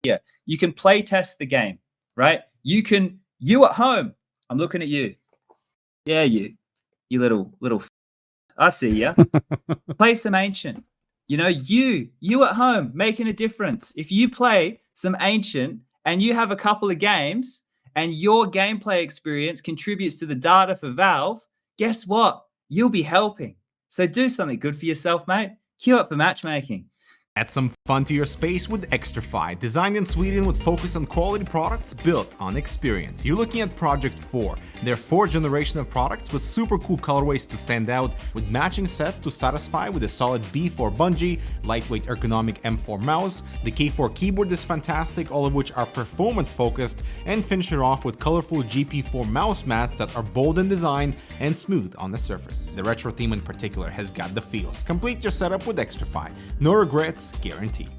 here. You can play test the game, right? You at home. I'm looking at you. Yeah, you little. I see ya. Play some Ancient. You know, you at home making a difference. If you play some Ancient and you have a couple of games and your gameplay experience contributes to the data for Valve, guess what? You'll be helping. So do something good for yourself, mate. Queue up for matchmaking. Add some fun to your space with Xtrfy, designed in Sweden with focus on quality products built on experience. You're looking at Project 4, their 4th generation of products with super cool colorways to stand out, with matching sets to satisfy with a solid B4 bungee, lightweight ergonomic M4 mouse, the K4 keyboard is fantastic, all of which are performance focused, and finish it off with colorful GP4 mouse mats that are bold in design and smooth on the surface. The retro theme in particular has got the feels. Complete your setup with Xtrfy. No regrets, guaranteed.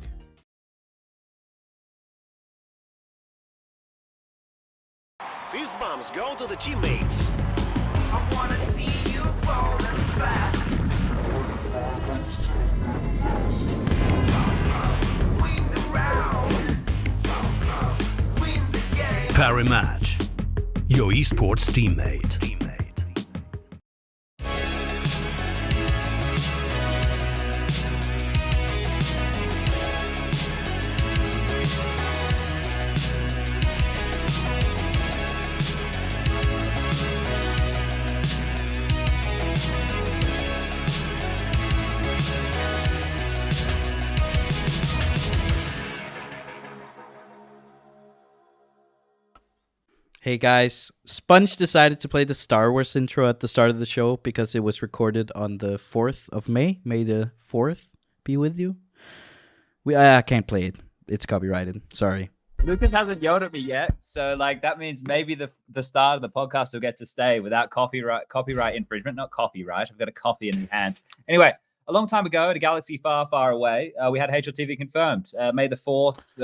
These bombs go to the teammates. I wanna see you rolling fast. Win the round. Win the game. Parry Match, your esports teammate. Hey guys, Sponge decided to play the Star Wars intro at the start of the show because it was recorded on the 4th of May. May the 4th be with you. I can't play it. It's copyrighted. Sorry. Lucas hasn't yelled at me yet, so like that means maybe the start of the podcast will get to stay without copyright infringement. Not copyright. I've got a copy in my hands. Anyway, a long time ago, at a galaxy far, far away, we had HLTV confirmed. May the 4th,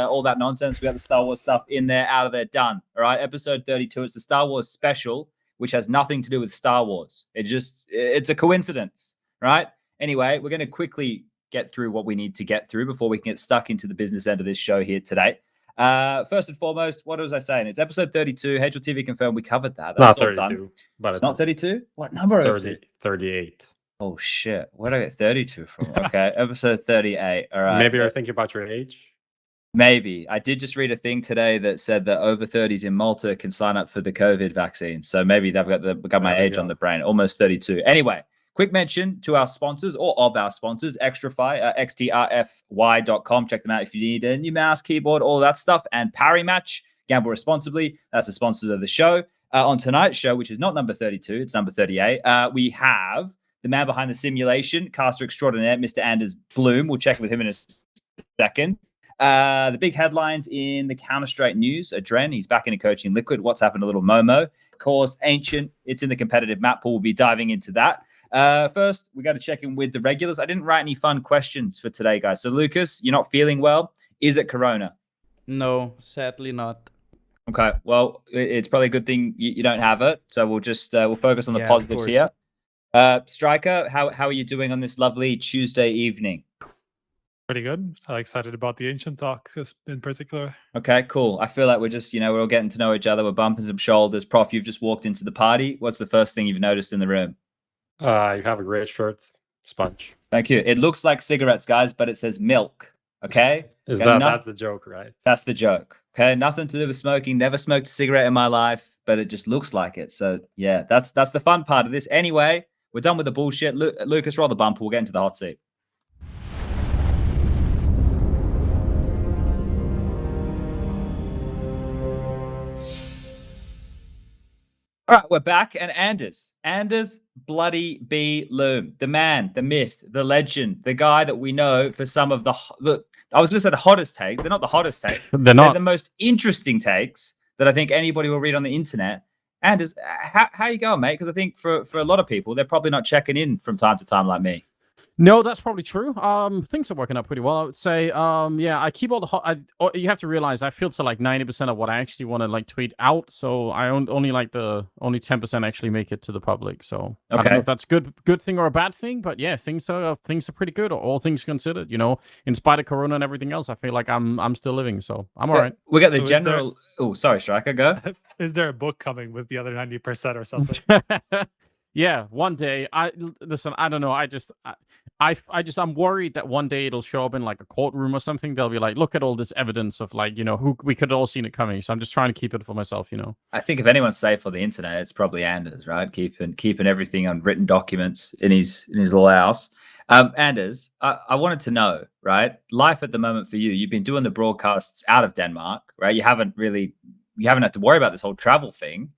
all that nonsense. We got the Star Wars stuff in there, out of there, done. All right, episode 32. It's the Star Wars special, which has nothing to do with Star Wars. It's a coincidence, right? Anyway, we're going to quickly get through what we need to get through before we can get stuck into the business end of this show here today. First and foremost, what was I saying? It's episode 32. HLTV confirmed. We covered that. That's not all 32, done. but It's not 32? What number is it? 38. Oh, shit. Where did I get 32 from? Okay, episode 38. All right. Maybe you're thinking about your age? Maybe. I did just read a thing today that said that over 30s in Malta can sign up for the COVID vaccine. So maybe they've got my age on the brain. Almost 32. Anyway, quick mention to our sponsors or of our sponsors, Xtrfy, xtrfy.com. Check them out if you need a new mouse, keyboard, all that stuff. And Parry Match, gamble responsibly. That's the sponsors of the show. On tonight's show, which is not number 32, it's number 38, we have the man behind the simulation, caster extraordinaire, Mr. Anders Blume. We'll check with him in a second. The big headlines in the Counter-Strike news. adreN, he's back into coaching Liquid. What's happened to little Momo? Of course, Ancient, it's in the competitive map pool. We'll be diving into that. First, we got to check in with the regulars. I didn't write any fun questions for today, guys. So, Lucas, you're not feeling well. Is it Corona? No, sadly not. Okay, well, it's probably a good thing you don't have it. So we'll just we'll focus on the positives here. Striker, how are you doing on this lovely Tuesday evening? Pretty good. I'm excited about the Ancient talk in particular. Okay, cool. I feel like we're just, we're all getting to know each other. We're bumping some shoulders. Prof, you've just walked into the party. What's the first thing you've noticed in the room? You have a great shirt, Sponge. Thank you. It looks like cigarettes, guys, but it says milk. Okay? That's the joke, right? That's the joke. Okay, nothing to do with smoking. Never smoked a cigarette in my life, but it just looks like it. So yeah, that's the fun part of this. Anyway, we're done with the bullshit. Lucas, roll the bumper. We'll get into the hot seat. All right, we're back. And Anders bloody Blume, the man, the myth, the legend, the guy that we know for some of the I was going to say the hottest takes. They're not the hottest takes. They're not. They're the most interesting takes that I think anybody will read on the internet. Anders, how you going, mate? Because I think for a lot of people, they're probably not checking in from time to time like me. No, that's probably true. Things are working out pretty well, I would say. Yeah, I keep all the you have to realize I filter like 90% of what I actually want to like tweet out, so I only 10% actually make it to the public. So I don't know if that's good thing or a bad thing, but yeah, things are pretty good, all things considered. You know, in spite of Corona and everything else, I feel like I'm still living, so I'm all right. We got the So general. Oh, sorry, Striker, go. Is there a book coming with the other 90% or something? Yeah, one day. Listen. I don't know. I'm worried that one day it'll show up in like a courtroom or something. They'll be like, look at all this evidence of like, you know, who we could all seen it coming. So I'm just trying to keep it for myself, you know. I think if anyone's safe on the internet, it's probably Anders, right? Keeping everything on written documents in his little house. Anders, I wanted to know, right? Life at the moment for you. You've been doing the broadcasts out of Denmark, right? You haven't had to worry about this whole travel thing,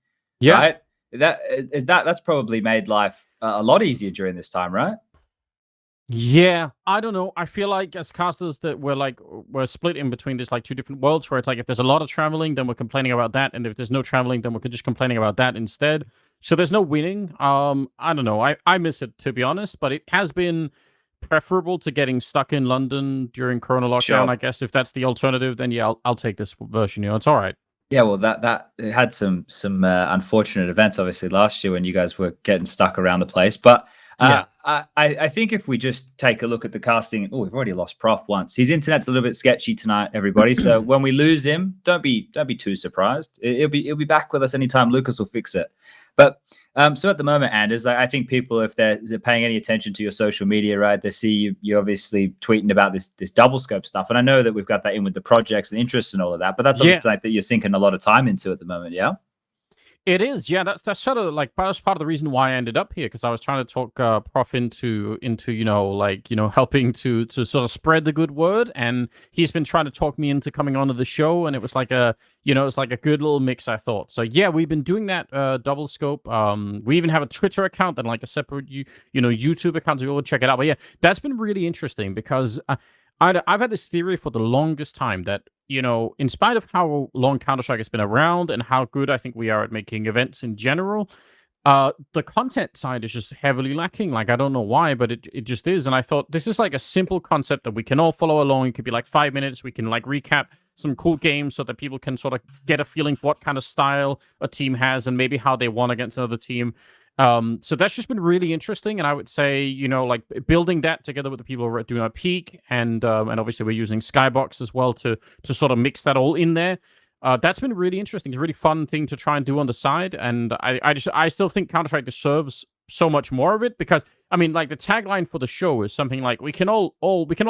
right? That's probably made life a lot easier during this time, right? Yeah, I don't know. I feel like as casters that we're split in between these like two different worlds where it's like if there's a lot of traveling, then we're complaining about that, and if there's no traveling, then we're just complaining about that instead. So there's no winning. I don't know. I miss it, to be honest, but it has been preferable to getting stuck in London during Corona lockdown. Sure. I guess if that's the alternative, then yeah, I'll take this version. You know, it's all right. Yeah, well, that it had some unfortunate events, obviously, last year when you guys were getting stuck around the place. But I think if we just take a look at the casting, we've already lost Prof once. His internet's a little bit sketchy tonight, everybody. So when we lose him, don't be too surprised. He'll be back with us anytime. Lucas will fix it. But so at the moment, Anders, I think people, if they're paying any attention to your social media, right, they see you obviously tweeting about this double scope stuff. And I know that we've got that in with the projects and interests and all of that, but that's obviously like that you're sinking a lot of time into at the moment, yeah? It is, yeah. That's sort of like that's part of the reason why I ended up here, because I was trying to talk Prof into helping to sort of spread the good word, and he's been trying to talk me into coming onto the show, and it was like it's like a good little mix, I thought. So yeah, we've been doing that double scope. We even have a Twitter account and like a separate YouTube account, so you all check it out. But yeah, that's been really interesting because I've had this theory for the longest time that, you know, in spite of how long Counter-Strike has been around and how good I think we are at making events in general, the content side is just heavily lacking. Like, I don't know why, but it just is. And I thought this is like a simple concept that we can all follow along. It could be like 5 minutes. We can like recap some cool games so that people can sort of get a feeling for what kind of style a team has and maybe how they won against another team. So that's just been really interesting, and I would say, you know, like building that together with the people who are doing our peak, and obviously we're using Skybox as well to sort of mix that all in there. That's been really interesting. It's a really fun thing to try and do on the side, and I still think Counter-Strike deserves so much more of it, because I mean, like the tagline for the show is something like we can all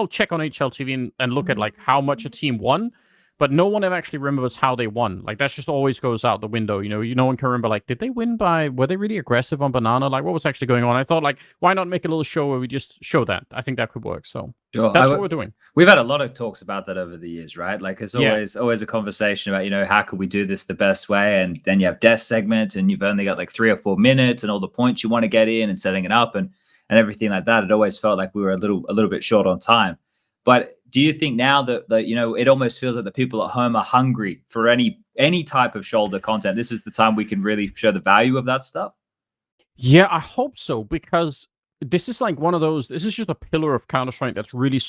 check on HLTV and look at like how much a team won. But no one ever actually remembers how they won. Like, that just always goes out the window. You know, no one can remember, like, did they win were they really aggressive on Banana? Like, what was actually going on? I thought, like, why not make a little show where we just show that? I think that could work. So that's what we're doing. We've had a lot of talks about that over the years, right? Like, there's always a conversation about, you know, how could we do this the best way? And then you have death segment, and you've only got like 3 or 4 minutes and all the points you want to get in and setting it up and everything like that. It always felt like we were a little bit short on time. But do you think now that you know, it almost feels like the people at home are hungry for any type of shoulder content? This is the time we can really show the value of that stuff? Yeah, I hope so, because this is like one of those. This is just a pillar of Counter-Strike that's really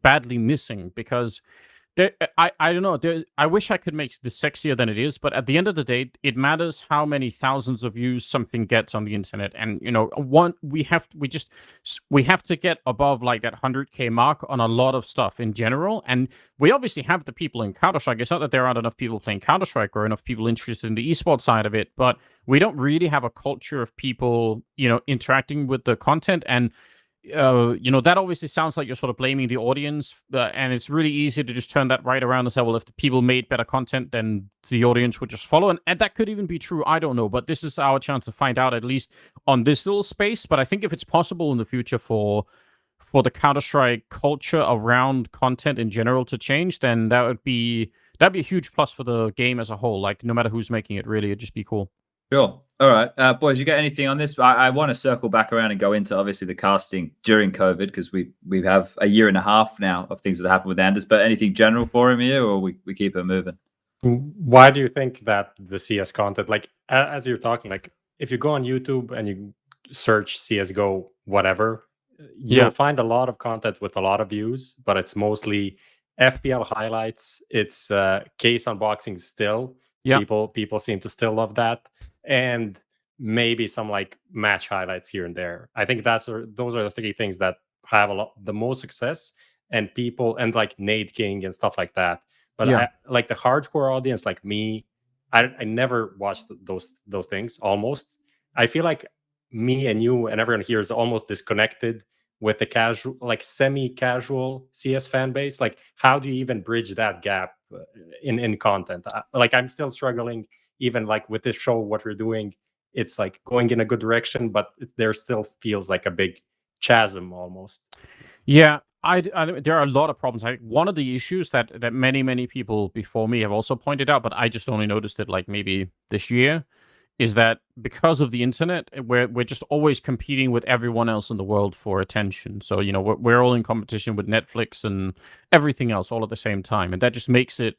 badly missing, because I don't know. I wish I could make this sexier than it is, but at the end of the day, it matters how many thousands of views something gets on the internet. And you know, we have to get above like that 100K mark on a lot of stuff in general. And we obviously have the people in Counter-Strike. It's not that there aren't enough people playing Counter-Strike or enough people interested in the esports side of it, but we don't really have a culture of people, you know, interacting with the content. And you know, that obviously sounds like you're sort of blaming the audience, and it's really easy to just turn that right around and say, well, if the people made better content, then the audience would just follow. And that could even be true. I don't know, but this is our chance to find out, at least on this little space. But I think if it's possible in the future for the Counter-Strike culture around content in general to change, then that'd be a huge plus for the game as a whole. Like, no matter who's making it, really, it'd just be cool. Sure. All right. Boys, you got anything on this? I want to circle back around and go into, obviously, the casting during COVID, because we have a year and a half now of things that happened with Anders. But anything general for him here, or we keep it moving? Why do you think that the CS content, like, as you're talking, like, if you go on YouTube and you search CSGO whatever, you'll find a lot of content with a lot of views, but it's mostly FPL highlights. It's case unboxing still. Yeah. People seem to still love that, and maybe some like match highlights here and there. I think those are the three things that have the most success, and people and like Nate King and stuff like that. But Yeah. I, like the hardcore audience, like me, I never watched those things. Almost, I feel like me and you and everyone here is almost disconnected with the casual, like semi-casual CS fan base. Like, how do you even bridge that gap in content? Like, I'm still struggling, even like with this show, what we're doing. It's like going in a good direction, but there still feels like a big chasm almost. Yeah, there are a lot of problems. One of the issues that many people before me have also pointed out, but I just only noticed it like maybe this year, is that because of the internet, we're just always competing with everyone else in the world for attention. So, you know, we're all in competition with Netflix and everything else all at the same time, and that just makes it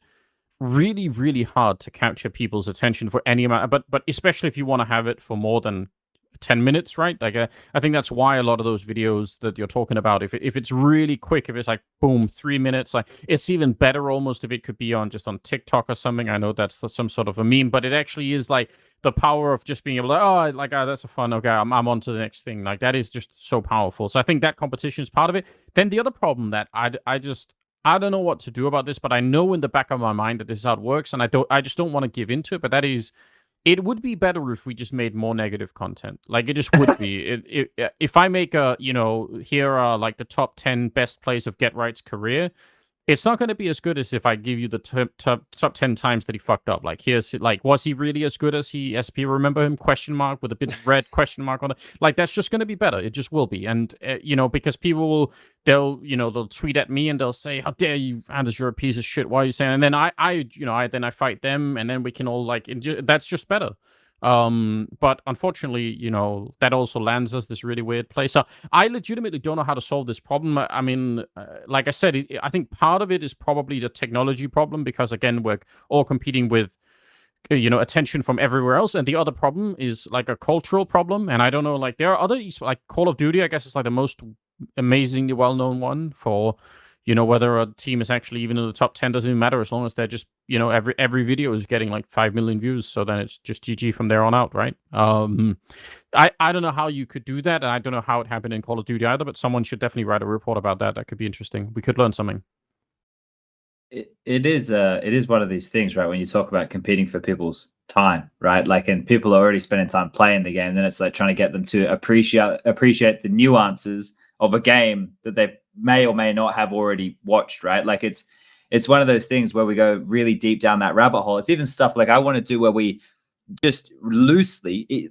really, really hard to capture people's attention for any amount. But especially if you want to have it for more than 10 minutes, right? Like, I think that's why a lot of those videos that you're talking about, if it's really quick, if it's like, boom, 3 minutes, like, it's even better almost if it could be just on TikTok or something. I know that's some sort of a meme, but it actually is like the power of just being able to, that's a fun, okay, I'm on to the next thing. Like, that is just so powerful. So I think that competition is part of it. Then the other problem that I don't know what to do about this, but I know in the back of my mind that this is how it works, and I just don't want to give into it, but that is, it would be better if we just made more negative content. Like, it just would be. If I make here are like the top 10 best plays of Get Right's career, it's not going to be as good as if I give you the top 10 times that he fucked up. Like, here's like, was he really as good as people remember him? Question mark with a bit of red question mark on it. Like, that's just going to be better. It just will be. And because people they'll tweet at me and they'll say, "How dare you, Anders? You're a piece of shit. Why are you saying?" And then I fight them, and then we can all like. That's just better. But unfortunately, that also lands us this really weird place. So I legitimately don't know how to solve this problem. I mean, like I said, I think part of it is probably the technology problem, because again, we're all competing with, attention from everywhere else. And the other problem is like a cultural problem. And I don't know, like there are other, like Call of Duty, I guess is like the most amazingly well-known one for, whether a team is actually even in the top 10 doesn't even matter, as long as they're just, every video is getting like 5 million views. So then it's just GG from there on out, right? I don't know how you could do that, and I don't know how it happened in Call of Duty either, but someone should definitely write a report about that. That could be interesting. We could learn something. It is one of these things, right? When you talk about competing for people's time, right? Like, and people are already spending time playing the game, then it's like trying to get them to appreciate the nuances of a game that they may or may not have already watched, right? Like, it's one of those things where we go really deep down that rabbit hole. It's even stuff like I want to do where we just loosely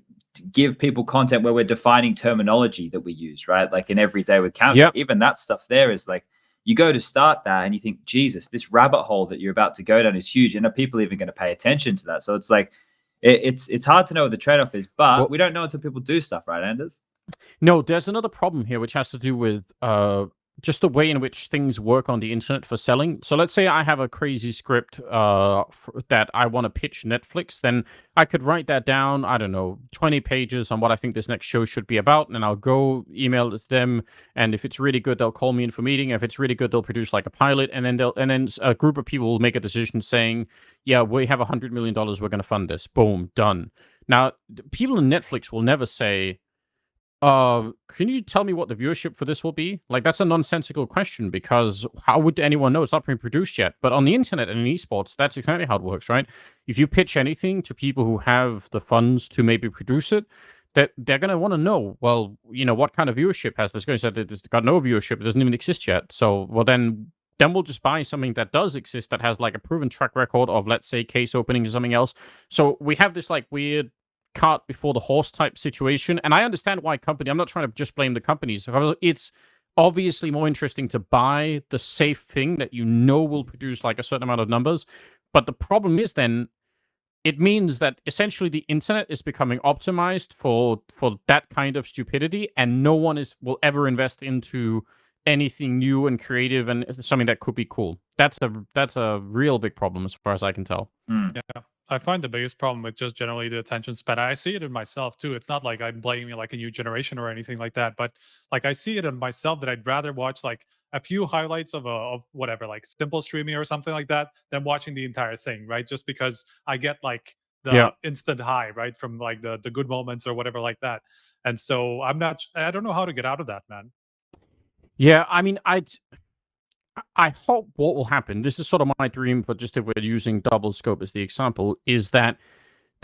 give people content where we're defining terminology that we use, right? Like in Everyday with Counter. Yep. Even that stuff there is like, you go to start that and you think, Jesus, this rabbit hole that you're about to go down is huge. And are people even going to pay attention to that? So it's like, it's hard to know what the trade-off is, but we don't know until people do stuff, right, Anders? No, there's another problem here, which has to do with just the way in which things work on the internet for selling. So let's say I have a crazy script that I want to pitch Netflix. Then I could write that down, 20 pages on what I think this next show should be about. And I'll go email it to them. And if it's really good, they'll call me in for a meeting. If it's really good, they'll produce like a pilot. And then a group of people will make a decision saying, yeah, we have $100 million. We're going to fund this. Boom, done. Now, people in Netflix will never say, can you tell me what the viewership for this will be? Like, that's a nonsensical question, because how would anyone know? It's not being produced yet. But on the internet and in esports, that's exactly how it works, right? If you pitch anything to people who have the funds to maybe produce it, that they're going to want to know, well, what kind of viewership has this going? So it's got no viewership. It doesn't even exist yet. So, well, then we'll just buy something that does exist, that has like a proven track record of, let's say, case opening or something else. So we have this like weird cart before the horse type situation. And I understand why I'm not trying to just blame the companies. It's obviously more interesting to buy the safe thing that will produce like a certain amount of numbers. But the problem is then it means that essentially the internet is becoming optimized for that kind of stupidity, and no one will ever invest into anything new and creative and something that could be cool. That's a real big problem as far as I can tell. Yeah. I find the biggest problem with just generally the attention span. I see it in myself too. It's not like I'm blaming like a new generation or anything like that, but like I see it in myself that I'd rather watch like a few highlights of whatever, like simple streaming or something like that, than watching the entire thing, right? Just because I get like Yeah. the instant high, right, from like the good moments or whatever like that. And so I don't know how to get out of that, man. Yeah, I mean, I hope what will happen, this is sort of my dream, but just if we're using double scope as the example, is that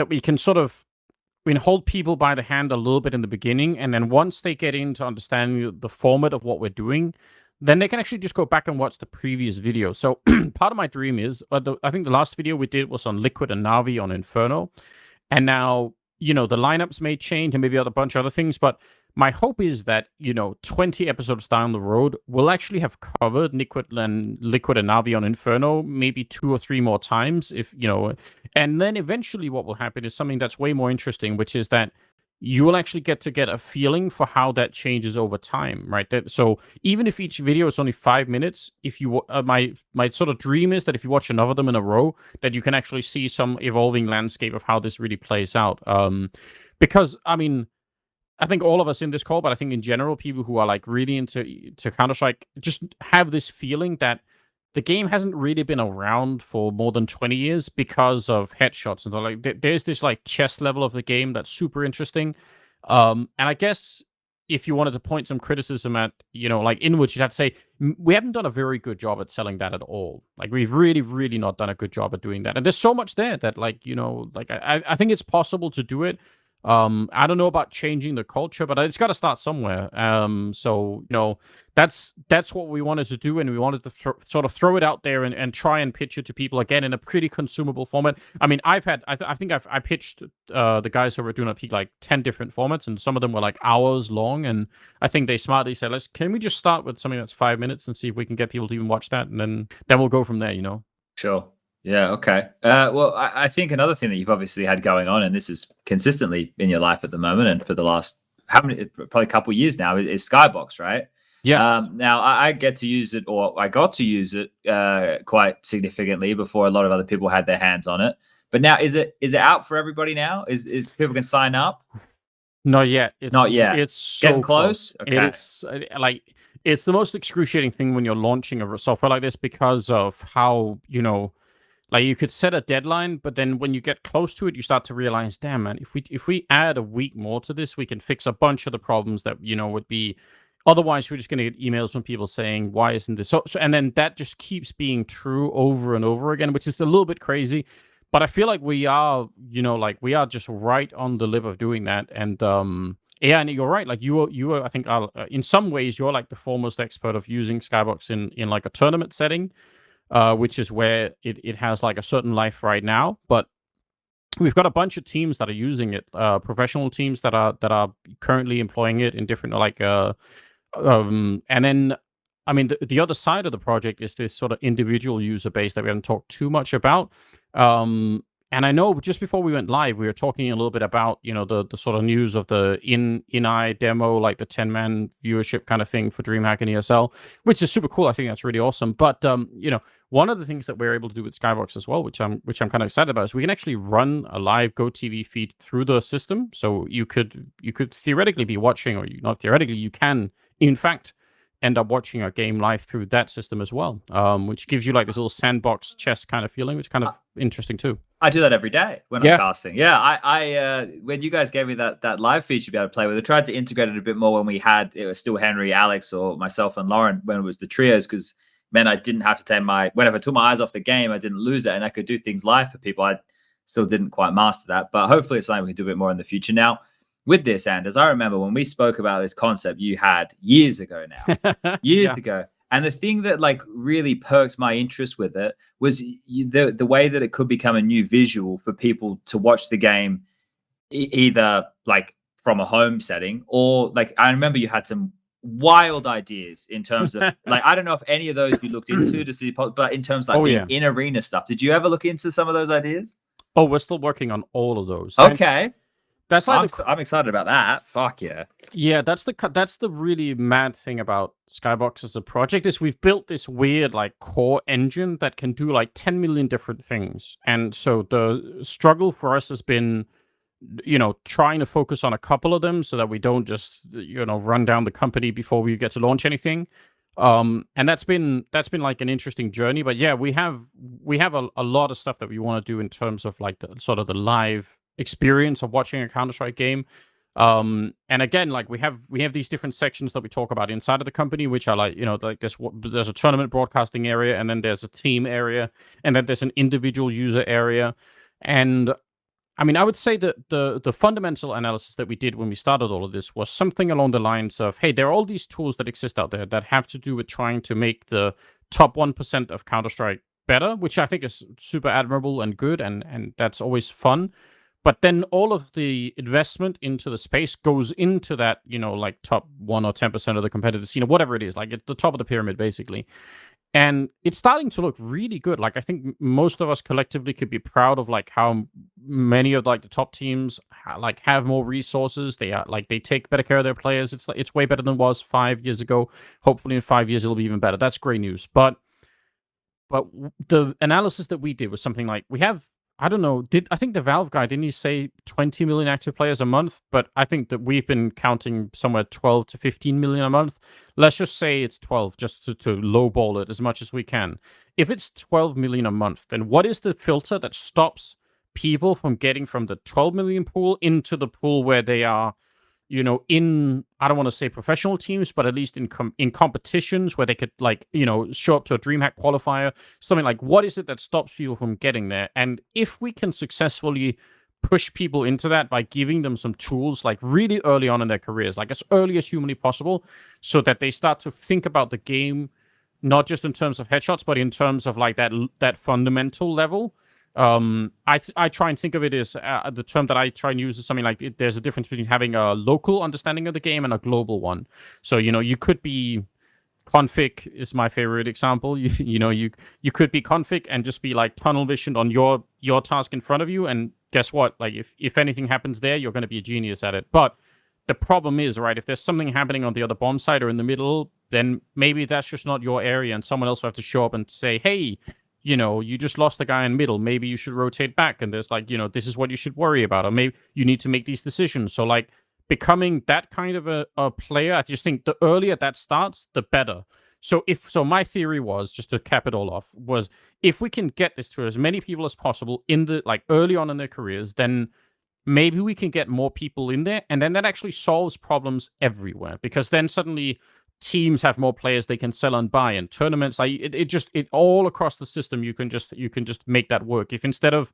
we can sort of we can hold people by the hand a little bit in the beginning, and then once they get into understanding the format of what we're doing, then they can actually just go back and watch the previous video. So part of my dream is, I think the last video we did was on Liquid and Navi on Inferno, and now, the lineups may change and maybe a bunch of other things, but my hope is that, 20 episodes down the road, we'll actually have covered Liquid and Navi on Inferno maybe 2 or 3 more times, and then eventually what will happen is something that's way more interesting, which is that you will actually get a feeling for how that changes over time, right? So even if each video is only 5 minutes, if you my sort of dream is that if you watch enough of them in a row, that you can actually see some evolving landscape of how this really plays out. Because I mean, I think all of us in this call, but I think in general, people who are like really into Counter-Strike just have this feeling that the game hasn't really been around for more than 20 years because of headshots and so like there's this like chess level of the game that's super interesting. And I guess if you wanted to point some criticism at, like inwards, you'd have to say we haven't done a very good job at selling that at all. Like we've really, really not done a good job at doing that. And there's so much there that like, like I think it's possible to do it. I don't know about changing the culture, but it's got to start somewhere. So that's what we wanted to do, and we wanted to sort of throw it out there and try and pitch it to people again in a pretty consumable format. I mean, I think I pitched the guys who were doing a peak like 10 different formats, and some of them were like hours long. And I think they smartly said, can we just start with something that's 5 minutes and see if we can get people to even watch that, and then we'll go from there. Sure. Yeah, okay. Well, I think another thing that you've obviously had going on, and this is consistently in your life at the moment and for the last, probably a couple of years now, is Skybox, right? Yes. Now, I get to use it, or I got to use it quite significantly before a lot of other people had their hands on it. But now, is it out for everybody now? Is people can sign up? Not yet. Not yet. It's so getting close. Okay. It's it's the most excruciating thing when you're launching a software like this because of how, like you could set a deadline, but then when you get close to it, you start to realize, damn man, if we add a week more to this, we can fix a bunch of the problems that would be. Otherwise, we're just going to get emails from people saying, "Why isn't this?" So, and then that just keeps being true over and over again, which is a little bit crazy. But I feel like we are, we are just right on the lip of doing that. And yeah, and you're right. Like you are, I think, in some ways, you're like the foremost expert of using Skybox in like a tournament setting. Which is where it has like a certain life right now. But we've got a bunch of teams that are using it, professional teams that are currently employing it in different and then I mean the other side of the project is this sort of individual user base that we haven't talked too much about. And I know just before we went live, we were talking a little bit about, the sort of news of the in-eye demo, like the 10-man viewership kind of thing for DreamHack and ESL, which is super cool. I think that's really awesome. But, one of the things that we're able to do with Skybox as well, which I'm kind of excited about, is we can actually run a live GoTV feed through the system. So you could theoretically be watching, or not theoretically, you can, in fact, end up watching a game live through that system as well, which gives you like this little sandbox chess kind of feeling, which is kind of interesting too. I do that every day when I'm casting. Yeah, I when you guys gave me that live feature to be able to play with, I tried to integrate it a bit more when it was still Henry, Alex, or myself and Lauren when it was the trios, because I didn't have to take whenever I took my eyes off the game, I didn't lose it, and I could do things live for people. I still didn't quite master that, but hopefully it's something we can do a bit more in the future. Now, with this, Anders, I remember when we spoke about this concept you had years ago now, years ago. And the thing that like really perked my interest with it was the way that it could become a new visual for people to watch the game, either like from a home setting, or like, I remember you had some wild ideas in terms of like, I don't know if any of those you looked into to see, but in terms of like in arena stuff, did you ever look into some of those ideas? Oh, we're still working on all of those. Okay. That's like I'm excited about that. Fuck yeah. Yeah, that's the really mad thing about Skybox as a project is we've built this weird like core engine that can do like 10 million different things. And so the struggle for us has been, trying to focus on a couple of them so that we don't just, run down the company before we get to launch anything. And that's been like an interesting journey. But yeah, we have a lot of stuff that we want to do in terms of like the sort of the live experience of watching a Counter-Strike game. And again, like we have these different sections that we talk about inside of the company, which are like, like there's a tournament broadcasting area, and then there's a team area, and then there's an individual user area. And I mean, I would say that the fundamental analysis that we did when we started all of this was something along the lines of, hey, there are all these tools that exist out there that have to do with trying to make the top 1% of Counter-Strike better, which I think is super admirable and good, and that's always fun. But then all of the investment into the space goes into that, like top 1 or 10% of the competitive scene, or whatever it is, like at the top of the pyramid, basically. And it's starting to look really good. Like, I think most of us collectively could be proud of like how many of like the top teams like have more resources. They are like, they take better care of their players. It's way better than it was 5 years ago. Hopefully in 5 years, it'll be even better. That's great news. But the analysis that we did was something like, we have, I don't know, I think the Valve guy, didn't he say 20 million active players a month? But I think that we've been counting somewhere 12 to 15 million a month. Let's just say it's 12, just to lowball it as much as we can. If it's 12 million a month, then what is the filter that stops people from getting from the 12 million pool into the pool where they are, in, I don't want to say professional teams, but at least in competitions where they could like, show up to a DreamHack qualifier, something like, what is it that stops people from getting there? And if we can successfully push people into that by giving them some tools like really early on in their careers, like as early as humanly possible, so that they start to think about the game, not just in terms of headshots, but in terms of like that fundamental level. I try and think of it as the term that I try and use is something like there's a difference between having a local understanding of the game and a global one. So, you could be config is my favorite example. You could be config and just be like tunnel visioned on your task in front of you. And guess what? Like if anything happens there, you're going to be a genius at it. But the problem is, right, if there's something happening on the other bomb side or in the middle, then maybe that's just not your area. And someone else will have to show up and say, hey, you just lost the guy in middle. Maybe you should rotate back. And there's like, this is what you should worry about. Or maybe you need to make these decisions. So like becoming that kind of a player, I just think the earlier that starts, the better. So my theory was, just to cap it all off, was if we can get this to as many people as possible in the like early on in their careers, then maybe we can get more people in there. And then that actually solves problems everywhere, because then suddenly teams have more players they can sell and buy, and tournaments, like it all across the system, you can just make that work. If instead of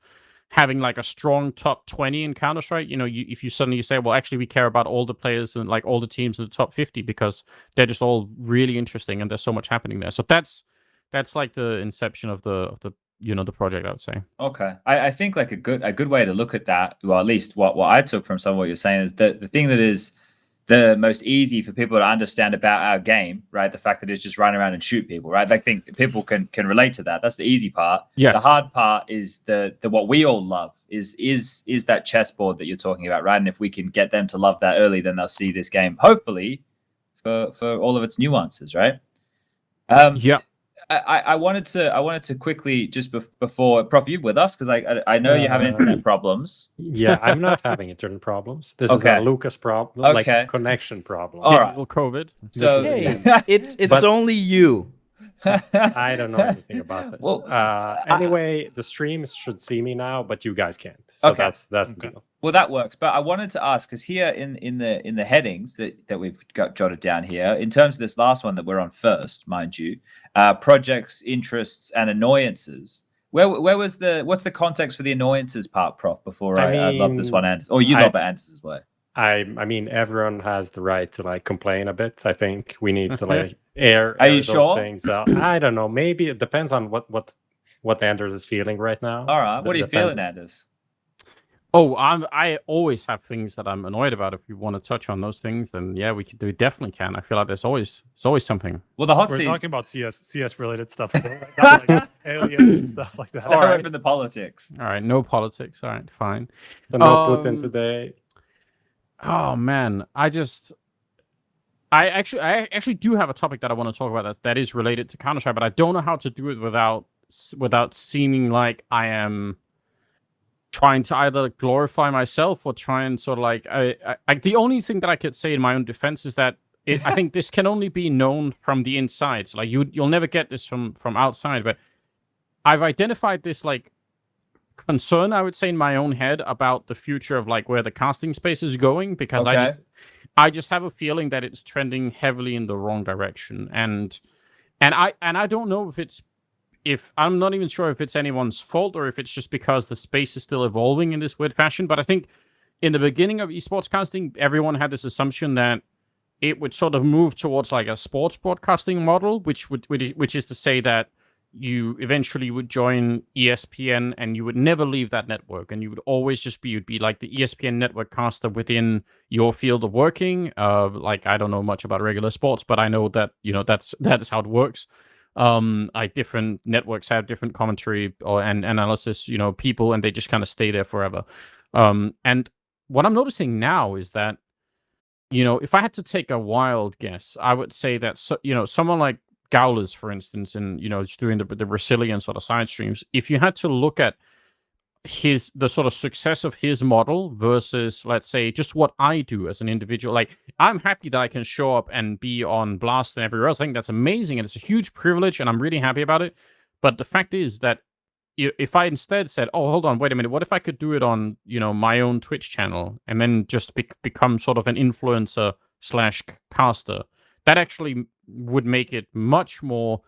having like a strong top 20 in Counter-Strike, if you suddenly say, well, actually we care about all the players and like all the teams in the top 50 because they're just all really interesting and there's so much happening there. So that's like the inception of the project, I would say. Okay, I think like a good way to look at that, well, at least what I took from some of what you're saying, is that the thing that is the most easy for people to understand about our game, right? The fact that it's just run around and shoot people, right? I think people can relate to that. That's the easy part. Yes. The hard part is the what we all love is that chessboard that you're talking about, right? And if we can get them to love that early, then they'll see this game, hopefully, for all of its nuances, right? Yeah. I wanted to quickly, just before, Prof, you with us? Because I know you have internet problems. Yeah, I'm not having internet problems. This is a Lucas problem, like connection problem. All right. COVID. So hey, it's only you. I don't know anything about this. Well, anyway, the streams should see me now, but you guys can't. So that's the deal. Well, that works. But I wanted to ask, because here in the headings that we've got jotted down here, in terms of this last one that we're on first, mind you, projects, interests, and annoyances. What's the context for the annoyances part, Prof? Before I love this one, Anders, or you love it, Anders' way. I mean, everyone has the right to like complain a bit. I think we need to like air Are you those sure? things out. I don't know. Maybe it depends on what Anders is feeling right now. All right. What are you feeling, Anders? Oh, I always have things that I'm annoyed about. If you want to touch on those things, then yeah, we definitely can. I feel like there's always something. Well, the hot We're seat. talking about CS related stuff, not like alien and stuff like that. Start up in the politics. All right, no politics. All right, fine. So no Putin today. Oh man, I actually do have a topic that I want to talk about that is related to Counter-Strike, but I don't know how to do it without seeming like I am trying to either glorify myself or try and sort of like the only thing that I could say in my own defense is that I think this can only be known from the inside. So like you'll never get this from outside, but I've identified this like concern, I would say, in my own head about the future of like where the casting space is going, because I just have a feeling that it's trending heavily in the wrong direction, and I don't know if I'm not even sure if it's anyone's fault or if it's just because the space is still evolving in this weird fashion. But I think in the beginning of esports casting, everyone had this assumption that it would sort of move towards like a sports broadcasting model, which is to say that you eventually would join ESPN and you would never leave that network, and you would always you'd be like the ESPN network caster within your field of working. Like I don't know much about regular sports, but I know that that's how it works. Like different networks have different commentary and analysis, people, and they just kind of stay there forever. And what I'm noticing now is that, if I had to take a wild guess, I would say that someone like Gowlers, for instance, and just doing the Brazilian sort of side streams, if you had to look at the sort of success of his model versus, let's say, just what I do as an individual, like I'm happy that I can show up and be on Blast and everywhere else. I think that's amazing, and it's a huge privilege, and I'm really happy about it. But the fact is that if I instead said, oh, hold on, wait a minute, what if I could do it on my own Twitch channel and then just become sort of an influencer / caster, that actually would make it much more,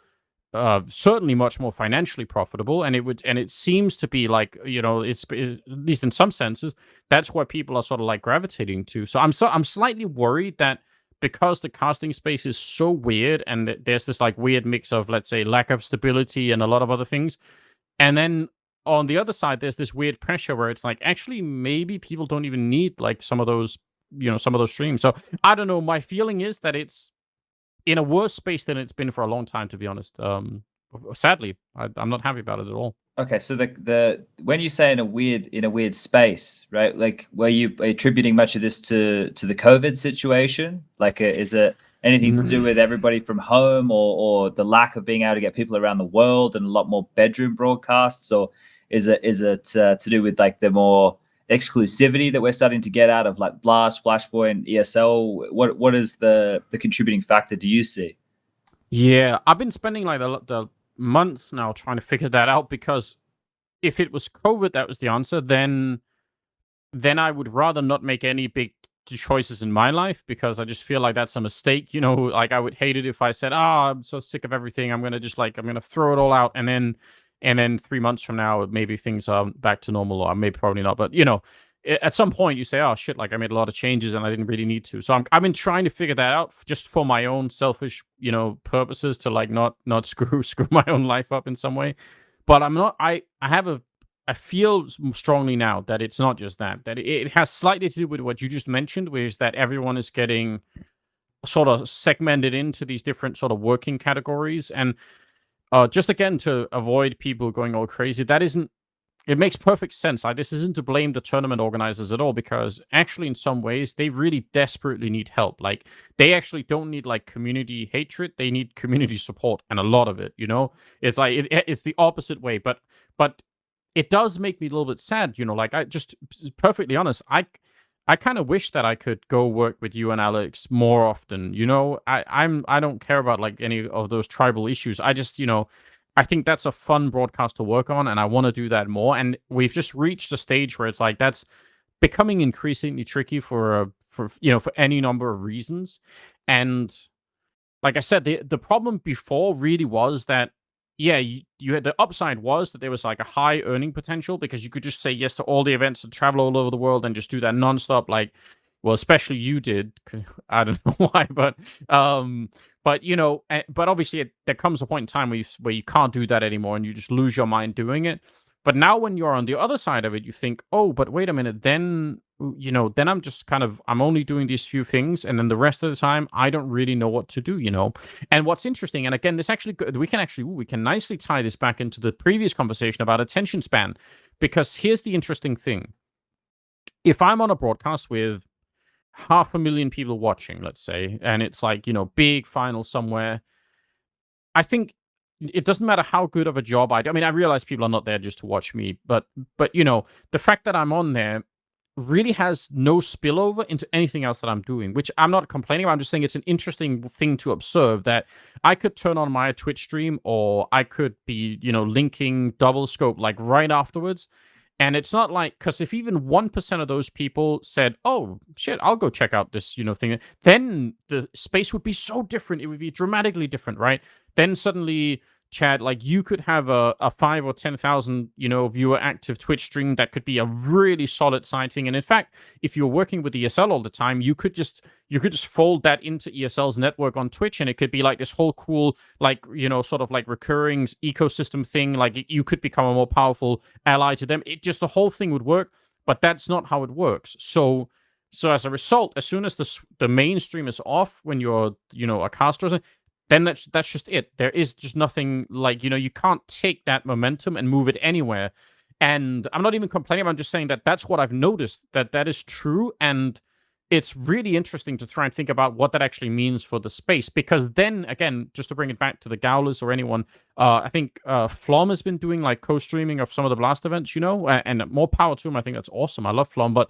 certainly much more financially profitable, and it seems to be like it's at least in some senses that's what people are sort of like gravitating to. So I'm slightly worried that because the casting space is so weird and there's this like weird mix of, let's say, lack of stability and a lot of other things, and then on the other side there's this weird pressure where it's like actually maybe people don't even need like some of those streams. So I don't know. My feeling is that it's in a worse space than it's been for a long time, to be honest. Sadly, I'm not happy about it at all. Okay, so the when you say in a weird space, right? Like, were you attributing much of this to the COVID situation? Like, is it anything to do with everybody from home, or the lack of being able to get people around the world and a lot more bedroom broadcasts, or is it to do with like the more exclusivity that we're starting to get out of like Blast, Flashpoint, ESL? What is the contributing factor do you see? Yeah, I've been spending like the months now trying to figure that out, because if it was COVID that was the answer, then I would rather not make any big choices in my life, because I just feel like that's a mistake. Like I would hate it if I said, I'm so sick of everything, I'm gonna throw it all out, and then 3 months from now maybe things are back to normal, or maybe probably not, but at some point you say, oh shit, like I made a lot of changes and I didn't really need to. So I've been trying to figure that out just for my own selfish purposes, to like not screw my own life up in some way. But I'm not. I feel strongly now that it's not just that it has slightly to do with what you just mentioned, which is that everyone is getting sort of segmented into these different sort of working categories. And just again, to avoid people going all crazy, it makes perfect sense. Like, this isn't to blame the tournament organizers at all, because actually in some ways they really desperately need help. Like, they actually don't need like community hatred, they need community support, and a lot of it, it's like it's the opposite way. But it does make me a little bit sad, like, I just perfectly honest, I kind of wish that I could go work with you and Alex more often. I don't care about like any of those tribal issues. I just, I think that's a fun broadcast to work on, and I want to do that more. And we've just reached a stage where it's like that's becoming increasingly tricky for any number of reasons. And like I said, the problem before really was that, yeah, you had the upside was that there was like a high earning potential, because you could just say yes to all the events and travel all over the world and just do that nonstop. Like, well, especially you did. I don't know why, but obviously there comes a point in time where you can't do that anymore, and you just lose your mind doing it. But now when you're on the other side of it, you think, oh, but wait a minute, then I'm just I'm only doing these few things, and then the rest of the time I don't really know what to do, And what's interesting, and again, this actually we can nicely tie this back into the previous conversation about attention span, because here's the interesting thing: if I'm on a broadcast with 500,000 people watching, let's say, and it's like, big final somewhere, I think it doesn't matter how good of a job I do. I mean, I realize people are not there just to watch me, but the fact that I'm on there really has no spillover into anything else that I'm doing, which I'm not complaining about. I'm just saying it's an interesting thing to observe that I could turn on my Twitch stream, or I could be, linking Double Scope like right afterwards. And it's not like, because if even 1% of those people said, oh, shit, I'll go check out this, thing, then the space would be so different. It would be dramatically different, right? Then suddenly, Chad, like you could have a 5 or 10,000, viewer active Twitch stream that could be a really solid side thing. And in fact, if you're working with ESL all the time, you could just fold that into ESL's network on Twitch, and it could be like this whole cool, like, sort of like recurring ecosystem thing. Like you could become a more powerful ally to them. The whole thing would work, but that's not how it works. So as a result, as soon as the mainstream is off, when you're, a caster or something, then that's just it. There is just nothing like, you can't take that momentum and move it anywhere. And I'm not even complaining. I'm just saying that that's what I've noticed, that is true. And it's really interesting to try and think about what that actually means for the space. Because then, again, just to bring it back to the Gowlers or anyone, I think Flom has been doing like co-streaming of some of the Blast events, and more power to him. I think that's awesome. I love Flom. But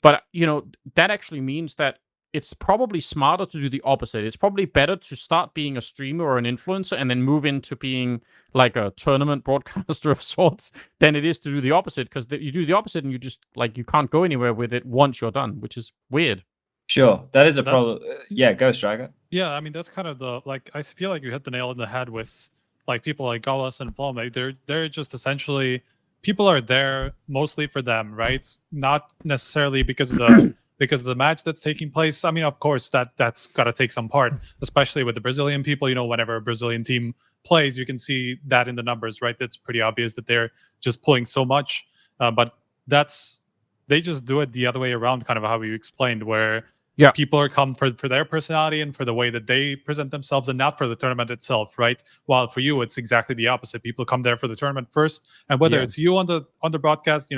that actually means that it's probably smarter to do the opposite. It's probably better to start being a streamer or an influencer and then move into being like a tournament broadcaster of sorts than it is to do the opposite, because you do the opposite and you just like you can't go anywhere with it once you're done, which is weird. Sure, that is a problem. Yeah, go Striker. Yeah, I mean that's kind of the I feel like you hit the nail on the head with like people like Gaulas and Flom. They're just essentially people are there mostly for them, right? Not necessarily because of the because of the match that's taking place. I mean, of course, that's got to take some part, especially with the Brazilian people. Whenever a Brazilian team plays, you can see that in the numbers, right? That's pretty obvious that they're just pulling so much. But they just do it the other way around, kind of how you explained, where people are come for their personality and for the way that they present themselves, and not for the tournament itself, right? While for you, it's exactly the opposite. People come there for the tournament first, and whether it's you on the broadcast,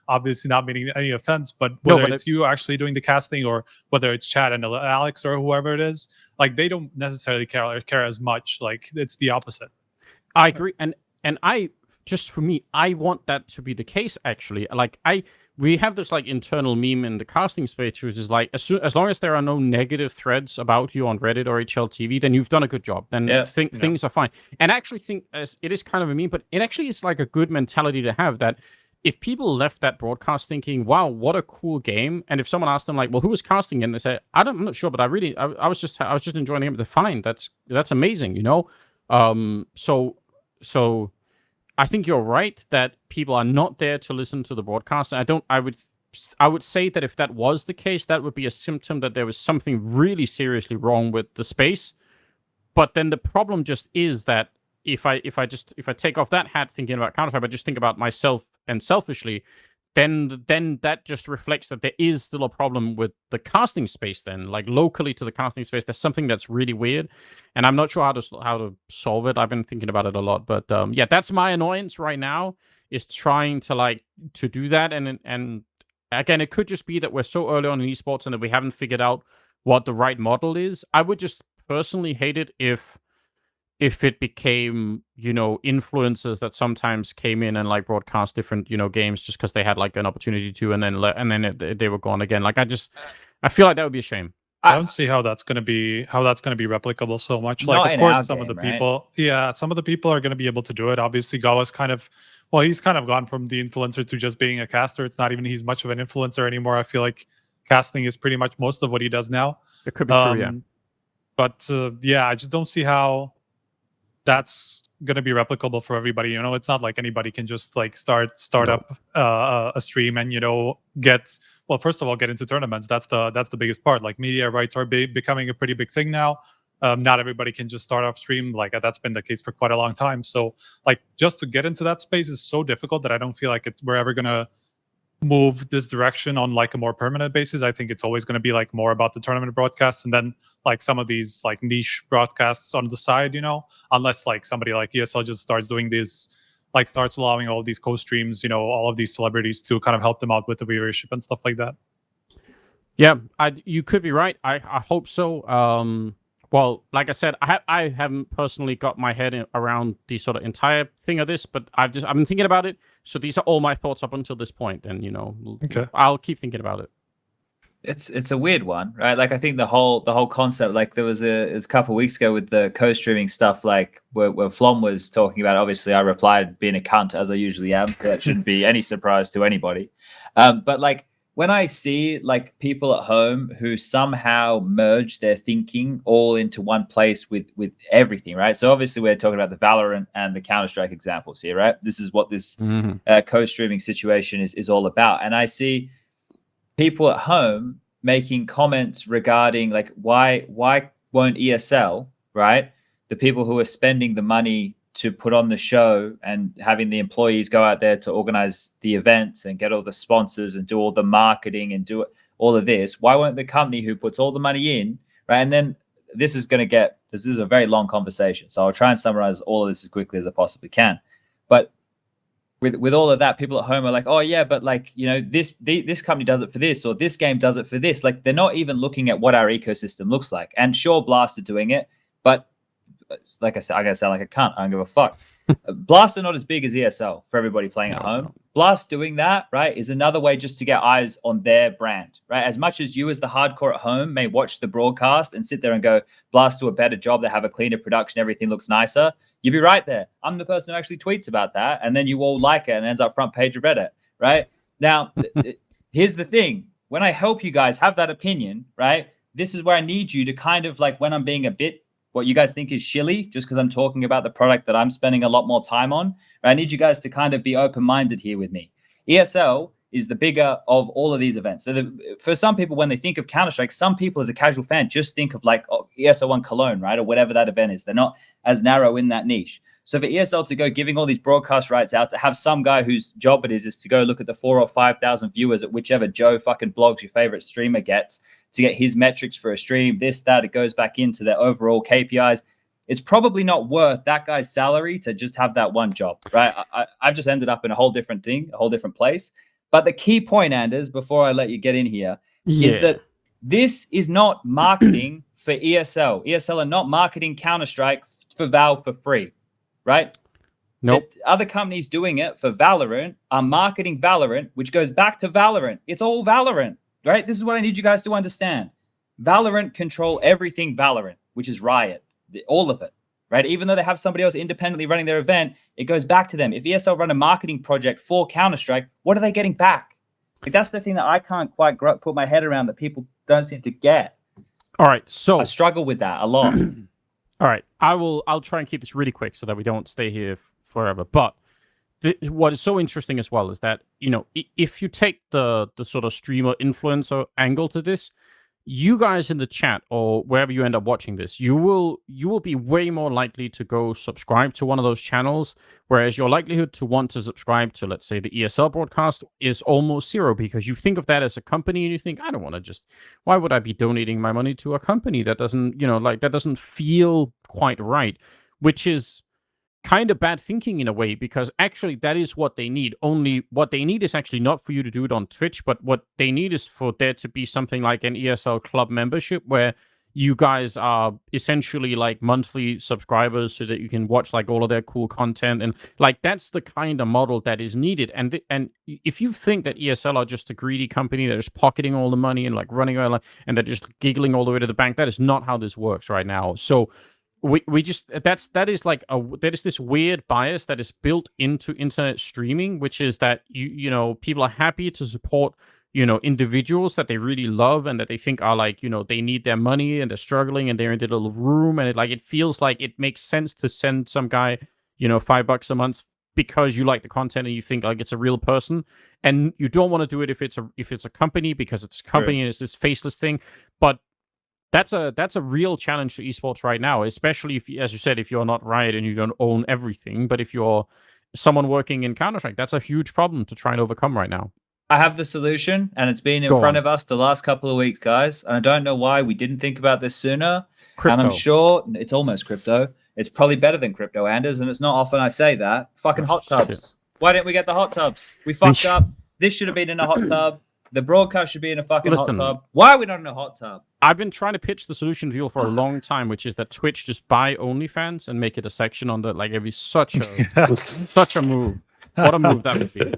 obviously not meaning any offense, but whether it's you actually doing the casting, or whether it's Chad and Alex or whoever it is, like they don't necessarily care as much. Like it's the opposite. I agree, and I just for me, I want that to be the case. Actually, like we have this like internal meme in the casting space, which is like as long as there are no negative threads about you on Reddit or HLTV, then you've done a good job. Then things are fine. And I actually think it is kind of a meme, but it actually is like a good mentality to have, that if people left that broadcast thinking, wow, what a cool game, and if someone asked them like, well, who was casting it, and they say, I'm not sure, but I was just enjoying it. They're fine. That's amazing, So I think you're right that people are not there to listen to the broadcast. I would say that if that was the case, that would be a symptom that there was something really seriously wrong with the space. But then the problem just is that if I take off that hat thinking about Counter-Strike, but just think about myself and selfishly, then that just reflects that there is still a problem with the casting space. Then, like locally to the casting space, there's something that's really weird, and I'm not sure how to solve it. I've been thinking about it a lot, but yeah, that's my annoyance right now, is trying to do that. And again, it could just be that we're so early on in esports and that we haven't figured out what the right model is. I would just personally hate it if it became, influencers that sometimes came in and like broadcast different, games just because they had like an opportunity to, and then they were gone again. Like I feel like that would be a shame. I don't see how that's gonna be replicable so much. Like, of course, some of the people are gonna be able to do it. Obviously, Gawa's he's kind of gone from the influencer to just being a caster. It's not even he's much of an influencer anymore. I feel like casting is pretty much most of what he does now. It could be true, yeah. But I just don't see how that's going to be replicable for everybody. It's not like anybody can just like start up a stream and get into tournaments. That's the biggest part. Like media rights are becoming a pretty big thing now. Not everybody can just start off stream. Like that's been the case for quite a long time. So like just to get into that space is so difficult that I don't feel like we're ever gonna move this direction on like a more permanent basis. I think it's always going to be like more about the tournament broadcasts, and then like some of these like niche broadcasts on the side, unless like somebody like ESL just starts doing this, like starts allowing all these co-streams, all of these celebrities to kind of help them out with the viewership and stuff like that. Yeah, you could be right. I hope so. Well, like I said, I haven't personally got my head around the sort of entire thing of this, but I've been thinking about it. So these are all my thoughts up until this point, and Okay. I'll keep thinking about it. It's a weird one, right? Like I think the whole concept, like it was a couple of weeks ago with the co-streaming stuff, like where Flom was talking about. Obviously, I replied being a cunt as I usually am. That shouldn't be any surprise to anybody. But like when I see like people at home who somehow merge their thinking all into one place with everything, right? So obviously we're talking about the Valorant and the Counter-Strike examples here, right? This is what this co-streaming situation is all about, and I see people at home making comments regarding like why won't ESL, right? The people who are spending the money to put on the show and having the employees go out there to organize the events and get all the sponsors and do all the marketing and do all of this, why won't the company who puts all the money in, right? And then this is a very long conversation, so I'll try and summarize all of this as quickly as I possibly can. But with all of that, people at home are like, oh yeah, but like, this company does it for this, or this game does it for this. Like they're not even looking at what our ecosystem looks like. And sure, Blast are doing it, but like I said, I'm gonna sound like a cunt. I don't give a fuck. Blast are not as big as ESL for everybody playing at home. Blast doing that, right, is another way just to get eyes on their brand, right? As much as you as the hardcore at home may watch the broadcast and sit there and go, Blast do a better job, they have a cleaner production, everything looks nicer, you'd be right there. I'm the person who actually tweets about that, and then you all like it and ends up front page of Reddit, right? Now, here's the thing. When I help you guys have that opinion, right, this is where I need you to kind of like, when I'm being a bit what you guys think is shilly, just because I'm talking about the product that I'm spending a lot more time on, I need you guys to kind of be open-minded here with me. ESL is the bigger of all of these events. So for some people, when they think of Counter-Strike, some people as a casual fan just think of like ESL 1 Cologne, right? Or whatever that event is. They're not as narrow in that niche. So for ESL to go giving all these broadcast rights out, to have some guy whose job it is to go look at the 4,000 or 5,000 viewers at whichever Joe fucking blogs your favorite streamer gets, to get his metrics for a stream, this, that, it goes back into their overall KPIs. It's probably not worth that guy's salary to just have that one job, right? I've just ended up in a whole different thing, a whole different place. But the key point, Anders, before I let you get in here, is that this is not marketing for ESL. ESL are not marketing Counter-Strike for Valve for free, right? Nope. Other companies doing it for Valorant are marketing Valorant, which goes back to Valorant. It's all Valorant. Right? This is what I need you guys to understand. Valorant control everything Valorant, which is Riot, all of it, right? Even though they have somebody else independently running their event, it goes back to them. If ESL run a marketing project for Counter-Strike, what are they getting back? Like, that's the thing that I can't quite put my head around, that people don't seem to get. All right, so I struggle with that a lot. All right, I'll try and keep this really quick so that we don't stay here forever. But what is so interesting as well is that, if you take the sort of streamer influencer angle to this, you guys in the chat or wherever you end up watching this, you will be way more likely to go subscribe to one of those channels, whereas your likelihood to want to subscribe to, let's say, the ESL broadcast is almost zero, because you think of that as a company and you think, I don't want to why would I be donating my money to a company that doesn't, that doesn't feel quite right, which is kind of bad thinking in a way, because actually that is what they need. Only what they need is actually not for you to do it on Twitch, but what they need is for there to be something like an ESL club membership where you guys are essentially like monthly subscribers so that you can watch like all of their cool content, and like that's the kind of model that is needed. And if you think that ESL are just a greedy company that is pocketing all the money and like running around and they're just giggling all the way to the bank, that is not how this works right now. So we just that is this weird bias that is built into internet streaming, which is that people are happy to support individuals that they really love and that they think are like they need their money and they're struggling and they're in their little room, and it feels like it makes sense to send some guy $5 a month because you like the content and you think like it's a real person, and you don't want to do it if it's a company, because it's a company and it's this faceless thing. But that's a real challenge to esports right now, especially if, as you said, if you're not Riot and you don't own everything. But if you're someone working in Counter-Strike, that's a huge problem to try and overcome right now. I have the solution, and it's been in front of us the last couple of weeks, guys. And I don't know why we didn't think about this sooner. Crypto. And I'm sure it's almost crypto. It's probably better than crypto, Anders, and it's not often I say that. Fucking hot tubs. Why didn't we get the hot tubs? We fucked up. This should have been in a hot tub. The broadcast should be in a fucking Listen. hot tub. Why are we not in a hot tub? I've been trying to pitch the solution to you for a long time, which is that Twitch just buy OnlyFans and make it a section on the like. It'd be such a such a move. What a move that would be.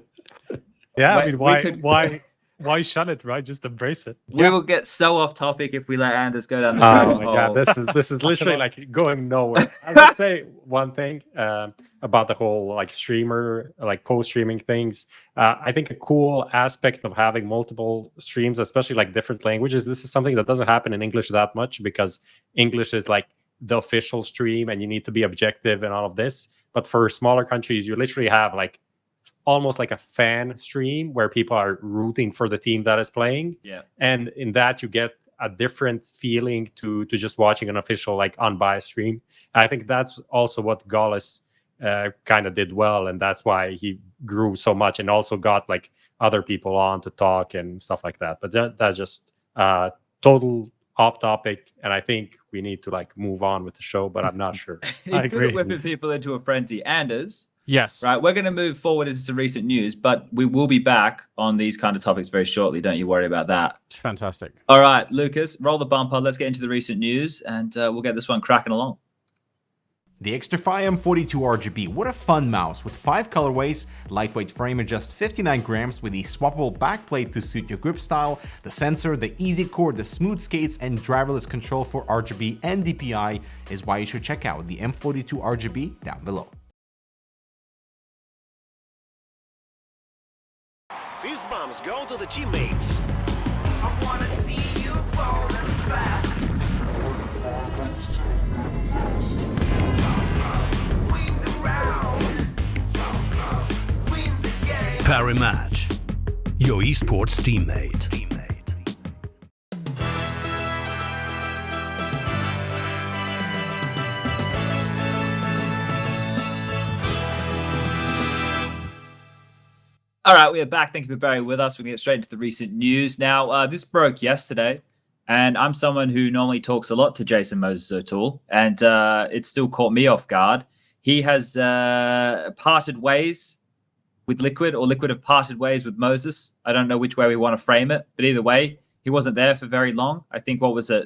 Yeah, I Wait, mean, we why shun it, right? Just embrace it. We will get so off topic if we let Anders go down the Oh rabbit my hole. god, this is literally like going nowhere. I would say one thing about the whole like streamer, like post streaming things. I think a cool aspect of having multiple streams, especially like different languages. This is something that doesn't happen in English that much because English is like the official stream, and you need to be objective and all of this. But for smaller countries, you literally have like almost like a fan stream where people are rooting for the team that is playing. Yeah. And in that you get a different feeling to just watching an official like unbiased stream. I think that's also what Gaulis kind of did well, and that's why he grew so much and also got like other people on to talk and stuff like that. But that's just total off topic, and I think we need to like move on with the show, but I'm not sure. He's good at whipping people into a frenzy. Anders, Yes. right, we're going to move forward into some recent news, but we will be back on these kind of topics very shortly. Don't you worry about that. Fantastic. All right, Lucas, roll the bumper. Let's get into the recent news, and we'll get this one cracking along. The Xtrfy M42 RGB, what a fun mouse with 5 colorways, lightweight frame at just 59 grams with the swappable backplate to suit your grip style, the sensor, the easy core, the smooth skates, and driverless control for RGB and DPI is why you should check out the M42 RGB down below. These bombs go to the teammates. I wanna see you rolling fast. Win the round. Win the game. Parimatch, your esports teammate. All right, we are back. Thank you for bearing with us. We're going to get straight into the recent news. Now, this broke yesterday, and I'm someone who normally talks a lot to Jason Moses O'Toole, and it still caught me off guard. He has parted ways with Liquid, or Liquid have parted ways with Moses. I don't know which way we want to frame it, but either way, he wasn't there for very long. I think, what was it,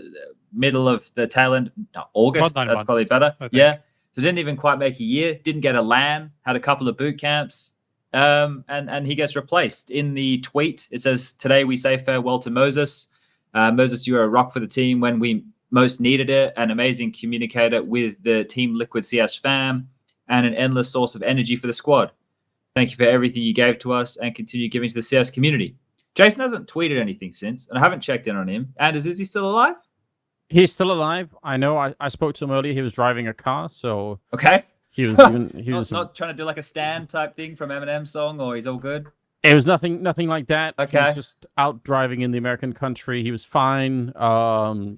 middle of the tail end, no, August, About 9 that's months, probably better. I think. Yeah, so didn't even quite make a year, didn't get a LAN, had a couple of boot camps. And he gets replaced. In the tweet, it says, "Today we say farewell to Moses. Moses, you are a rock for the team when we most needed it, an amazing communicator with the Team Liquid CS fam, and an endless source of energy for the squad. Thank you for everything you gave to us and continue giving to the CS community." Jason hasn't tweeted anything since, and I haven't checked in on him. Anders, is he still alive? He's still alive. I know. I spoke to him earlier. He was driving a car, so Okay. he was Not trying to do like a stand type thing from Eminem song, or he's all good? It was nothing like that. He Okay. was just out driving in the American country. He was fine.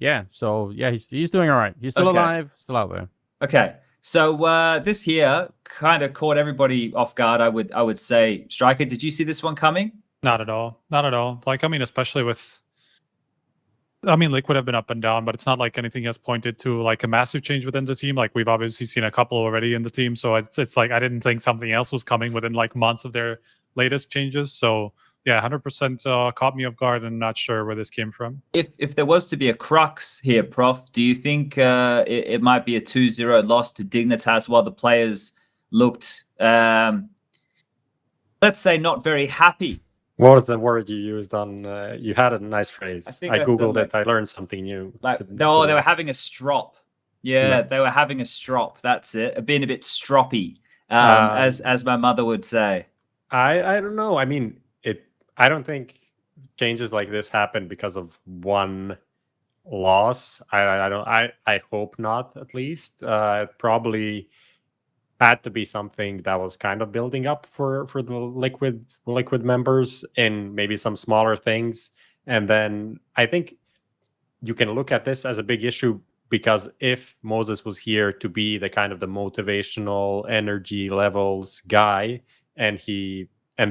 Yeah. So yeah, he's doing all right. He's still Okay. alive, still out there. Okay, so this here kind of caught everybody off guard. I would say. Striker, did you see this one coming? Not at all. Not at all. Like, I mean, especially with, I mean, Liquid have been up and down, but it's not like anything has pointed to like a massive change within the team. Like, we've obviously seen a couple already in the team, so it's like I didn't think something else was coming within like months of their latest changes. So yeah, 100% caught me off guard, and not sure where this came from. If there was to be a crux here, Prof, do you think it might be a 2-0 loss to Dignitas while the players looked, let's say, not very happy? What was the word you used on? You had a nice phrase. think I I googled said, it. I learned something new. Like, to- they were having a strop. Yeah, they were having a strop. That's it. Being a bit stroppy, as my mother would say. I don't know. I mean, I don't think changes like this happen because of one loss. I hope not. At least it probably had to be something that was kind of building up for the liquid members, and maybe some smaller things. And then I think you can look at this as a big issue, because if Moses was here to be the kind of the motivational energy levels guy, and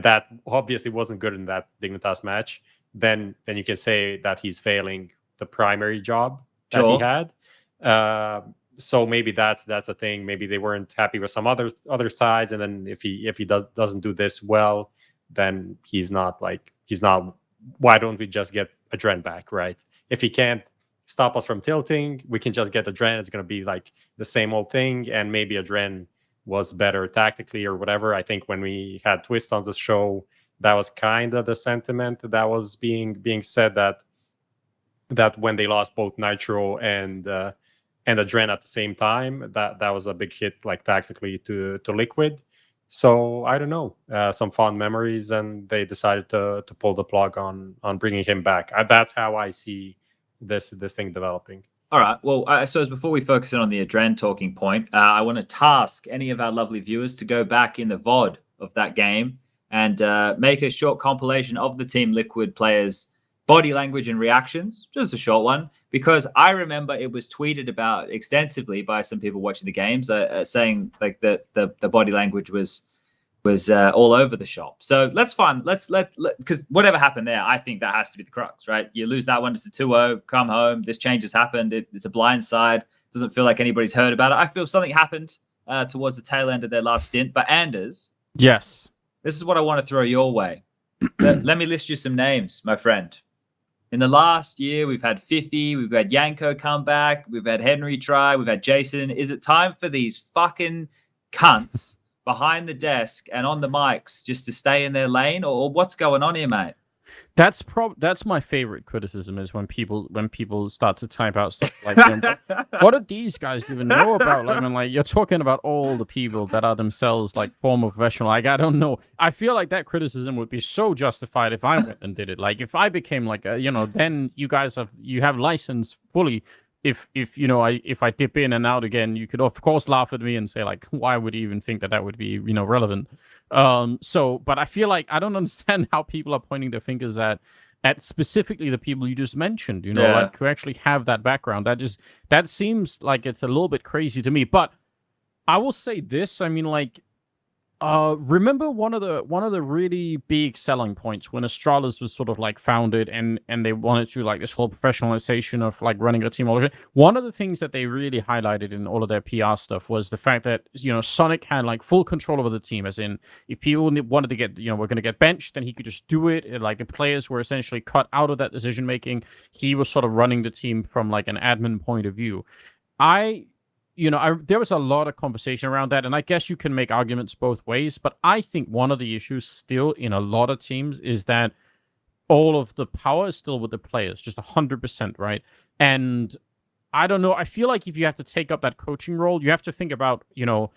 that obviously wasn't good in that Dignitas match, then you can say that he's failing the primary job that he had. So maybe that's the thing. Maybe they weren't happy with some other sides, and then if he doesn't do this well, then he's not why don't we just get adreN back, right? If he can't stop us from tilting, we can just get adreN. It's going to be like the same old thing, and maybe adreN was better tactically or whatever. I think when we had Twist on the show, that was kind of the sentiment that was being said, that when they lost both Nitro and adreN at the same time, that was a big hit, like tactically to Liquid. So I don't know, some fond memories, and they decided to pull the plug on bringing him back. That's how I see this thing developing. All right. Well, I suppose before we focus in on the adreN talking point, I want to task any of our lovely viewers to go back in the VOD of that game and make a short compilation of the Team Liquid players' body language and reactions, just a short one, because I remember it was tweeted about extensively by some people watching the games, saying like that the body language was all over the shop. So let's because whatever happened there, I think that has to be the crux, right? You lose that one, it's a 2-0, come home, this change has happened, it's a blind side, doesn't feel like anybody's heard about it. I feel something happened towards the tail end of their last stint. But Anders, yes, this is what I want to throw your way. Let me list you some names, my friend. In the last year, we've had Fifi, we've had Yanko come back, we've had Henry try, we've had Jason. Is it time for these fucking cunts behind the desk and on the mics just to stay in their lane, or what's going on here, mate? That's my favorite criticism, is when people start to type out stuff like, what do these guys even know about? Like, when you're talking about all the people that are themselves like former professional. Like, I don't know. I feel like that criticism would be so justified if I went and did it. Like, if I became like then you guys have license fully. If I dip in and out again, you could of course laugh at me and say like, why would you even think that would be relevant? But I feel like I don't understand how people are pointing their fingers at specifically the people you just mentioned, like, who actually have that background. That seems like it's a little bit crazy to me. But I will say this, I mean, like, remember one of the really big selling points when Astralis was sort of like founded and they wanted to, like, this whole professionalization of like running a team all over. One of the things that they really highlighted in all of their PR stuff was the fact that Sonic had like full control over the team, as in if people wanted to get we're going to get benched, then he could just do it. And, like, the players were essentially cut out of that decision making. He was sort of running the team from like an admin point of view. There was a lot of conversation around that, and I guess you can make arguments both ways, but I think one of the issues still in a lot of teams is that all of the power is still with the players, just 100%, right? And I don't know, I feel like if you have to take up that coaching role, you have to think about, can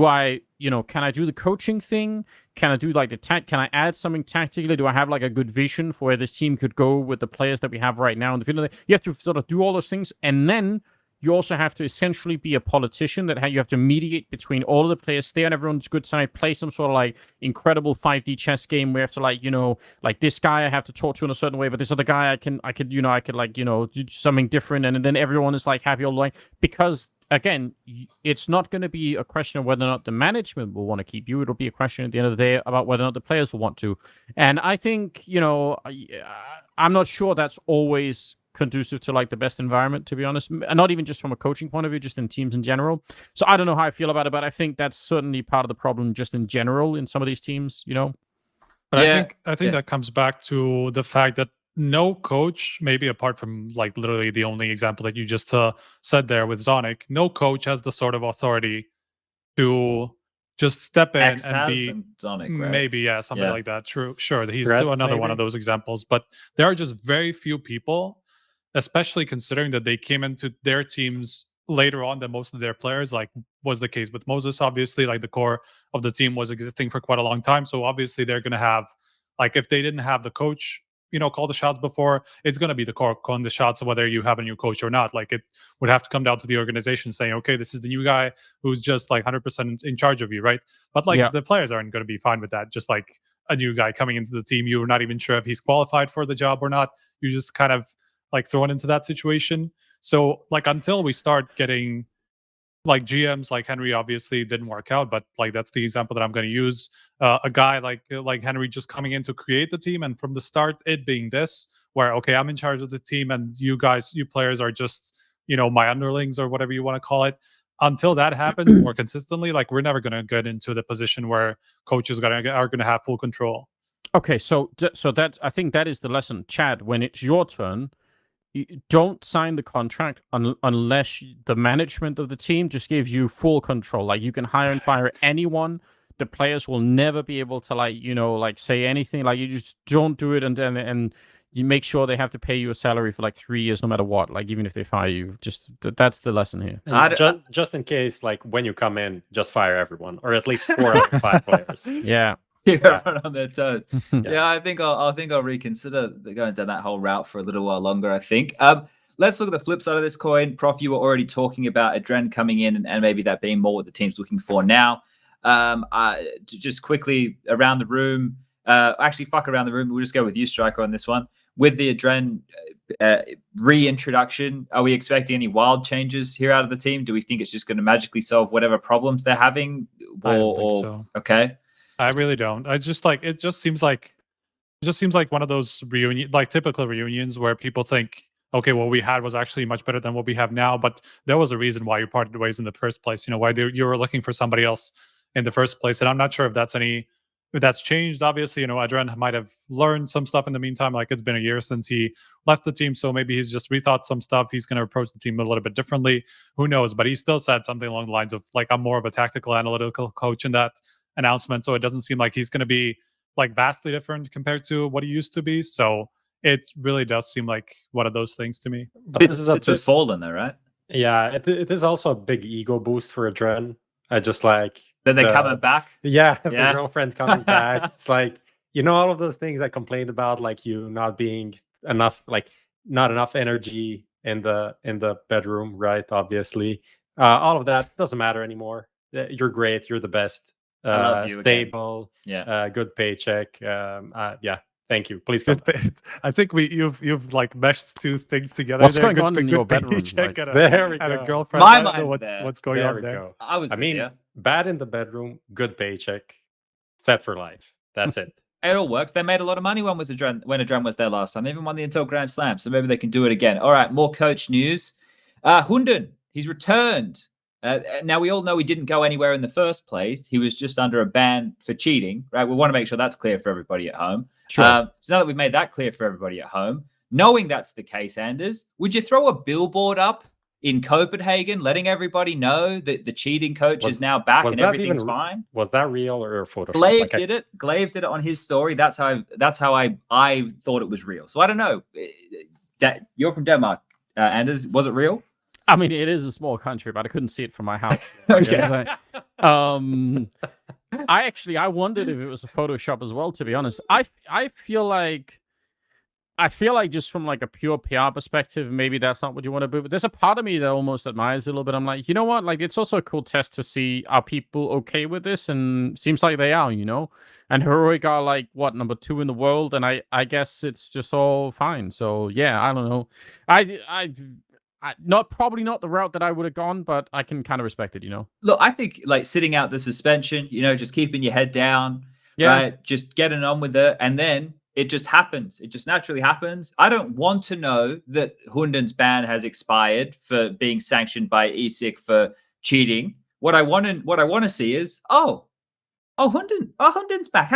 I do the coaching thing? Can I do like can I add something tactically? Do I have like a good vision for where this team could go with the players that we have right now? And you have to sort of do all those things, and then you also have to essentially be a politician, that you have to mediate between all of the players, stay on everyone's good side, play some sort of like incredible 5D chess game where you have to like this guy I have to talk to in a certain way, but this other guy I could do something different, and then everyone is like happy all the way. Because again, it's not going to be a question of whether or not the management will want to keep you. It'll be a question at the end of the day about whether or not the players will want to. And I think, I'm not sure that's always conducive to like the best environment, to be honest, and not even just from a coaching point of view, just in teams in general. So I don't know how I feel about it, but I think that's certainly part of the problem just in general in some of these teams, But yeah. I think that comes back to the fact that no coach, maybe apart from like literally the only example that you just said there with Sonic, no coach has the sort of authority to just step in and be Sonic, right? Maybe, something like that. True, sure. He's another one of those examples, but there are just very few people, especially considering that they came into their teams later on than most of their players, like was the case with Moses. Obviously, like the core of the team was existing for quite a long time. So obviously they're going to have, like, if they didn't have the coach, call the shots before, it's going to be the core calling the shots, whether you have a new coach or not. Like, it would have to come down to the organization saying, okay, this is the new guy who's just like 100% in charge of you, right? But like the players aren't going to be fine with that. Just like a new guy coming into the team, you're not even sure if he's qualified for the job or not. You just kind of like thrown into that situation. So like until we start getting like GMs like Henry, obviously didn't work out, but like that's the example that I'm going to use. A guy like Henry just coming in to create the team, and from the start it being this, where okay, I'm in charge of the team and you players are just my underlings or whatever you want to call it. Until that happens more consistently, like we're never going to get into the position where coaches are going to have full control. Okay, so that I think that is the lesson, Chad. When it's your turn, don't sign the contract unless the management of the team just gives you full control. Like you can hire and fire anyone. The players will never be able to say anything. Like you just don't do it, and you make sure they have to pay you a salary for like 3 years, no matter what. Like even if they fire you, that's the lesson here. Just in case, like when you come in, just fire everyone, or at least 4 out of 5 players. Yeah. Keep everyone on their toes. Yeah, I think I'll reconsider going down that whole route for a little while longer. I think. Let's look at the flip side of this coin. Prof, you were already talking about adreN coming in and maybe that being more what the team's looking for now. Just quickly around the room. Actually, fuck around the room. We'll just go with you, Striker, on this one. With the adreN reintroduction, are we expecting any wild changes here out of the team? Do we think it's just going to magically solve whatever problems they're having? I don't think so. Okay. I really don't. It just seems like one of those typical reunions where people think, okay, what we had was actually much better than what we have now, but there was a reason why you parted ways in the first place. You know, why you were looking for somebody else in the first place, and I'm not sure if that's changed. Obviously, you know, adreN might have learned some stuff in the meantime. Like it's been a year since he left the team, so maybe he's just rethought some stuff. He's going to approach the team a little bit differently. Who knows? But he still said something along the lines of like, I'm more of a tactical, analytical coach in that announcement. So it doesn't seem like he's going to be like vastly different compared to what he used to be. So it really does seem like one of those things to me. But this is a bit fallen though, right? Yeah, it is also a big ego boost for adreN. I just like that they're coming back. Yeah, the girlfriend coming back. It's like, you know, all of those things I complained about, like you not being enough, like not enough energy in the bedroom, right? Obviously, all of that doesn't matter anymore. You're great. You're the best. I love you stable. Again. Yeah. Good paycheck. Yeah. Thank you. Please go. I think you've like meshed two things together. What's going on in your bedroom? Like, there we go. And a girlfriend. My I don't know what's going on there. Go. I mean, bad in the bedroom, good paycheck, set for life. That's it. It all works. They made a lot of money when adreN was there last time. They even won the Intel Grand Slam, so maybe they can do it again. All right, more coach news. HUNDEN, he's returned. Now, we all know he didn't go anywhere in the first place. He was just under a ban for cheating, right? We want to make sure that's clear for everybody at home. Sure. So now that we've made that clear for everybody at home, knowing that's the case, Anders, would you throw a billboard up in Copenhagen letting everybody know that the cheating coach is now back and everything's fine? Was that real or Photoshop? Glaive did it. Glaive did it on his story. That's how I thought it was real. So I don't know. You're from Denmark, Anders. Was it real? I mean, it is a small country, but I couldn't see it from my house. Okay. I wondered if it was a Photoshop as well, to be honest. I feel like just from like a pure PR perspective, maybe that's not what you want to do. But there's a part of me that almost admires it a little bit. I'm like, you know what? Like, it's also a cool test to see, are people okay with this? And seems like they are, you know? And Heroic are like, what, number 2 in the world? And I guess it's just all fine. So yeah, I don't know. Probably not the route that I would have gone, but I can kind of respect it, you know? Look, I think like sitting out the suspension, you know, just keeping your head down, right? Just getting on with it. And then it just happens. It just naturally happens. I don't want to know that HUNDEN's ban has expired for being sanctioned by ESIC for cheating. What I want to see is, HUNDEN's back.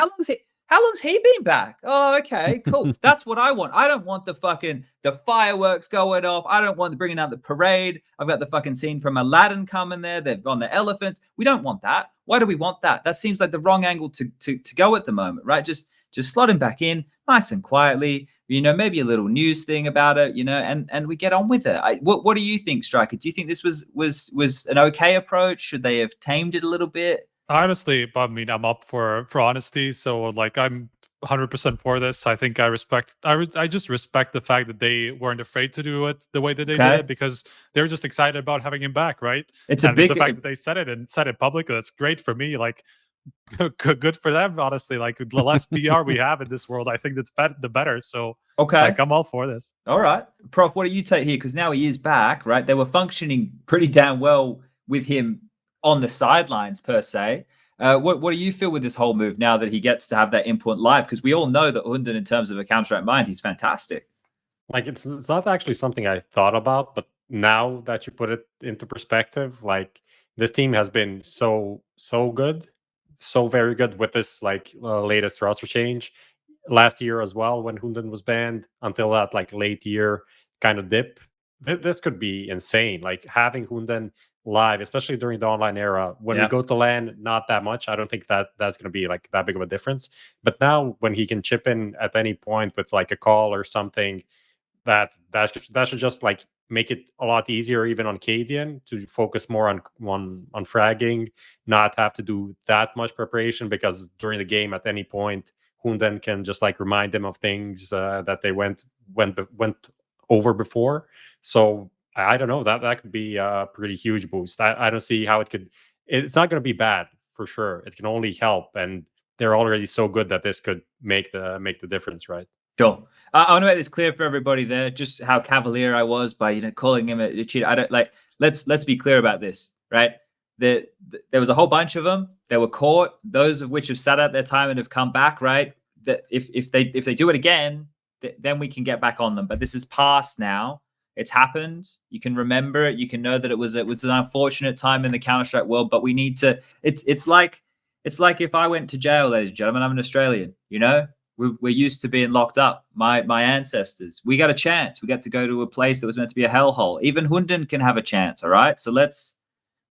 How long's he been back? Oh, okay, cool. That's what I want. I don't want the fireworks going off. I don't want bringing out the parade. I've got the fucking scene from Aladdin coming there. They've on the elephant. We don't want that. Why do we want that? That seems like the wrong angle to go at the moment, right? Just slot him back in nice and quietly, you know, maybe a little news thing about it, you know, and we get on with it. What do you think, Striker? Do you think this was an okay approach? Should they have tamed it a little bit? Honestly, I mean, I'm up for honesty. So like, I'm 100% for this. I think I just respect the fact that they weren't afraid to do it the way that they did it, because they were just excited about having him back, right? The fact that they said it publicly, that's great for me. Like, good for them, honestly. Like, the less PR we have in this world, I think that's the better. So okay, like, I'm all for this. All right, Prof, what do you take here? Because now he is back, right? They were functioning pretty damn well with him on the sidelines per se. What do you feel with this whole move now that he gets to have that input live? Because we all know that HUNDEN, in terms of a counter-attack mind, he's fantastic. Like, it's not actually something I thought about, but now that you put it into perspective, like, this team has been so good, so very good with this like latest roster change. last year as well when Hunden was banned until that like late year kind of dip. This could be insane. Like having Hunden live, especially during the online era. When we go to LAN, not that much. I don't think that's going to be like that big of a difference. But now when he can chip in at any point with like a call or something, that should just like make it a lot easier even on Cadian to focus more on fragging, not have to do that much preparation, because during the game at any point Hunden can just like remind them of things that they went over before. So I don't know, that could be a pretty huge boost. I don't see how it's not going to be bad for sure. It can only help, and they're already so good that this could make the difference, right? Sure. I want to make this clear for everybody there, just how cavalier I was by calling him a cheater. I don't like. Let's be clear about this, right? There was a whole bunch of them. They were caught. Those of which have sat out their time and have come back, right? That if they do it again, then we can get back on them. But this is past now. It's happened. You can remember it. You can know that it was an unfortunate time in the Counter-Strike world. But we need to. It's like if I went to jail, ladies and gentlemen. I'm an Australian. We're used to being locked up. My ancestors. We got a chance. We got to go to a place that was meant to be a hellhole. Even Hunden can have a chance. All right. So let's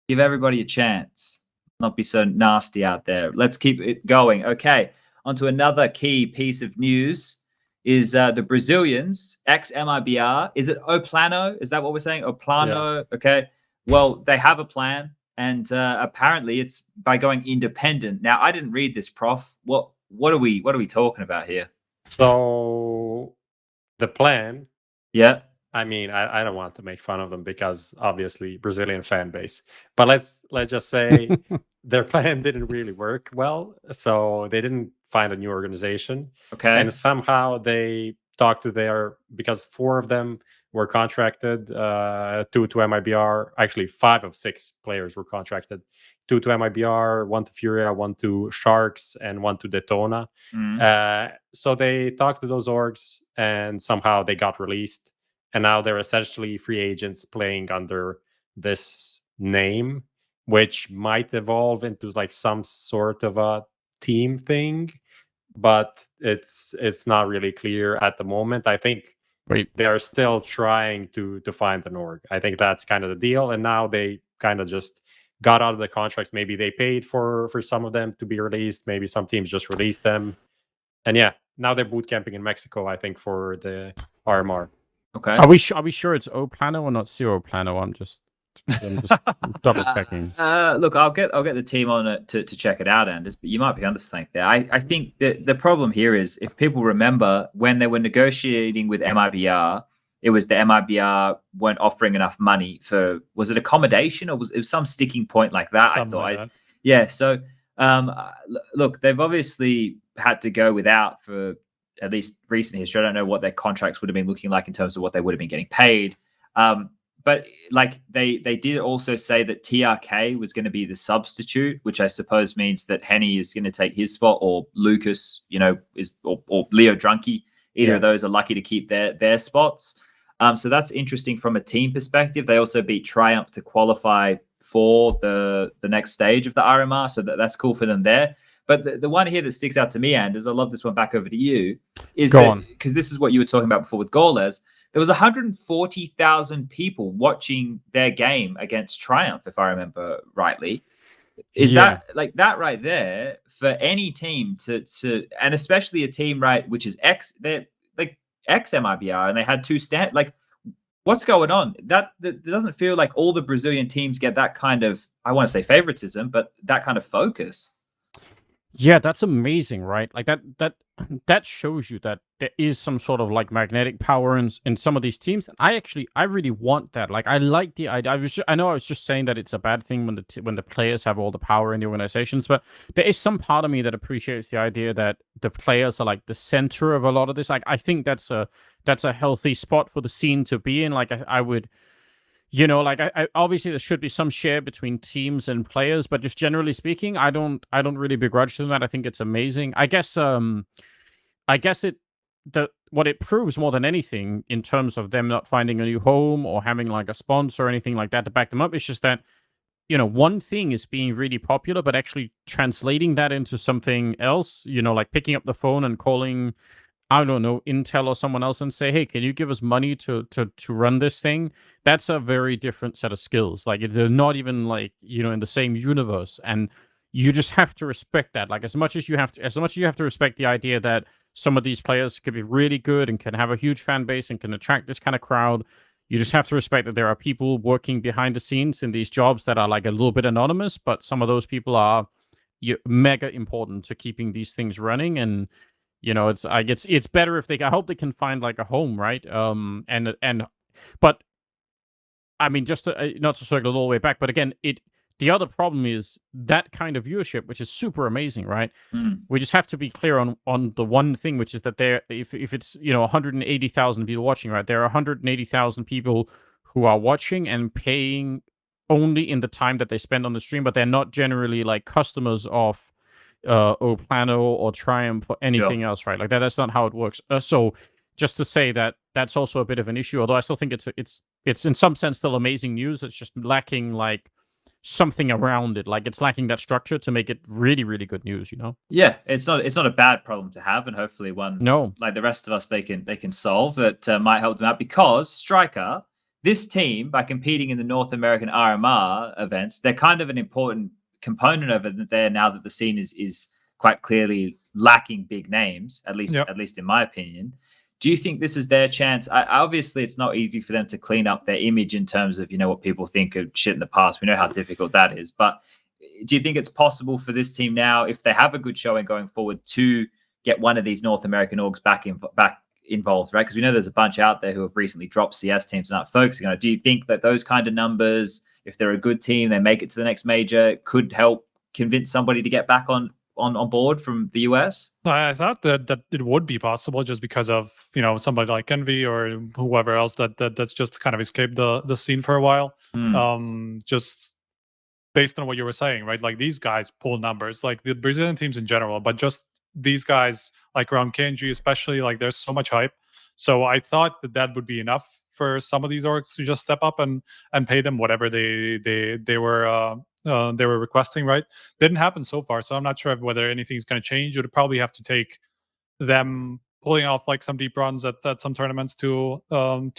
give everybody a chance. Not be so nasty out there. Let's keep it going. Okay. On to another key piece of news. Is the Brazilians, ex-MIBR, is it PLANO? Is that what we're saying? PLANO? Yeah. Okay. Well, they have a plan, and apparently it's by going independent. Now, I didn't read this, Prof. What are we talking about here? So the plan. Yeah. I mean, I don't want to make fun of them because obviously Brazilian fan base. But let's just say their plan didn't really work well. So they didn't find a new organization. Okay. And somehow they talked to because 4 of them were contracted, 2 to MIBR. Actually, 5 of 6 players were contracted. 2 to MIBR, 1 to Furia, 1 to Sharks, and 1 to Daytona. So they talked to those orgs, and somehow they got released. And now they're essentially free agents playing under this name, which might evolve into like some sort of a team thing, but it's not really clear at the moment. I think they are still trying to find an org. I think that's kind of the deal. And now they kind of just got out of the contracts. Maybe they paid for some of them to be released. Maybe some teams just released them. And yeah, now they're boot camping in Mexico, I think, for the RMR. Okay. Are we sure it's PLANO or not PLANO? I'm just double checking. Look, I'll get the team on it to check it out, Anders. But you might be onto something there. I think that the problem here is, if people remember when they were negotiating with MIBR, it was the MIBR weren't offering enough money for, was it accommodation, or was it some sticking point like that? Something I thought. like that. Yeah. So look, they've obviously had to go without for at least recent history. I don't know what their contracts would have been looking like in terms of what they would have been getting paid. But like they did also say that TRK was going to be the substitute, which I suppose means that Henny is going to take his spot, or Lucas, or Leo Drunky. Either of those are lucky to keep their spots. So that's interesting from a team perspective. They also beat Triumph to qualify for the next stage of the RMR, so that's cool for them there. But the one here that sticks out to me, Anders, I love this one, back over to you, is because this is what you were talking about before with Goles. There was 140,000 people watching their game against Triumph, if I remember rightly. Is that like that right there for any team to and especially a team, right, which is they're like ex-MIBR, and they had 2 like, what's going on? That doesn't feel like all the Brazilian teams get that kind of, I want to say favoritism, but that kind of focus. Yeah, that's amazing, right? Like that shows you that there is some sort of like magnetic power in some of these teams. And I really want that. Like, I like the idea. I know I was just saying that it's a bad thing when the players have all the power in the organizations, but there is some part of me that appreciates the idea that the players are like the center of a lot of this. Like, I think that's a healthy spot for the scene to be in. Like, I would, I obviously there should be some share between teams and players, but just generally speaking, I don't really begrudge them that. I think it's amazing. I guess what it proves more than anything in terms of them not finding a new home or having like a sponsor or anything like that to back them up is just that, one thing is being really popular, but actually translating that into something else, like picking up the phone and calling, I don't know, Intel or someone else and say, hey, can you give us money to run this thing? That's a very different set of skills. Like, they're not even like, in the same universe. And you just have to respect that. Like, as much as you have to respect the idea that some of these players could be really good and can have a huge fan base and can attract this kind of crowd, you just have to respect that there are people working behind the scenes in these jobs that are like a little bit anonymous, but some of those people are mega important to keeping these things running. And it's better if I hope they can find like a home, right? But I mean, just not to circle all the way back, but again, the other problem is that kind of viewership, which is super amazing, right? We just have to be clear on the one thing, which is that if it's 180,000 people watching, right? There are 180,000 people who are watching and paying only in the time that they spend on the stream, but they're not generally like customers of or PLANO or Triumph or anything else, right? Like that's not how it works. So just to say that that's also a bit of an issue, although I still think it's in some sense still amazing news. It's just lacking like something around it. Like, it's lacking that structure to make it really, really good news, Yeah, it's not a bad problem to have, and hopefully one like the rest of us they can solve that might help them out, because Striker, this team, by competing in the North American RMR events, they're kind of an important component of it there now that the scene is quite clearly lacking big names, at least in my opinion. Do you think this is their chance? Obviously, it's not easy for them to clean up their image in terms of, what people think of shit in the past. We know how difficult that is. But do you think it's possible for this team now, if they have a good showing going forward, to get one of these North American orgs back involved, right? Because we know there's a bunch out there who have recently dropped CS teams and aren't focusing on it. Do you think that those kind of numbers, if they're a good team, they make it to the next major, could help convince somebody to get back on board from the US? I thought that it would be possible, just because of somebody like Envy or whoever else that's just kind of escaped the scene for a while. Just based on what you were saying, right? Like, these guys pull numbers, like the Brazilian teams in general, but just these guys, like around KNG especially, like there's so much hype. So I thought that would be enough for some of these orgs to just step up and pay them whatever they were requesting, right? Didn't happen so far, so I'm not sure whether anything's going to change. It would probably have to take them pulling off like some deep runs at some tournaments to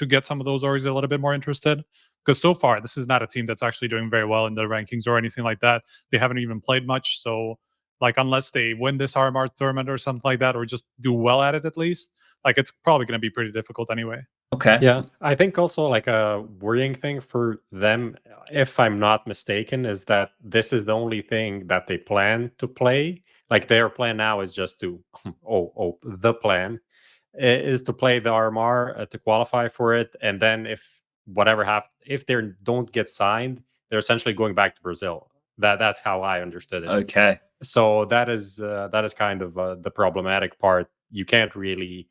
get some of those orgs a little bit more interested. Because so far, this is not a team that's actually doing very well in the rankings or anything like that. They haven't even played much, so like, unless they win this RMR tournament or something like that, or just do well at it at least, like, it's probably going to be pretty difficult anyway. Okay. Yeah, I think also like a worrying thing for them, if I'm not mistaken, is that this is the only thing that they plan to play. Like, their plan now is just to the plan is to play the RMR to qualify for it, and then if they don't get signed, they're essentially going back to Brazil. That's how I understood it. Okay. So that is kind of the problematic part. You can't really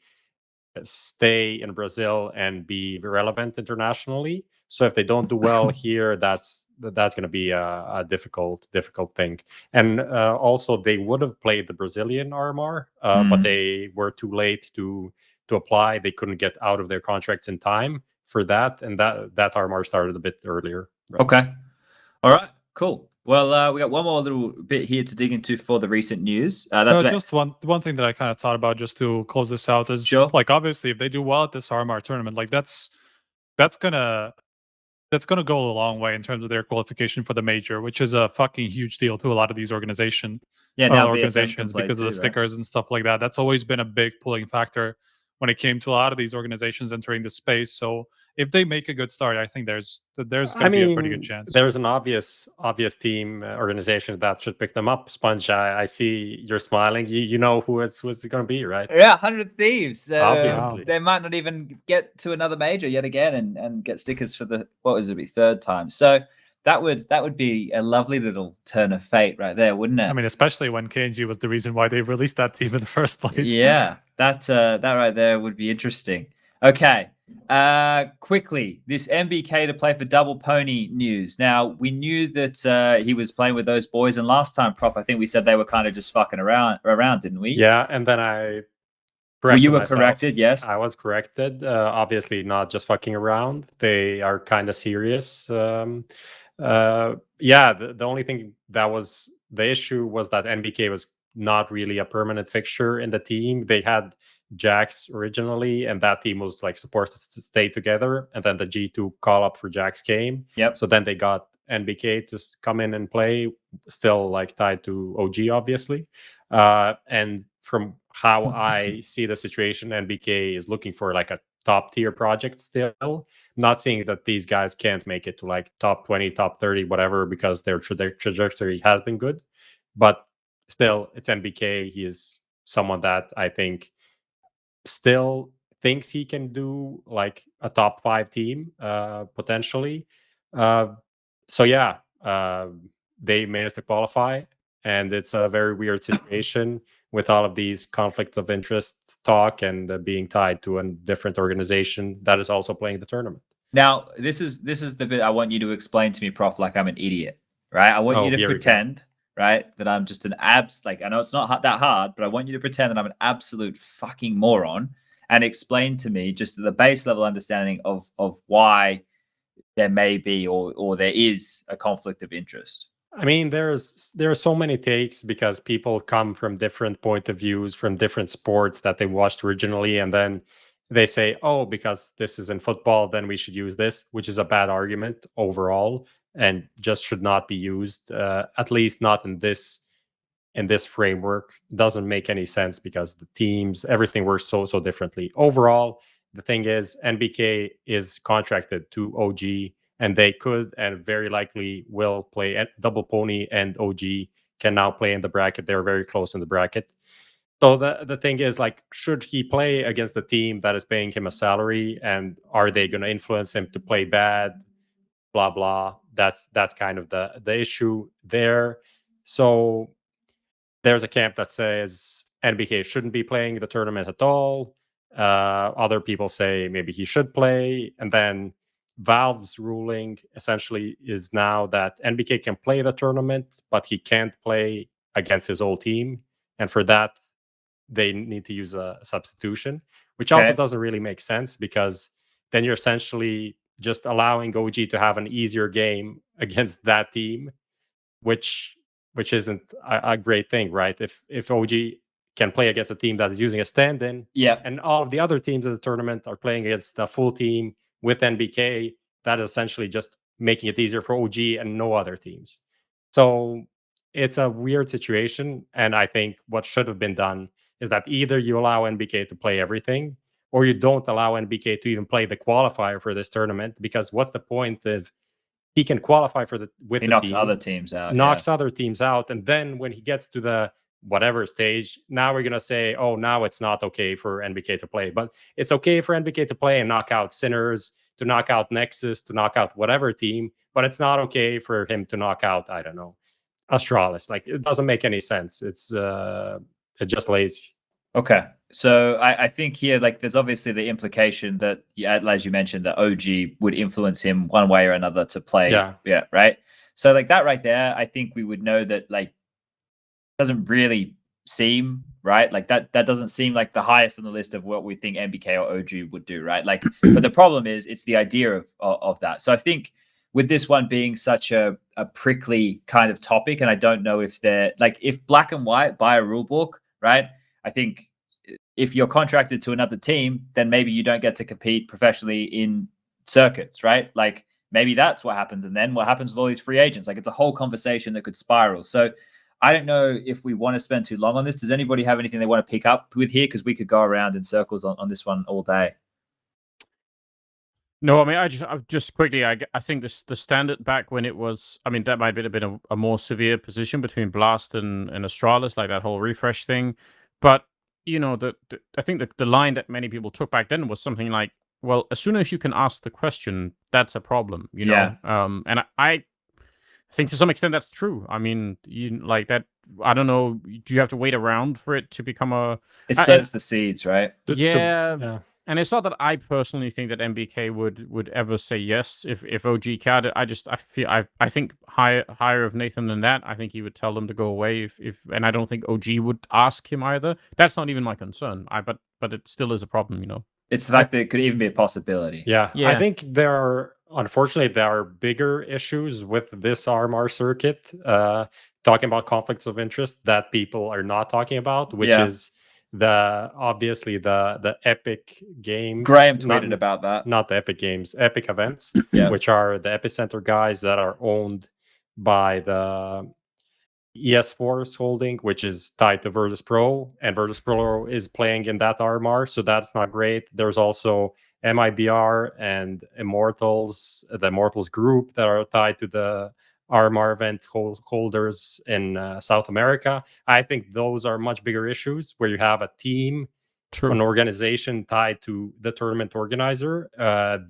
stay in Brazil and be relevant internationally. So if they don't do well here, that's going to be a difficult thing. And also, they would have played the Brazilian RMR, but they were too late to apply. They couldn't get out of their contracts in time for that, and that RMR started a bit earlier. Right? Okay. All right. Cool. Well, we got one more little bit here to dig into for the recent news. Just one thing that I kind of thought about, just to close this out, is like, obviously, if they do well at this RMR tournament, like that's gonna go a long way in terms of their qualification for the major, which is a fucking huge deal to a lot of these organizations. Organizations, because of the stickers and stuff like that. That's always been a big pulling factor when it came to a lot of these organizations entering the space. So if they make a good start, I think there's going to be a pretty good chance. There's an obvious team organization that should pick them up. Sponge, I see you're smiling. You know who's it going to be, right? Yeah, 100 Thieves. Obviously. They might not even get to another major yet again and get stickers for the third time. So that would be a lovely little turn of fate right there, wouldn't it? I mean, especially when KNG was the reason why they released that team in the first place. Yeah, that right there would be interesting. Okay. Quickly, this MBK to play for Double Pony news. Now, we knew that he was playing with those boys, and last time, Prof, I think we said they were kind of just fucking around, didn't we? Yeah, and then I corrected you were myself. Corrected, yes. I was corrected. Obviously, not just fucking around. They are kind of serious. Yeah, the only thing that was the issue was that NBK was not really a permanent fixture in the team. They had Jax originally, and that team was like supposed to stay together. And then the G2 call up for Jax came. Yep. So then they got NBK to come in and play, still like tied to OG, obviously. And from how I see the situation, NBK is looking for like a top tier project still. Not saying that these guys can't make it to like top 20, top 30, whatever, because their trajectory has been good. But still, it's NBK. He is someone that I think still thinks he can do like a top 5 team potentially. So yeah, they managed to qualify, and it's a very weird situation with all of these conflicts of interest talk and being tied to a different organization that is also playing the tournament. Now, this is the bit I want you to explain to me, Prof, like I'm an idiot, right? I want you to pretend, right, that I'm just an like, I know it's not that hard, but I want you to pretend that I'm an absolute fucking moron and explain to me just the base level understanding of why there may be or there is a conflict of interest. I mean, there are so many takes because people come from different point of views from different sports that they watched originally, and then they say, oh, because this is in football, then we should use this, which is a bad argument overall and just should not be used, at least not in this framework. It doesn't make any sense because the teams, everything works so differently. Overall, the thing is, NBK is contracted to OG, and they could and very likely will play at Double Pony, and OG can now play in the bracket. They're very close in the bracket. So the thing is, like, should he play against a team that is paying him a salary, and are they going to influence him to play bad? Blah blah. That's kind of the issue there. So there's a camp that says NBK shouldn't be playing the tournament at all. Other people say maybe he should play, and then Valve's ruling essentially is now that NBK can play the tournament, but he can't play against his old team, and for that they need to use a substitution, which also doesn't really make sense, because then you're essentially just allowing OG to have an easier game against that team, which isn't a great thing, right? If OG can play against a team that is using a stand-in, and all of the other teams in the tournament are playing against the full team with NBK, that is essentially just making it easier for OG and no other teams. So it's a weird situation, and I think what should have been done is that either you allow NBK to play everything, or you don't allow NBK to even play the qualifier for this tournament, because what's the point if he can qualify for he knocks other teams out, other teams out, and then when he gets to the whatever stage, now we're going to say, oh, now it's not okay for NBK to play. But it's okay for NBK to play and knock out Sinners, to knock out Nexus, to knock out whatever team, but it's not okay for him to knock out, I don't know, Astralis. Like, it doesn't make any sense. It's just lazy. Okay. So I think here, like, there's obviously the implication that, as you mentioned, that OG would influence him one way or another to play. Yeah. Right. So like that right there, I think we would know that, like, doesn't really seem right. Like that doesn't seem like the highest on the list of what we think NBK or OG would do. Right. Like, but the problem is it's the idea of that. So I think with this one being such a prickly kind of topic, and I don't know if they're like, if black and white by a rule book, right? I think if you're contracted to another team, then maybe you don't get to compete professionally in circuits, right? Like, maybe that's what happens. And then what happens with all these free agents? Like, it's a whole conversation that could spiral. So I don't know if we want to spend too long on this. Does anybody have anything they want to pick up with here? Because we could go around in circles on this one all day. No, I mean, I just quickly, I think the standard back when it was, I mean, that might have been a more severe position between Blast and Astralis, like that whole refresh thing. But, you know, I think the line that many people took back then was something like, well, as soon as you can ask the question, that's a problem, you know? And I think to some extent that's true. I mean, you like that. I don't know. Do you have to wait around for it to become a? It sows the seeds, right? Yeah. And it's not that I personally think that NBK would ever say yes if OG cared. I think higher of Nathan than that. I think he would tell them to go away and I don't think OG would ask him either. That's not even my concern. But it still is a problem, you know. It's the fact that it could even be a possibility. Yeah. I think there are unfortunately, there are bigger issues with this RMR circuit. Talking about conflicts of interest that people are not talking about, which is obviously the Epic games. Graham tweeted about that. Not the Epic games, Epic events, Yeah. which are the Epicenter guys that are owned by the ES4's holding, which is tied to Virtus Pro, and Virtus Pro is playing in that RMR, so that's not great. There's also MIBR and Immortals, the Immortals group, that are tied to the RMR event holders in South America. I think those are much bigger issues where you have a team, an organization tied to the tournament organizer.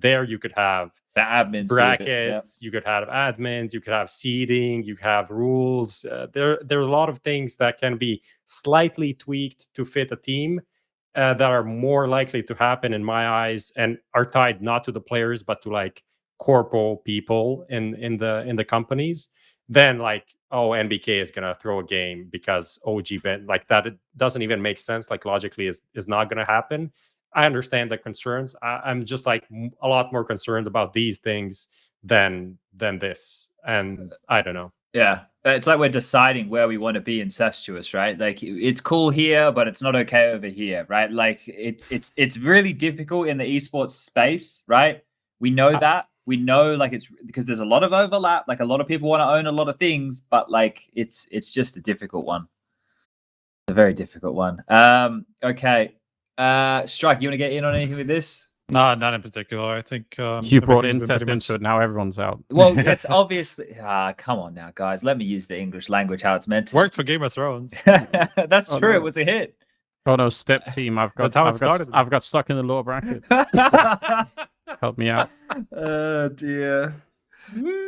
There you could have the admins, brackets, you could have admins, you could have seeding, you have rules. There are a lot of things that can be slightly tweaked to fit a team that are more likely to happen in my eyes, and are tied not to the players but to like corpo people in the companies. Then like, oh, NBK is gonna throw a game because OG bet, like that, it doesn't even make sense. Like logically is not gonna happen. I understand the concerns. I'm just like a lot more concerned about these things than this, and I don't know. Yeah, it's like we're deciding where we want to be incestuous, right? Like it's cool here, but it's not okay over here, right? Like it's really difficult in the esports space, right? We know that. We know like it's because there's a lot of overlap. Like a lot of people want to own a lot of things, but like it's just a difficult one. It's a very difficult one. Okay. Strike, you want to get in on anything with this? No, not in particular. I think you brought incest into it. Now everyone's out. Well, it's obviously. Come on now, guys. Let me use the English language how it's meant to. Worked for Game of Thrones. That's true. No. It was a hit. Oh no, step team. I've got stuck in the lower bracket. Help me out. Oh dear.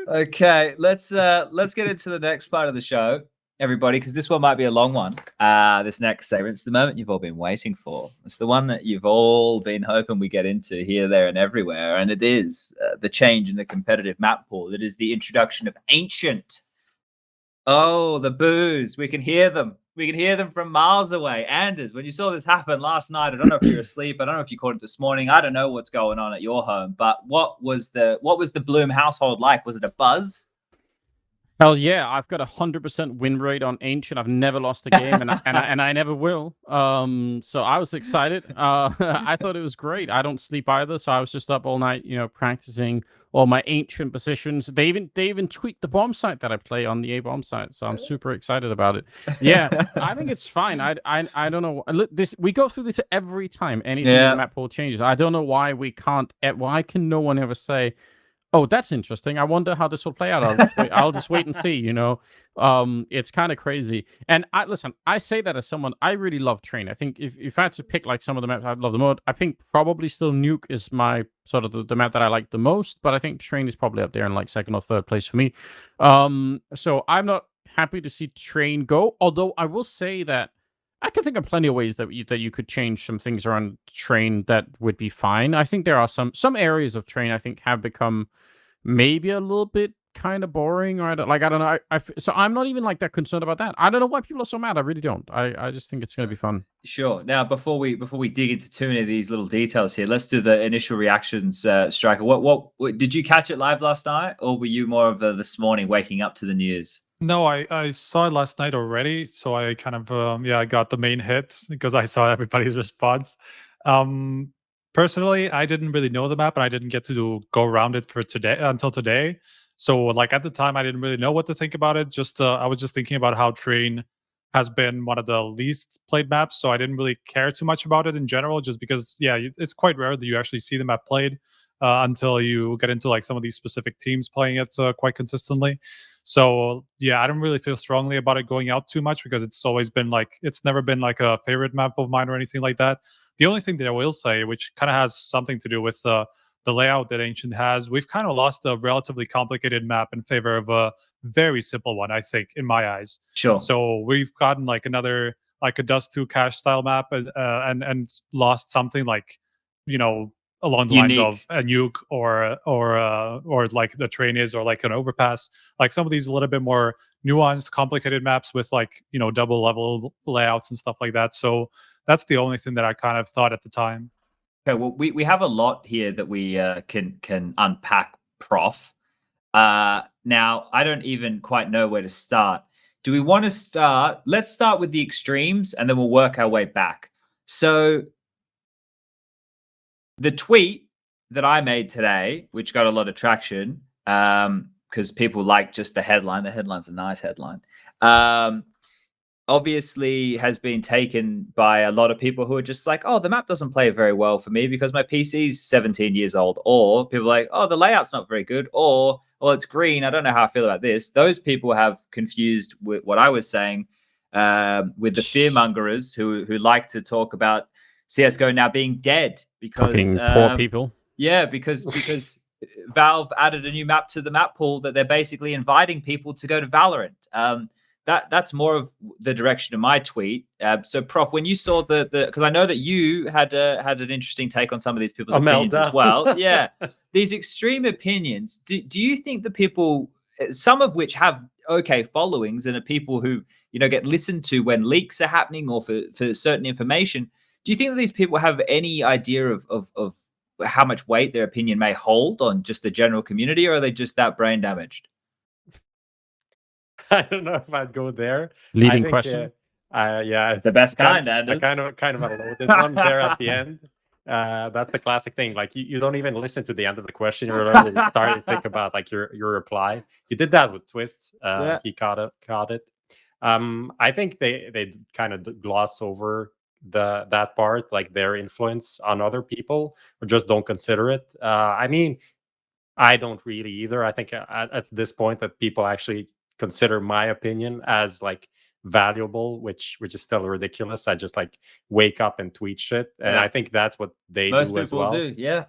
Okay, let's get into the next part of the show, everybody, because this one might be a long one. This next segment, it's the moment you've all been waiting for. It's the one that you've all been hoping we get into here, there, and everywhere, and it is the change in the competitive map pool. It is the introduction of Ancient. Oh, the boos. We can hear them. We can hear them from miles away. Anders, when you saw this happen last night, I don't know if you were asleep. I don't know if you caught it this morning. I don't know what's going on at your home, but what was the Blume household like? Was it a buzz? Hell yeah, I've got 100% win rate on Ancient. I've never lost a game, and I never will. So I was excited. I thought it was great. I don't sleep either, so I was just up all night, practicing all my Ancient positions. They even tweaked the bomb site that I play on the A bomb site, so I'm super excited about it. Yeah, I think it's fine. I don't know. We go through this every time anything in the map pool changes. I don't know why we can't. Why can no one ever say, oh, that's interesting. I wonder how this will play out. I'll just wait and see, It's kind of crazy. And I say that as someone, I really love Train. I think if I had to pick like some of the maps I love the most, I think probably still Nuke is my sort of the map that I like the most, but I think Train is probably up there in like second or third place for me. So I'm not happy to see Train go, although I will say that I can think of plenty of ways that you could change some things around Train that would be fine. I think there are some areas of Train I think have become maybe a little bit kind of boring, or I don't know. So I'm not even like that concerned about that. I don't know why people are so mad. I really don't. I just think it's going to be fun. Sure. Now, before we dig into too many of these little details here, let's do the initial reactions. Striker, what did you catch it live last night, or were you more of this morning waking up to the news? No, I saw it last night already, so I kind of I got the main hit because I saw everybody's response. Personally, I didn't really know the map, and I didn't get to go around it until today. So, like at the time, I didn't really know what to think about it. I was just thinking about how Train has been one of the least played maps, so I didn't really care too much about it in general. Just because, it's quite rare that you actually see the map played until you get into like some of these specific teams playing it quite consistently. So I don't really feel strongly about it going out too much because it's never been like a favorite map of mine or anything like that. The only thing that I will say, which kind of has something to do with the layout that Ancient has, we've kind of lost a relatively complicated map in favor of a very simple one, I think, in my eyes. Sure. So we've gotten like another like a Dust 2 cache style map and lost something like, along the lines of a nuke or like the Train is, or like an overpass, like some of these a little bit more nuanced, complicated maps with like, double level layouts and stuff like that. So that's the only thing that I kind of thought at the time. Okay, well, we have a lot here that we can unpack Prof. Now, I don't even quite know where to start. Do we want to start? Let's start with the extremes, and then we'll work our way back. So the tweet that I made today, which got a lot of traction, because people like just the headline. The headline's a nice headline. Obviously has been taken by a lot of people who are just like, oh, the map doesn't play very well for me because my PC's 17 years old. Or people are like, oh, the layout's not very good. Or, well, it's green. I don't know how I feel about this. Those people have confused with what I was saying with the fearmongers who like to talk about CSGO now being dead because Fucking poor people. Yeah, because Valve added a new map to the map pool that they're basically inviting people to go to Valorant. That's more of the direction of my tweet. So, Prof, when you saw the because I know that you had an interesting take on some of these people's opinions as well. Yeah, these extreme opinions. Do you think the people, some of which have okay followings and are people who get listened to when leaks are happening or for certain information? Do you think that these people have any idea of how much weight their opinion may hold on just the general community, or are they just that brain damaged? I don't know if I'd go there. Leading question. Yeah, it's the best kind, Anders. kind of a loaded one there at the end. That's the classic thing. Like you don't even listen to the end of the question. You're already starting to think about like your reply. You did that with Twists. Yeah. He caught it. I think they kind of gloss over that part, like their influence on other people, or just don't consider it. I mean, I don't really either. I think at this point that people actually consider my opinion as like valuable, which is still ridiculous. I just like wake up and tweet shit, and I think that's what they Most do as people well. do, yeah.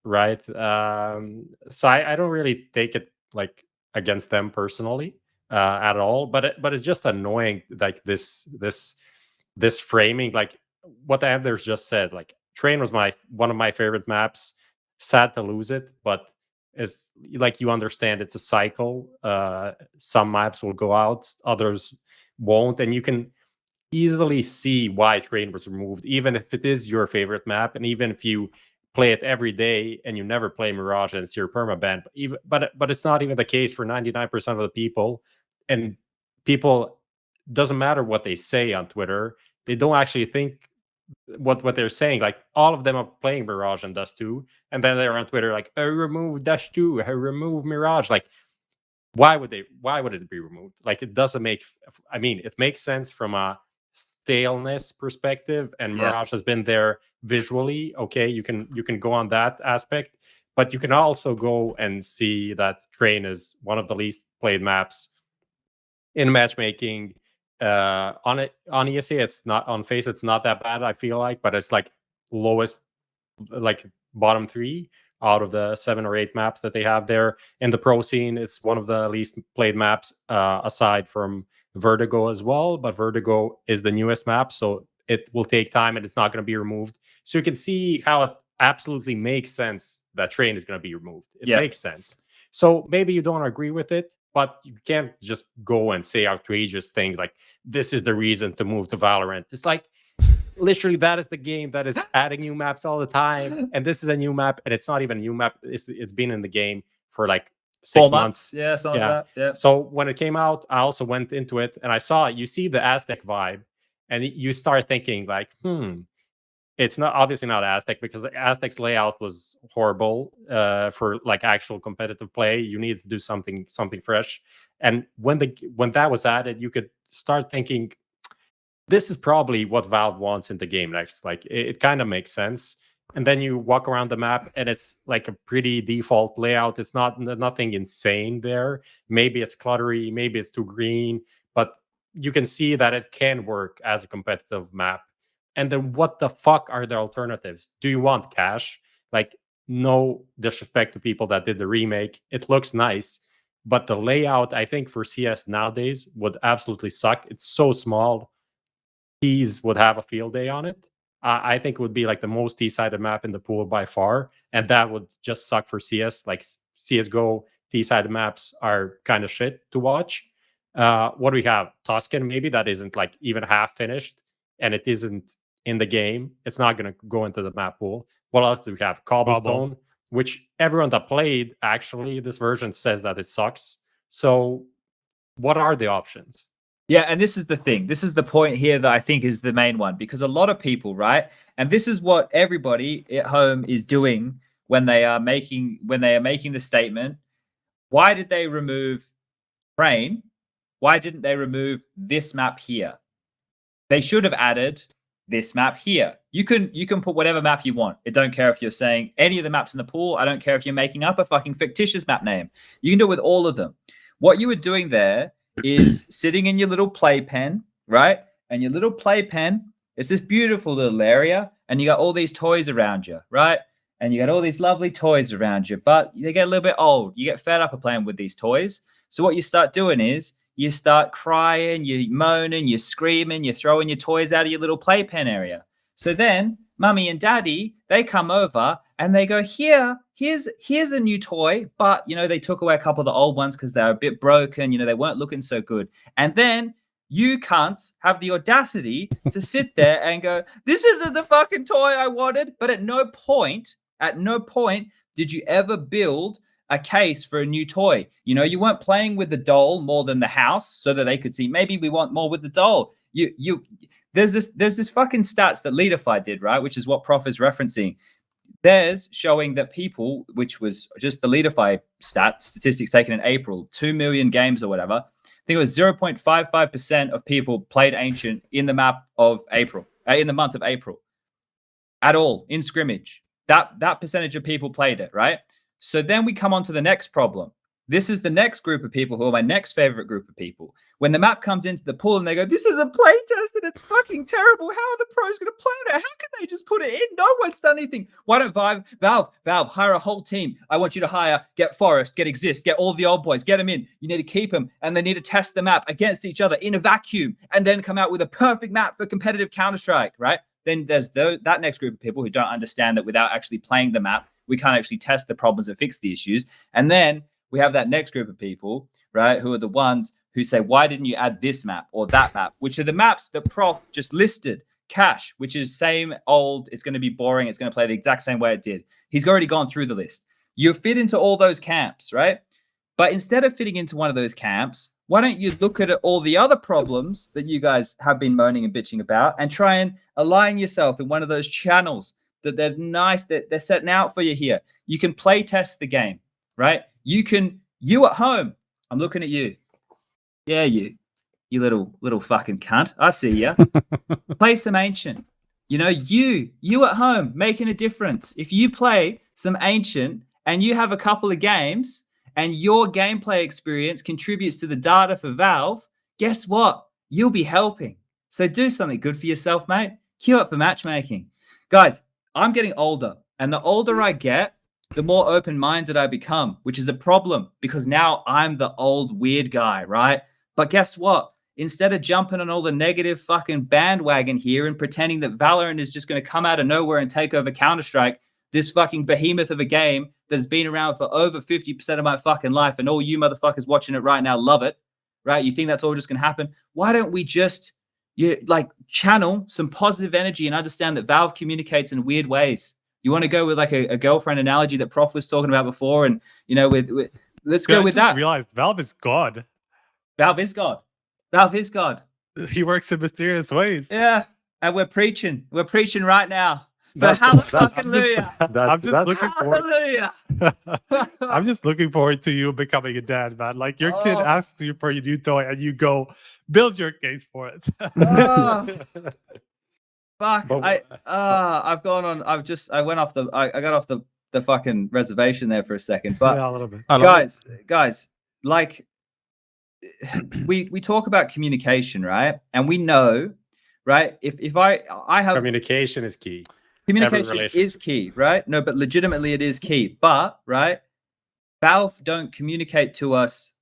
Right. So I don't really take it like against them personally at all, but it's just annoying, like this framing, like what Anders just said. Like Train was one of my favorite maps. Sad to lose it, but it's like, you understand it's a cycle. Some maps will go out, others won't, and you can easily see why Train was removed, even if it is your favorite map, and even if you play it every day and you never play Mirage and it's your permaban. But it's not even the case for 99% of the people. And people, doesn't matter what they say on Twitter, they don't actually think what they're saying. Like, all of them are playing Mirage and Dust 2, and then they're on Twitter like, I remove Dust 2, I remove Mirage. Like, why would it be removed? Like, it doesn't make, I mean, it makes sense from a staleness perspective, and Mirage has been there visually. Okay, you can go on that aspect, but you can also go and see that Train is one of the least played maps in matchmaking. On ESA, it's not on face, it's not that bad, I feel like, but it's like lowest, like bottom 3 out of the 7 or 8 maps that they have there. In the pro scene, it's one of the least played maps, aside from Vertigo as well, but Vertigo is the newest map, so it will take time and it's not going to be removed. So you can see how it absolutely makes sense that Train is going to be removed. It makes sense. So maybe you don't agree with it, but you can't just go and say outrageous things like, this is the reason to move to Valorant. It's like, literally, that is the game that is adding new maps all the time, and this is a new map, and it's not even a new map. It's been in the game for like 6 months. Yeah, something like that. Yeah. So when it came out, I also went into it, and I saw, you see the Aztec vibe, and you start thinking like, it's not, obviously not Aztec, because Aztec's layout was horrible for like actual competitive play. You needed to do something fresh, and when that was added, you could start thinking, this is probably what Valve wants in the game next. Like, it kind of makes sense. And then you walk around the map, and it's like a pretty default layout. It's nothing insane there. Maybe it's cluttery, maybe it's too green, but you can see that it can work as a competitive map. And then what the fuck are the alternatives? Do you want cash? Like, no disrespect to people that did the remake. It looks nice, but the layout, I think, for CS nowadays would absolutely suck. It's so small. Tees would have a field day on it. I think it would be like the most T-sided map in the pool by far, and that would just suck for CS. Like, CSGO T-sided maps are kind of shit to watch. What do we have? Tuscan, maybe, that isn't like even half finished, and it isn't in the game. It's not going to go into the map pool. What else do we have? Cobblestone, which everyone that played, actually, this version says that it sucks. So what are the options? Yeah, and this is the thing. This is the point here that I think is the main one, because a lot of people, right? And this is what everybody at home is doing when they are making the statement. Why did they remove Train? Why didn't they remove this map here? They should have added this map here. You can put whatever map you want. I don't care if you're saying any of the maps in the pool. I don't care if you're making up a fucking fictitious map name. You can do it with all of them. What you were doing there is sitting in your little playpen, right? And your little playpen is this beautiful little area, and you got all these toys around you, right? And you got all these lovely toys around you, but they get a little bit old. You get fed up of playing with these toys. So what you start doing is you start crying, you're moaning, you're screaming, you're throwing your toys out of your little playpen area. So then mummy and daddy, they come over and they go, here's a new toy, but they took away a couple of the old ones because they're a bit broken, they weren't looking so good. And then you cunts have the audacity to sit there and go, this isn't the fucking toy I wanted. But at no point did you ever build a case for a new toy. You weren't playing with the doll more than the house so that they could see, maybe we want more with the doll. There's this fucking stats that Leadify did, right? Which is what Prof is referencing. There's showing that people, which was just the Leadify statistics taken in April, 2 million games or whatever. I think it was 0.55% of people played Ancient in the month of April at all in scrimmage. That percentage of people played it, right? So then we come on to the next problem. This is the next group of people who are my next favorite group of people. When the map comes into the pool and they go, this is a playtest and it's fucking terrible. How are the pros going to play on it? How can they just put it in? No one's done anything. Why don't Valve, hire a whole team. I want you to get Forest, get Exist, get all the old boys, get them in. You need to keep them, and they need to test the map against each other in a vacuum and then come out with a perfect map for competitive Counter-Strike, right? Then there's that next group of people who don't understand that without actually playing the map, we can't actually test the problems and fix the issues. And then we have that next group of people, right, who are the ones who say, why didn't you add this map or that map, which are the maps that Prof just listed. Cash, which is same old, it's going to be boring, it's going to play the exact same way it did. He's already gone through the list. You fit into all those camps, right? But instead of fitting into one of those camps, why don't you look at all the other problems that you guys have been moaning and bitching about and try and align yourself in one of those channels that they're nice, that they're setting out for you here. You can play test the game, right? You at home, I'm looking at you. Yeah, you little fucking cunt. I see ya. Play some Ancient. You at home making a difference. If you play some Ancient and you have a couple of games and your gameplay experience contributes to the data for Valve, guess what? You'll be helping. So do something good for yourself, mate. Queue up for matchmaking. Guys, I'm getting older, and the older I get, the more open-minded I become, which is a problem because now I'm the old weird guy, right? But guess what? Instead of jumping on all the negative fucking bandwagon here and pretending that Valorant is just going to come out of nowhere and take over Counter-Strike, this fucking behemoth of a game that's been around for over 50% of my fucking life, and all you motherfuckers watching it right now love it, right? You think that's all just going to happen? Why don't we just channel some positive energy and understand that Valve communicates in weird ways? You want to go with like a girlfriend analogy that Prof was talking about before, and let's go with that. I just realized Valve is God. Valve is God. Valve is God. He works in mysterious ways. Yeah, and we're preaching. We're preaching right now. So hallelujah. I'm just looking forward. I'm just looking forward to you becoming a dad, man. Like your kid asks you for your new toy, and you go build your case for it. Fuck! I've gone on. I went off the. I got off the fucking reservation there for a second. But yeah, a little bit. Guys, like we talk about communication, right? And we know, right? If I have communication is key. Communication is key, right? No, but legitimately it is key. But right, Valve don't communicate to us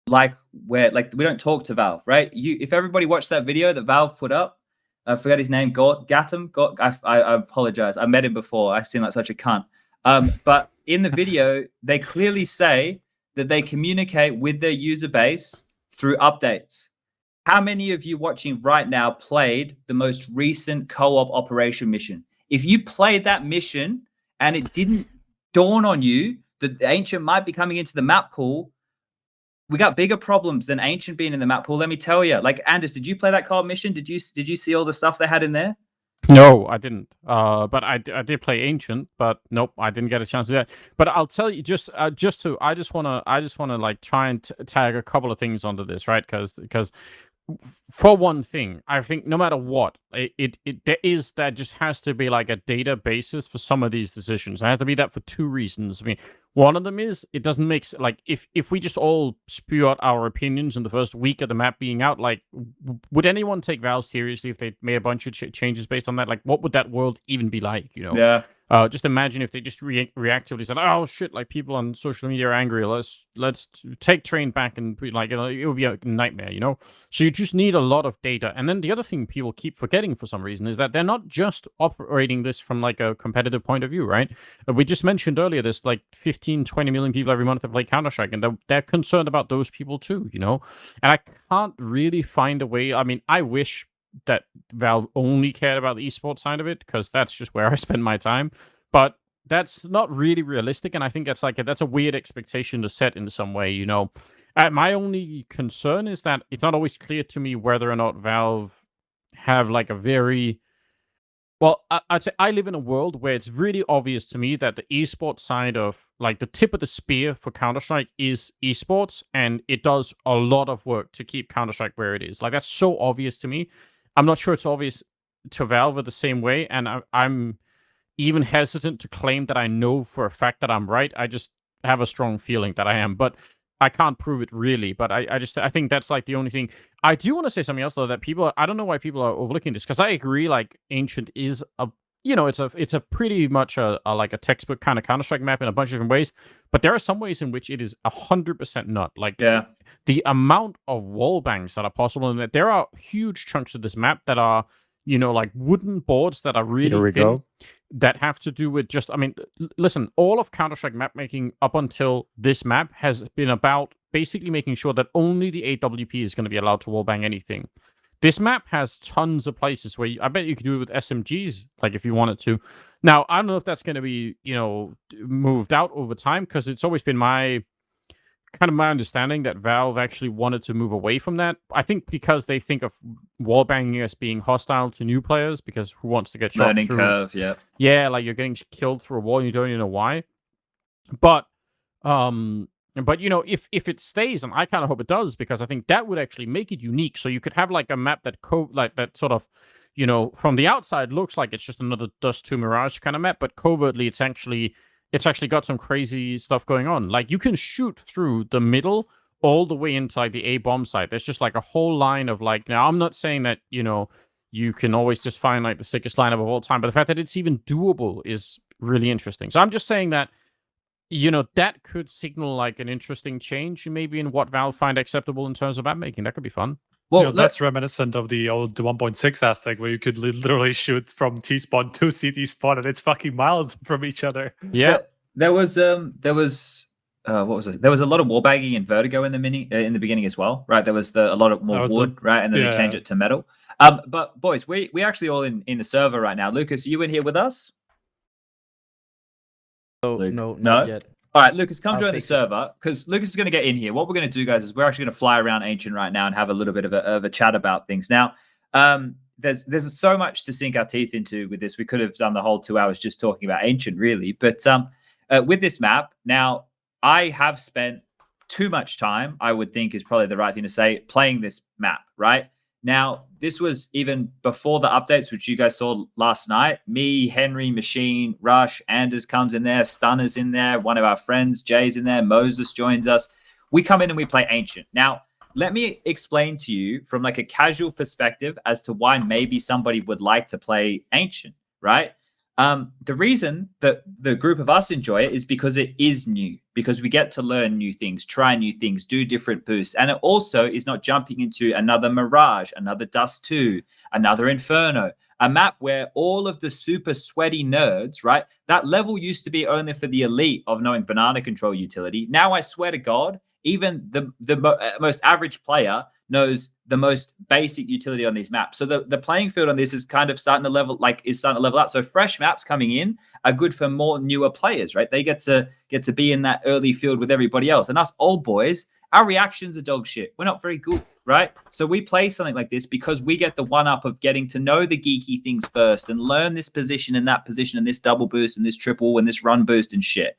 like we don't talk to Valve, right? If everybody watched that video that Valve put up. I forgot his name. Gatum. I apologize. I met him before. I seem like such a cunt. But in the video, they clearly say that they communicate with their user base through updates. How many of you watching right now played the most recent co-op operation mission? If you played that mission and it didn't dawn on you that the Ancient might be coming into the map pool, we got bigger problems than Ancient being in the map pool. Let me tell you. Like, Anders, did you play that co-op mission? Did you see all the stuff they had in there? No, I didn't. But I did play Ancient, but nope, I didn't get a chance to do that. But I'll tell you, I just wanna like try and tag a couple of things onto this, right? Because for one thing, I think no matter what, there just has to be like a data basis for some of these decisions. It has to be that for two reasons. I mean, one of them is it doesn't make like if we just all spew out our opinions in the first week of the map being out, like would anyone take Valve seriously if they made a bunch of changes based on that? Like, what would that world even be like? You know? Yeah. Just imagine if they just reactively said, "Oh shit!" Like people on social media are angry. Let's take train back and like it would be a nightmare, you know. So you just need a lot of data. And then the other thing people keep forgetting for some reason is that they're not just operating this from like a competitive point of view, right? We just mentioned earlier there's like 15, 20 million people every month that play Counter-Strike, and they're concerned about those people too, you know. And I can't really find a way. I mean, I wish that Valve only cared about the esports side of it, because that's just where I spend my time. But that's not really realistic, and I think that's that's a weird expectation to set in some way, you know. My only concern is that it's not always clear to me whether or not Valve have like a very well, I'd say I live in a world where it's really obvious to me that the esports side of like the tip of the spear for Counter-Strike is esports, and it does a lot of work to keep Counter-Strike where it is. Like, that's so obvious to me. I'm not sure it's obvious to Valve the same way, and I'm even hesitant to claim that I know for a fact that I'm right. I just have a strong feeling that I am, but I can't prove it really. But I think that's like the only thing. I do want to say something else though, that I don't know why people are overlooking this, because I agree, like Ancient is it's a pretty much a like a textbook kind of Counter-Strike map in a bunch of different ways, but there are some ways in which it is 100% not. Like, the amount of wall bangs that are possible, and that there are huge chunks of this map that are, like wooden boards that are really thin, that have to do with just, I mean, listen, all of Counter-Strike map making up until this map has been about basically making sure that only the AWP is going to be allowed to wallbang anything. This map has tons of places where I bet you could do it with SMGs, like if you wanted to. Now, I don't know if that's going to be, moved out over time, because it's always been my understanding that Valve actually wanted to move away from that. I think because they think of wallbanging as being hostile to new players, because who wants to get shot learning through? Curve, yeah. Yeah, like you're getting killed through a wall and you don't even know why. But if it stays, and I kind of hope it does, because I think that would actually make it unique. So you could have like a map that that sort of, from the outside looks like it's just another Dust 2 Mirage kind of map, but covertly it's actually got some crazy stuff going on. Like, you can shoot through the middle all the way into like the A bomb site. There's just like a whole line of like, now I'm not saying that, you can always just find like the sickest lineup of all time, but the fact that it's even doable is really interesting. So I'm just saying that, that could signal like an interesting change maybe in what Valve find acceptable in terms of map making. That could be fun. Well, that's reminiscent of the old 1.6 aspect, where you could literally shoot from T spawn to CT spawn, and it's fucking miles from each other. Yeah, there was what was it? There was a lot of wallbanging in Vertigo in the beginning as well, right? There was a lot of more wood, right? And then they changed it to metal. But boys, we actually all in the server right now. Lucas, are you in here with us? Oh, no, not yet. All right, Lucas, come join the server, because Lucas is going to get in here. What we're going to do, guys, is we're actually going to fly around Ancient right now and have a little bit of a chat about things. Now, there's so much to sink our teeth into with this. We could have done the whole 2 hours just talking about Ancient, really. But with this map, now, I have spent too much time, I would think is probably the right thing to say, playing this map, right? Now, this was even before the updates, which you guys saw last night. Me, Henry, Machine, Rush, Anders comes in there, Stunner's in there, one of our friends, Jay's in there, Moses joins us. We come in and we play Ancient. Now, let me explain to you from like a casual perspective as to why maybe somebody would like to play Ancient, right? The reason that the group of us enjoy it is because it is new, because we get to learn new things, try new things, do different boosts. And it also is not jumping into another Mirage, another Dust 2, another Inferno, a map where all of the super sweaty nerds, right? That level used to be only for the elite of knowing banana control utility. Now, I swear to God, even the most average player knows the most basic utility on these maps. So the playing field on this is kind of starting to level out. So fresh maps coming in are good for more newer players, right? They get to be in that early field with everybody else. And us old boys, our reactions are dog shit. We're not very good, right? So we play something like this because we get the one up of getting to know the geeky things first and learn this position and that position and this double boost and this triple and this run boost and shit.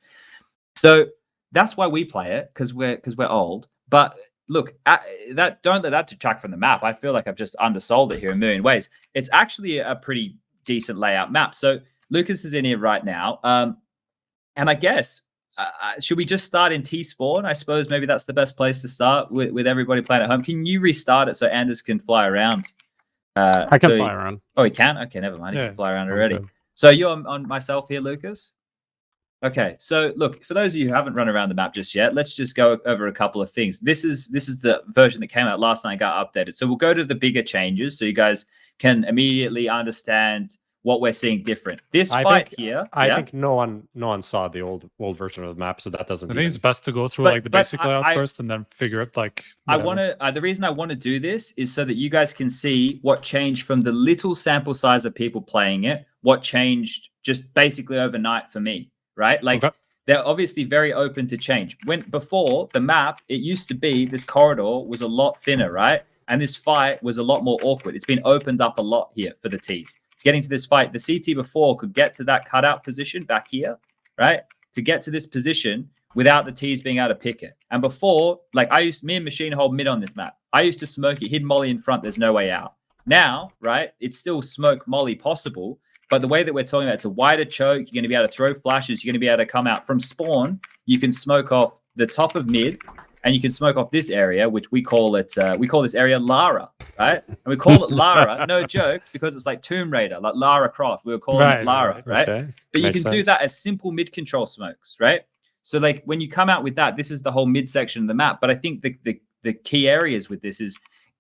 So that's why we play it, because we're old. But look, don't let that detract from the map. I feel like I've just undersold it here in a million ways. It's actually a pretty decent layout map. So Lucas is in here right now. And I guess, should we just start in T-Spawn? I suppose maybe that's the best place to start with everybody playing at home. Can you restart it so Anders can fly around? I can fly around. Oh, he can? Okay, never mind. He can fly around already. Okay. So you're on myself here, Lucas? Okay, so look, for those of you who haven't run around the map just yet, let's just go over a couple of things. This is the version that came out last night, got updated. So we'll go to the bigger changes so you guys can immediately understand what we're seeing different. This I think no one saw the old version of the map, so that doesn't. I think it's best to go through the basic layout first and then figure it the reason I want to do this is so that you guys can see what changed from the little sample size of people playing it, what changed just basically overnight for me. Right? Like they're obviously very open to change. When before the map, it used to be this corridor was a lot thinner, right? And this fight was a lot more awkward. It's been opened up a lot here for the T's. It's getting to this fight. The CT before could get to that cutout position back here, right? To get to this position without the T's being able to pick it. And before, like me and Machine hold mid on this map. I used to smoke it, hid molly in front. There's no way out. Now, right? It's still smoke molly possible. But the way that we're talking about, it's a wider choke. You're going to be able to throw flashes. You're going to be able to come out from spawn. You can smoke off the top of mid, and you can smoke off this area, which we call it. We call this area Lara, right? And we call it Lara, no joke, because it's like Tomb Raider, like Lara Croft. We were calling it Lara, right? Okay. But you can do that as simple mid control smokes, right? So like when you come out with that, this is the whole mid section of the map. But I think the key areas with this is.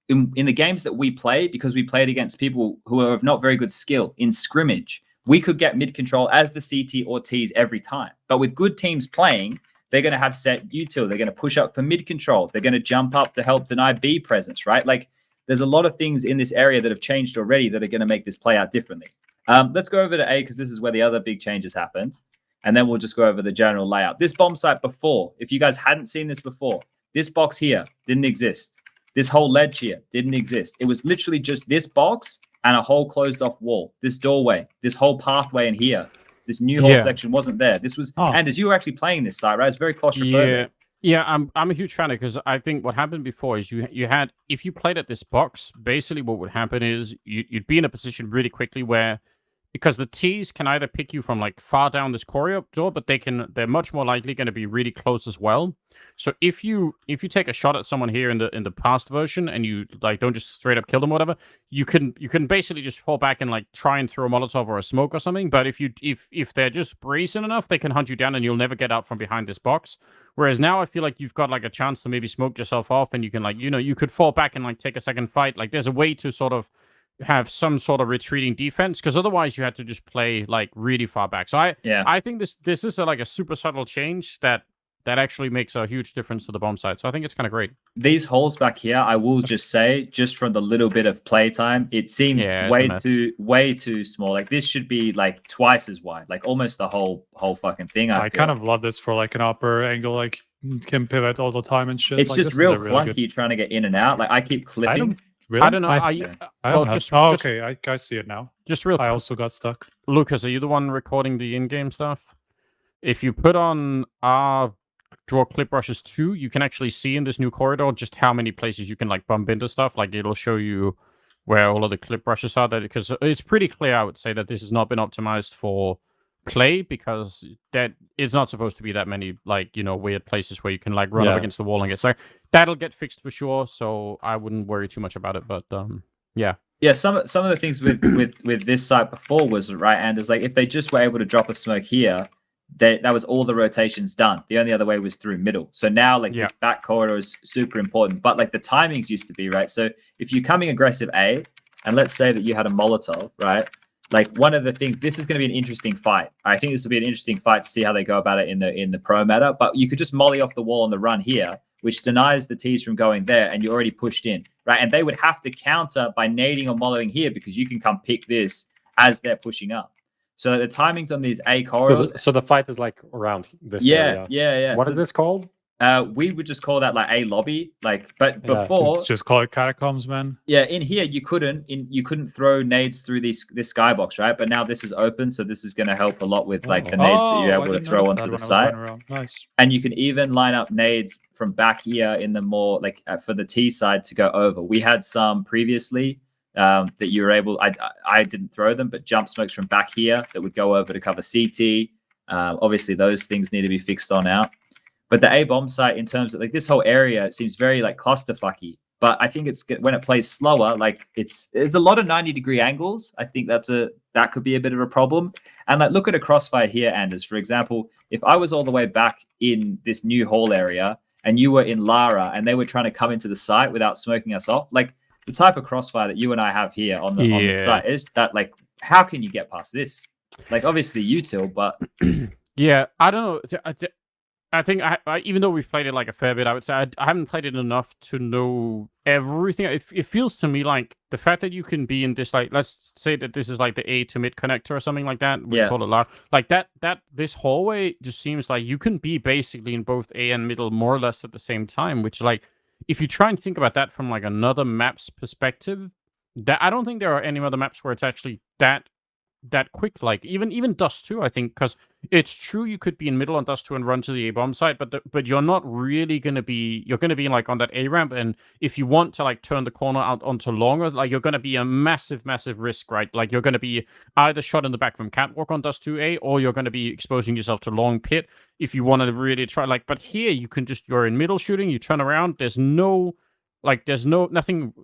In the games that we play, because we played against people who are of not very good skill in scrimmage, we could get mid control as the CT or Ts every time. But with good teams playing, they're going to have set util. They're going to push up for mid control. They're going to jump up to help deny B presence, right? Like there's a lot of things in this area that have changed already that are going to make this play out differently. Let's go over to A because this is where the other big changes happened. And then we'll just go over the general layout. This bomb site before, if you guys hadn't seen this before, this box here didn't exist. This whole ledge here didn't exist. It was literally just this box and a whole closed off wall. This doorway, this whole pathway in here, this new whole section wasn't there. This was, Anders, you were actually playing this site, right? It's very claustrophobic. Yeah, I'm a huge fan because I think what happened before is you had, if you played at this box, basically what would happen is you'd be in a position really quickly where, because the T's can either pick you from like far down this corridor, but they're much more likely going to be really close as well. So if you take a shot at someone here in the past version and you like don't just straight up kill them or whatever, you can basically just fall back and like try and throw a Molotov or a smoke or something. But if they're just brazen enough, they can hunt you down and you'll never get out from behind this box. Whereas now I feel like you've got like a chance to maybe smoke yourself off and you can like, you could fall back and like take a second fight. Like there's a way to sort of have some sort of retreating defense, because otherwise you had to just play like really far back. So I think this is like a super subtle change that actually makes a huge difference to the bomb site. So I think it's kind of great. These holes back here, I will just say, just from the little bit of playtime, it seems way too small. Like this should be like twice as wide, like almost the whole fucking thing. I kind of love this for like an upper angle, like can pivot all the time and shit. It's like, just real clunky trying to get in and out. Like I keep clipping. Really? I don't know. Okay, I see it now. Just real quick. I also got stuck. Lucas, are you the one recording the in-game stuff? If you put on draw clip brushes 2, you can actually see in this new corridor just how many places you can like bump into stuff. Like it'll show you where all of the clip brushes are. That because it's pretty clear, I would say, that this has not been optimized for play, because that it's not supposed to be that many like weird places where you can like run up against the wall and get stuck. That'll get fixed for sure, so I wouldn't worry too much about it. But yeah, some of the things with this site before was right, and is like if they just were able to drop a smoke here, that was all the rotations done. The only other way was through middle. So now like this back corridor is super important, but like the timings used to be right. So if you're coming aggressive A, and let's say that you had a Molotov, right? Like one of the things, this is going to be an interesting fight. I think this will be an interesting fight to see how they go about it in the pro meta. But you could just molly off the wall on the run here, which denies the T's from going there, and you're already pushed in, right? right? And they would have to counter by nading or mollowing here because you can come pick this as they're pushing up. So the timings on these A corridors. So the fight is like around this area. Yeah. What is this called? We would just call that like a lobby, like. But Yeah. before, Just call it catacombs, man. yeah, in here you couldn't throw nades through this skybox, right? But now this is open, so this is going to help a lot with like the nades that you're I able to didn't throw notice onto that the when I was site. running around. Nice. And you can even line up nades from back here in the more like for the T side to go over. We had some previously that you were able. I didn't throw them, but jump smokes from back here that would go over to cover CT. Obviously, those things need to be fixed on out. But the A bomb site, in terms of like this whole area, it seems very like clusterfucky. But I think it's when it plays slower, like it's a lot of 90-degree angles. I think that could be a bit of a problem. And like look at a crossfire here, Anders. For example, if I was all the way back in this new hall area and you were in Lara and they were trying to come into the site without smoking us off, like the type of crossfire that you and I have here on the site is that like how can you get past this? Like obviously util, but Yeah, I don't know. I think I even though we've played it like a fair bit, I would say I haven't played it enough to know everything. It feels to me like the fact that you can be in this, like, let's say that this is like the A to mid connector or something like that. We call it like that this hallway just seems like you can be basically in both A and middle more or less at the same time, which like if you try and think about that from like another map's perspective, that I don't think there are any other maps where it's actually that quick. Like even Dust 2, I think, because it's true you could be in middle on Dust 2 and run to the A bomb site, but you're not really gonna be like on that A ramp, and if you want to like turn the corner out onto longer, like you're gonna be a massive risk, right? Like you're gonna be either shot in the back from catwalk on Dust 2A, or you're gonna be exposing yourself to long pit if you want to really try. Like, but here you can you're in middle shooting, you turn around, there's nothing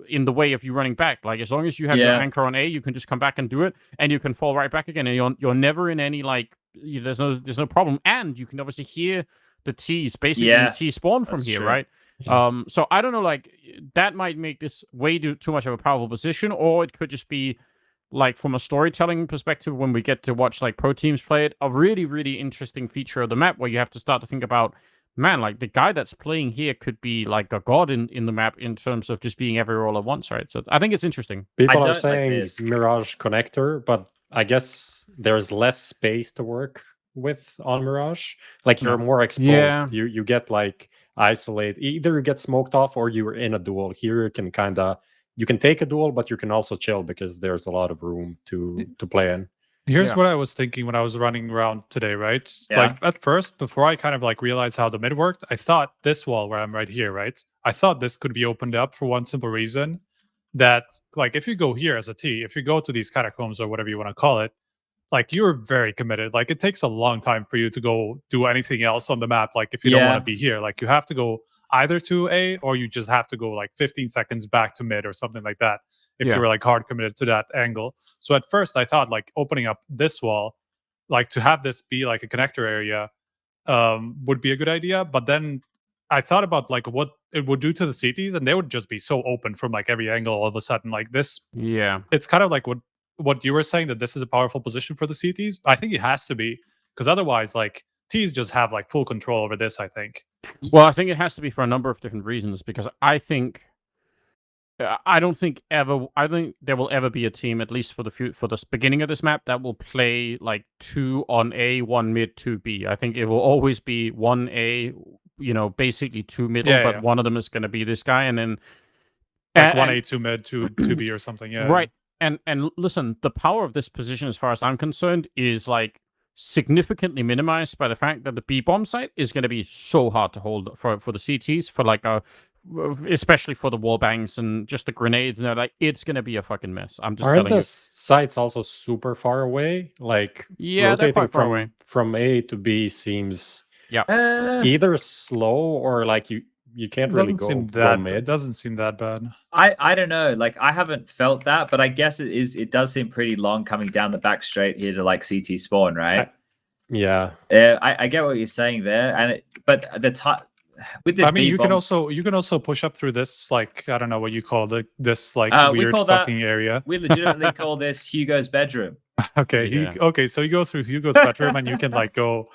in the way of you running back. Like as long as you have your anchor on A, you can just come back and do it, and you can fall right back again, and you're never in any like there's no problem, and you can obviously hear the T's basically the T spawn from here, true. right? Yeah. So I don't know, like that might make this way too much of a powerful position, or it could just be like from a storytelling perspective when we get to watch like pro teams play it, a really interesting feature of the map where you have to start to think about, man, like the guy that's playing here could be like a god in the map in terms of just being everywhere all at once, right? So I think it's interesting. People are saying Mirage connector, but I guess there's less space to work with on Mirage. Like you're more exposed. Yeah. You get like isolate. Either you get smoked off or you're in a duel. Here you can you can take a duel, but you can also chill because there's a lot of room to play in. Here's what I was thinking when I was running around today, right? Like at first, before I kind of like realized how the mid worked, I thought this wall where I'm right here, right? I thought this could be opened up for one simple reason, that like if you go here as a T, if you go to these catacombs or whatever you want to call it, like you're very committed. Like it takes a long time for you to go do anything else on the map. Like if you don't want to be here, like you have to go either to A or you just have to go like 15 seconds back to mid or something like that. If you were like hard committed to that angle. So at first I thought like opening up this wall, like to have this be like a connector area would be a good idea. But then I thought about like what it would do to the CTs, and they would just be so open from like every angle all of a sudden. Like this, it's kind of like what you were saying, that this is a powerful position for the CTs. I think it has to be, because otherwise like Ts just have like full control over this, I think. Well, I think it has to be for a number of different reasons, because I think there will ever be a team, at least for the beginning of this map, that will play like 2 on A, 1 mid, 2 B. I think it will always be 1 A, basically 2 middle, but one of them is going to be this guy, and then like 1 A, 2 mid, 2 B or something. Yeah, right. And listen, the power of this position, as far as I'm concerned, is like significantly minimized by the fact that the B bomb site is going to be so hard to hold for the CTs, for like especially for the wall bangs and just the grenades, and like it's going to be a fucking mess. I'm just telling you. Aren't the sites also super far away? Like they're quite far away. From A to B seems either slow or like you can't really go mid. It doesn't seem that bad. I don't know. Like I haven't felt that, but I guess it does seem pretty long coming down the back straight here to like CT spawn, right? I get what you're saying there, but the time with this, I mean, you can also push up through this, like I don't know what you call this like weird fucking area. We legitimately call this Hugo's bedroom. Okay, so you go through Hugo's bedroom and you can like go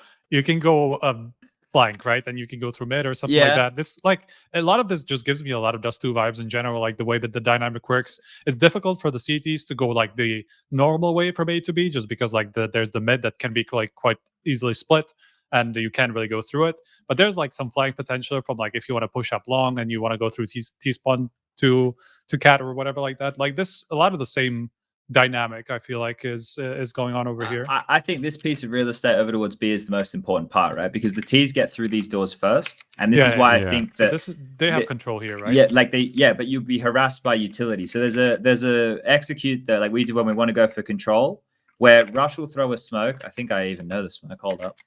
flank, right? And you can go through mid or something like that. This like a lot of this just gives me a lot of Dust 2 vibes in general, like the way that the dynamic works. It's difficult for the CTs to go like the normal way from A to B, just because like there's the mid that can be like quite easily split, and you can't really go through it. But there's like some flank potential from like if you want to push up long and you want to go through T-spawn to cat or whatever like that. Like this, a lot of the same dynamic I feel like is going on over here. I think this piece of real estate over towards B is the most important part, right? Because the T's get through these doors first, and this is why I think that they have control here, right? Yeah, like but you'll be harassed by utility. So there's a execute that like we do when we want to go for control, where Rush will throw a smoke. I think I even know the smoke. Hold up,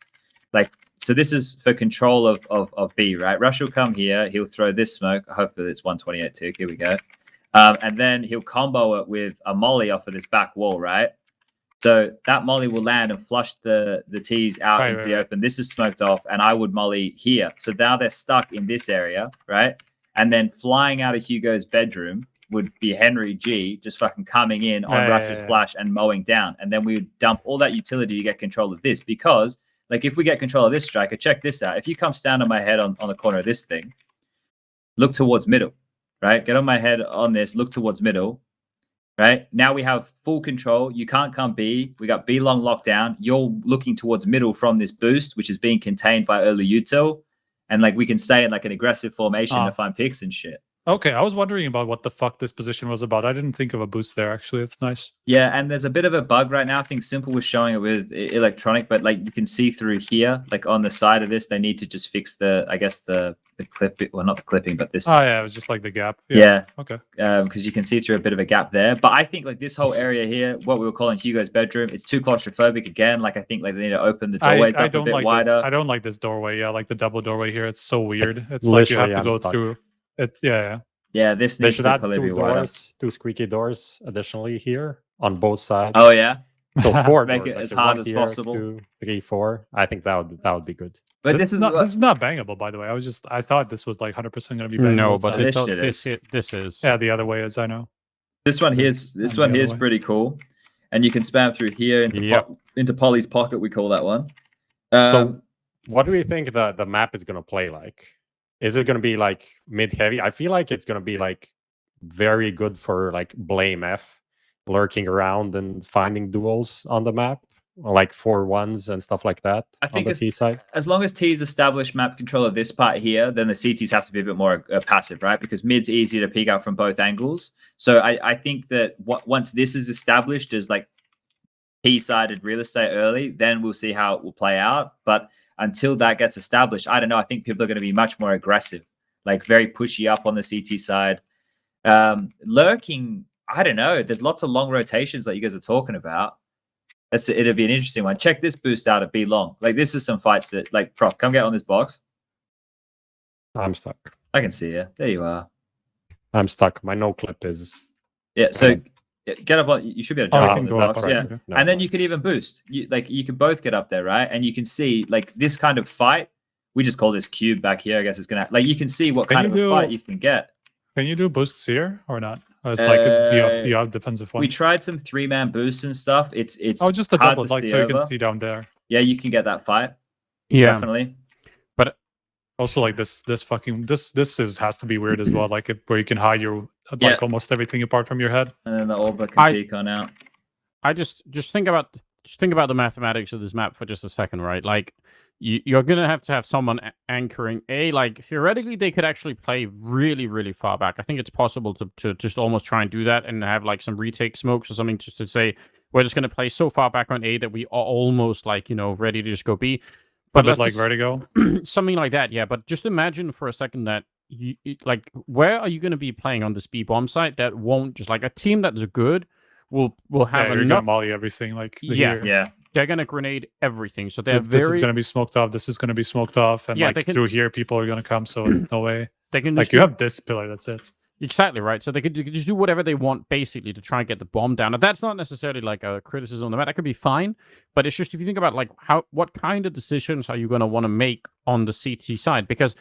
like so this is for control of B, right? Rush will come here. He'll throw this smoke. Hopefully it's 128 tick. Here we go. And then he'll combo it with a molly off of this back wall, right? So that molly will land and flush the T's out into the open. This is smoked off, and I would molly here. So now they're stuck in this area, right? And then flying out of Hugo's bedroom would be Henry G just fucking coming in on Rush's flash and mowing down. And then we would dump all that utility to get control of this. Because, like, if we get control of this striker, check this out. If you come stand on my head on the corner of this thing, look towards middle. Right? Get on my head on this, look towards middle, right? Now we have full control. You can't come B. We got B long locked down. You're looking towards middle from this boost, which is being contained by early util. And like we can stay in like an aggressive formation to find picks and shit. Okay, I was wondering about what the fuck this position was about. I didn't think of a boost there, actually. It's nice. Yeah, and there's a bit of a bug right now. I think Simple was showing it with electronic, but like you can see through here, like on the side of this, they need to just fix the, I guess the clip, well, not the clipping, but this. Oh, yeah, it was just like the gap. Yeah. Okay. Because you can see through a bit of a gap there. But I think like this whole area here, what we were calling Hugo's bedroom, it's too claustrophobic again. Like I think like they need to open the doorways up a bit wider. I don't like this doorway. Yeah, like the double doorway here. It's so weird. It's like you have to go through. It's, Yeah, this needs to probably be wider. Two squeaky doors additionally here on both sides. Oh yeah. So 4 make it as hard as possible. 2, 3, 4. I think that would be good. But this is not bangable, by the way. I thought this was like 100% going to be bangable. No, but this is. Yeah, the other way is. I know. This one here is pretty cool, and you can spam through here into Polly's pocket. We call that one. So, what do we think the map is going to play like? Is it going to be like mid heavy? I feel like it's going to be like very good for like Blame F, lurking around and finding duels on the map, like 4-1s and stuff like that. I think on the T side, as long as T's establish map control of this part here, then the CTs have to be a bit more passive, right? Because mid's easier to peek out from both angles. So I think that once this is established as like T-sided real estate early, then we'll see how it will play out. But until that gets established, I don't know. I think people are going to be much more aggressive, like very pushy up on the CT side. Lurking, I don't know. There's lots of long rotations that you guys are talking about. It'll be an interesting one. Check this boost out at B long. Like this is some fights that, like, Prof, come get on this box. I'm stuck. I can see you. There you are. I'm stuck. My no clip is. Yeah. So get up on. You should be able to jump on this box. Right. Yeah. Okay. No, and then you could even boost. You can both get up there, right? And you can see like this kind of fight. We just call this cube back here. I guess it's gonna like you can see what kind of a fight you can get. Can you do boosts here or not? Or it's like the defensive one. We tried some 3-man boosts and stuff. It's just a double, like so you can see down there. Yeah, you can get that fight. Yeah, definitely. But also like this has to be weird as well. Like where you can hide your almost everything apart from your head. And then the Orba can peek on out. I just think about the mathematics of this map for just a second, right? Like you're gonna have to have someone anchoring like theoretically they could actually play really, really far back. I think it's possible to just almost try and do that and have like some retake smokes or something just to say we're just gonna play so far back on A that we are almost like ready to just go B. But like Vertigo, something like that, yeah. But just imagine for a second that like where are you going to be playing on this B bomb site that won't just like a team that's good will have you're enough gonna molly everything like yeah. They're gonna grenade everything, so they're this is gonna be smoked off. This is gonna be smoked off, and through here people are gonna come. So there's no way they can you have this pillar. That's it. Exactly right. So they could just do whatever they want basically to try and get the bomb down. Now that's not necessarily like a criticism on the map. That could be fine, but it's just if you think about like what kind of decisions are you gonna want to make on the CT side? Because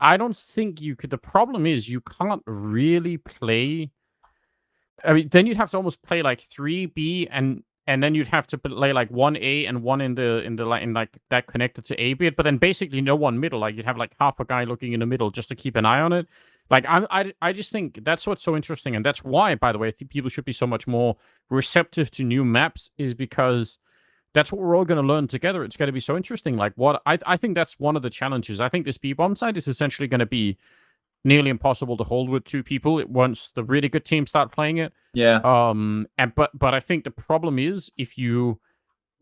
I don't think you could. The problem is you can't really play. I mean, then you'd have to almost play like 3B and and then you'd have to play like one A and one in like that connected to A bit, but then basically no one middle. Like you'd have like half a guy looking in the middle just to keep an eye on it. Like I just think that's what's so interesting, and that's why, by the way, I think people should be so much more receptive to new maps, is because that's what we're all going to learn together. It's going to be so interesting. Like what I think that's one of the challenges. I think this B bomb side is essentially going to be nearly impossible to hold with 2 people once the really good teams start playing it. Yeah. But I think the problem is if you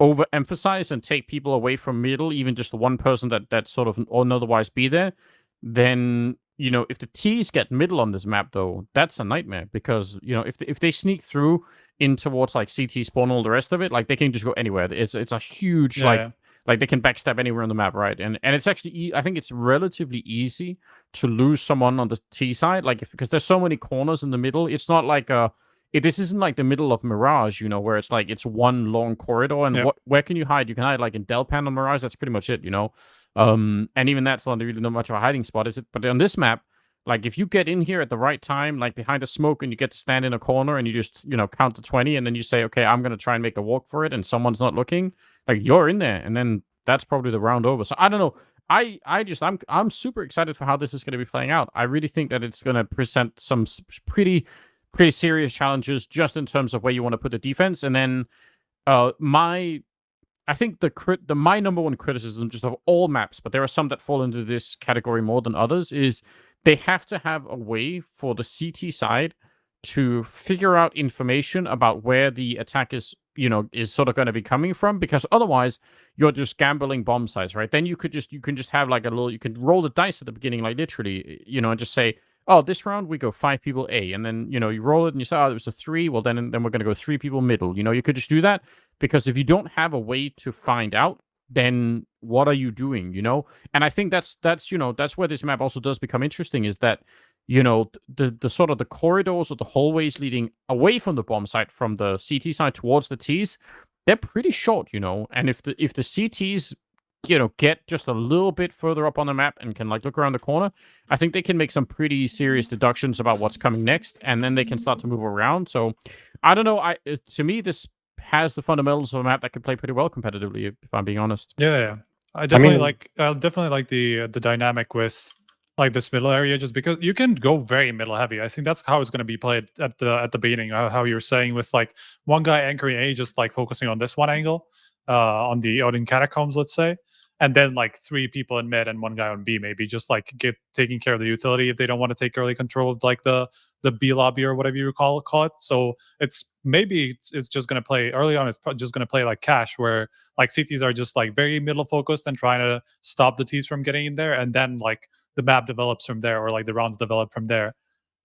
overemphasize and take people away from middle, even just the one person that sort of wouldn't otherwise be there, then if the T's get middle on this map, though, that's a nightmare, because if they sneak through in towards like CT spawn, all the rest of it, like they can just go anywhere. It's a huge like they can backstab anywhere on the map, right? And it's actually, I think it's relatively easy to lose someone on the T side, like because there's so many corners in the middle. It's not like this isn't like the middle of Mirage, where it's like it's one long corridor, and where can you hide? You can hide like in Delpan on Mirage. That's pretty much it, and even that's not really much of a hiding spot, is it? But on this map, like if you get in here at the right time, like behind a smoke, and you get to stand in a corner, and you just count to 20, and then you say, okay, I'm gonna try and make a walk for it, and someone's not looking, like you're in there, and then that's probably the round over. So I don't know. I'm super excited for how this is going to be playing out. I really think that it's going to present some pretty serious challenges just in terms of where you want to put the defense. And then I think my number one criticism just of all maps, but there are some that fall into this category more than others, is they have to have a way for the CT side to figure out information about where the attack is sort of going to be coming from, because otherwise you're just gambling bomb size, right? Then you can just have like you can roll the dice at the beginning, like literally, and just say, oh, this round we go 5 people A, and then you roll it and you say, oh, it was a 3. Well, then we're going to go 3 people middle. You could just do that, because if you don't have a way to find out, then what are you doing? And I think that's where this map also does become interesting, is that the sort of the corridors or the hallways leading away from the bomb site, from the CT side towards the T's, they're pretty short, and if the CTs get just a little bit further up on the map and can like look around the corner, I think they can make some pretty serious deductions about what's coming next, and then they can start to move around. So I don't know, to me this has the fundamentals of a map that could play pretty well competitively, if I'm being honest. Yeah. I definitely like the dynamic with like this middle area, just because you can go very middle heavy. I think that's how it's going to be played at the beginning. How you're saying, with like one guy anchoring A, just like focusing on this one angle, on the Odin catacombs, let's say, and then like 3 people in mid and 1 guy on B, maybe just like taking care of the utility if they don't want to take early control of like the B lobby or whatever you call it. So it's just going to play early on. It's just going to play like cash, where like CTs are just like very middle focused and trying to stop the T's from getting in there, and then like the map develops from there, or like the rounds develop from there.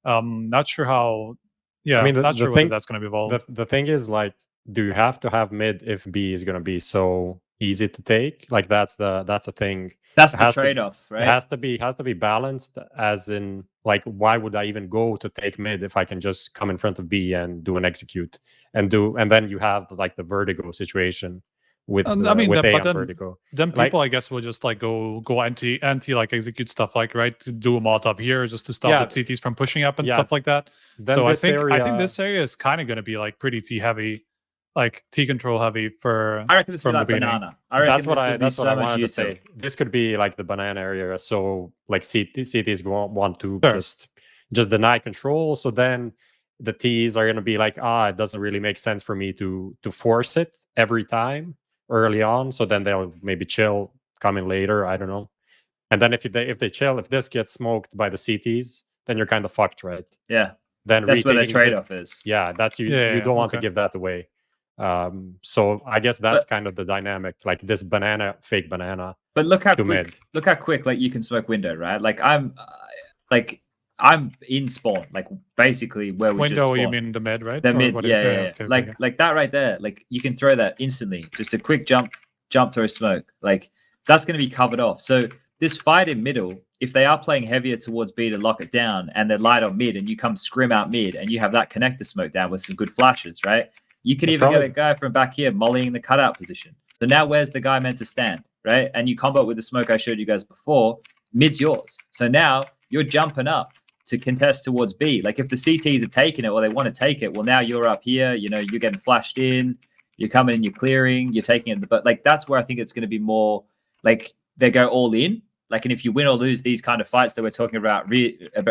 Not sure how. Yeah, I mean, not sure whether that's going to be evolved. The thing is, like, do you have to have mid if B is going to be so easy to take? Like that's the thing. That's the trade-off, right? It has to be balanced, as in, like, why would I even go to take mid if I can just come in front of B and do an execute and then you have like the vertigo situation with vertigo. Then people, I guess, will just like go anti like execute stuff, like, right, to do a Molotov here just to stop the CTs from pushing up and stuff like that. Then so I think this area is kind of going to be like pretty T heavy, like T control heavy for. I reckon this will be like banana. That's what I wanted to say. This could be like the banana area. So like CTs want to just deny control. So then the T's are going to be like, it doesn't really make sense for me to force it every time early on. So then they'll maybe chill, come in later. I don't know. And then if they chill, if this gets smoked by the CTs, then you're kind of fucked, right? Yeah. Then that's where the trade-off is. Yeah, that's you don't want to give that away. So I guess that's kind of the dynamic, like this fake banana. But look how quick like you can smoke window, right? Like I'm in spawn, like basically where we window. Just you mean the mid, right? The mid, yeah. Okay, like that right there. Like you can throw that instantly, just a quick jump throw smoke. Like that's going to be covered off. So this fight in middle, if they are playing heavier towards B to lock it down, and they're light on mid, and you come scrim out mid, and you have that connector smoke down with some good flashes, right? You can even get a guy from back here mollying the cutout position. So now where's the guy meant to stand, right? And you combo it with the smoke I showed you guys before, mid's yours. So now you're jumping up to contest towards B. Like if the CTs are taking it or they want to take it, well, now you're up here, you're getting flashed in, You're coming in, you're clearing, you're taking it. But like that's where I think it's going to be more like they go all in. Like, and if you win or lose these kind of fights that we're talking about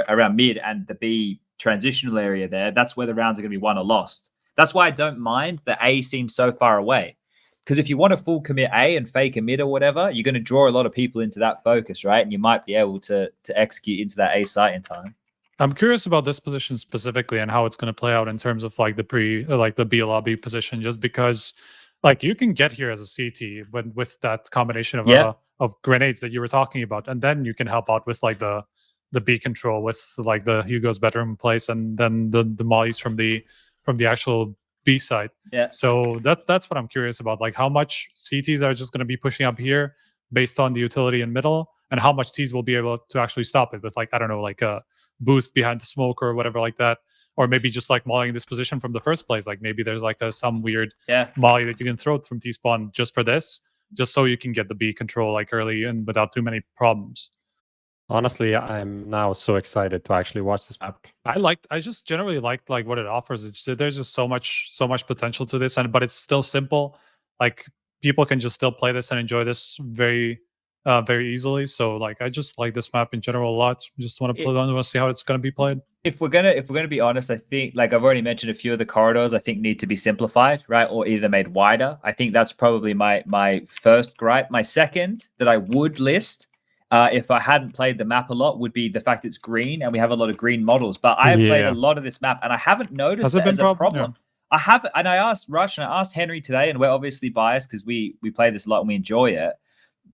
around mid and the B transitional area there, that's where the rounds are going to be won or lost. That's why I don't mind that A seems so far away. Because if you want to full commit A and fake a mid or whatever, you're going to draw a lot of people into that focus, right? And you might be able to execute into that A site in time. I'm curious about this position specifically and how it's going to play out in terms of like the B lobby position, just because like you can get here as a CT with that combination of grenades that you were talking about, and then you can help out with like the B control with like the Hugo's bedroom place, and then the mollies from the actual B side. Yeah. So that's what I'm curious about, like how much CTs are just going to be pushing up here based on the utility in middle, and how much T's will be able to actually stop it with like, I don't know, like a boost behind the smoke or whatever like that. Or maybe just like mollying this position from the first place. Like maybe there's like some weird molly that you can throw from T-spawn just for this, just so you can get the B control like early and without too many problems. Honestly, I'm now so excited to actually watch this map. I just generally like what it offers. There's just so much potential to this, but it's still simple. Like people can just still play this and enjoy this very easily. So like I just like this map in general a lot. Just want to see how it's going to be played. If we're gonna be honest, I think like I've already mentioned, a few of the corridors I think need to be simplified, right, or either made wider. I think that's probably my first gripe. My second that I would list, if I hadn't played the map a lot, would be the fact it's green and we have a lot of green models. But I have played a lot of this map and I haven't noticed it as a problem. Yeah. I haven't, and I asked Rush and I asked Henry today, and we're obviously biased because we play this a lot and we enjoy it.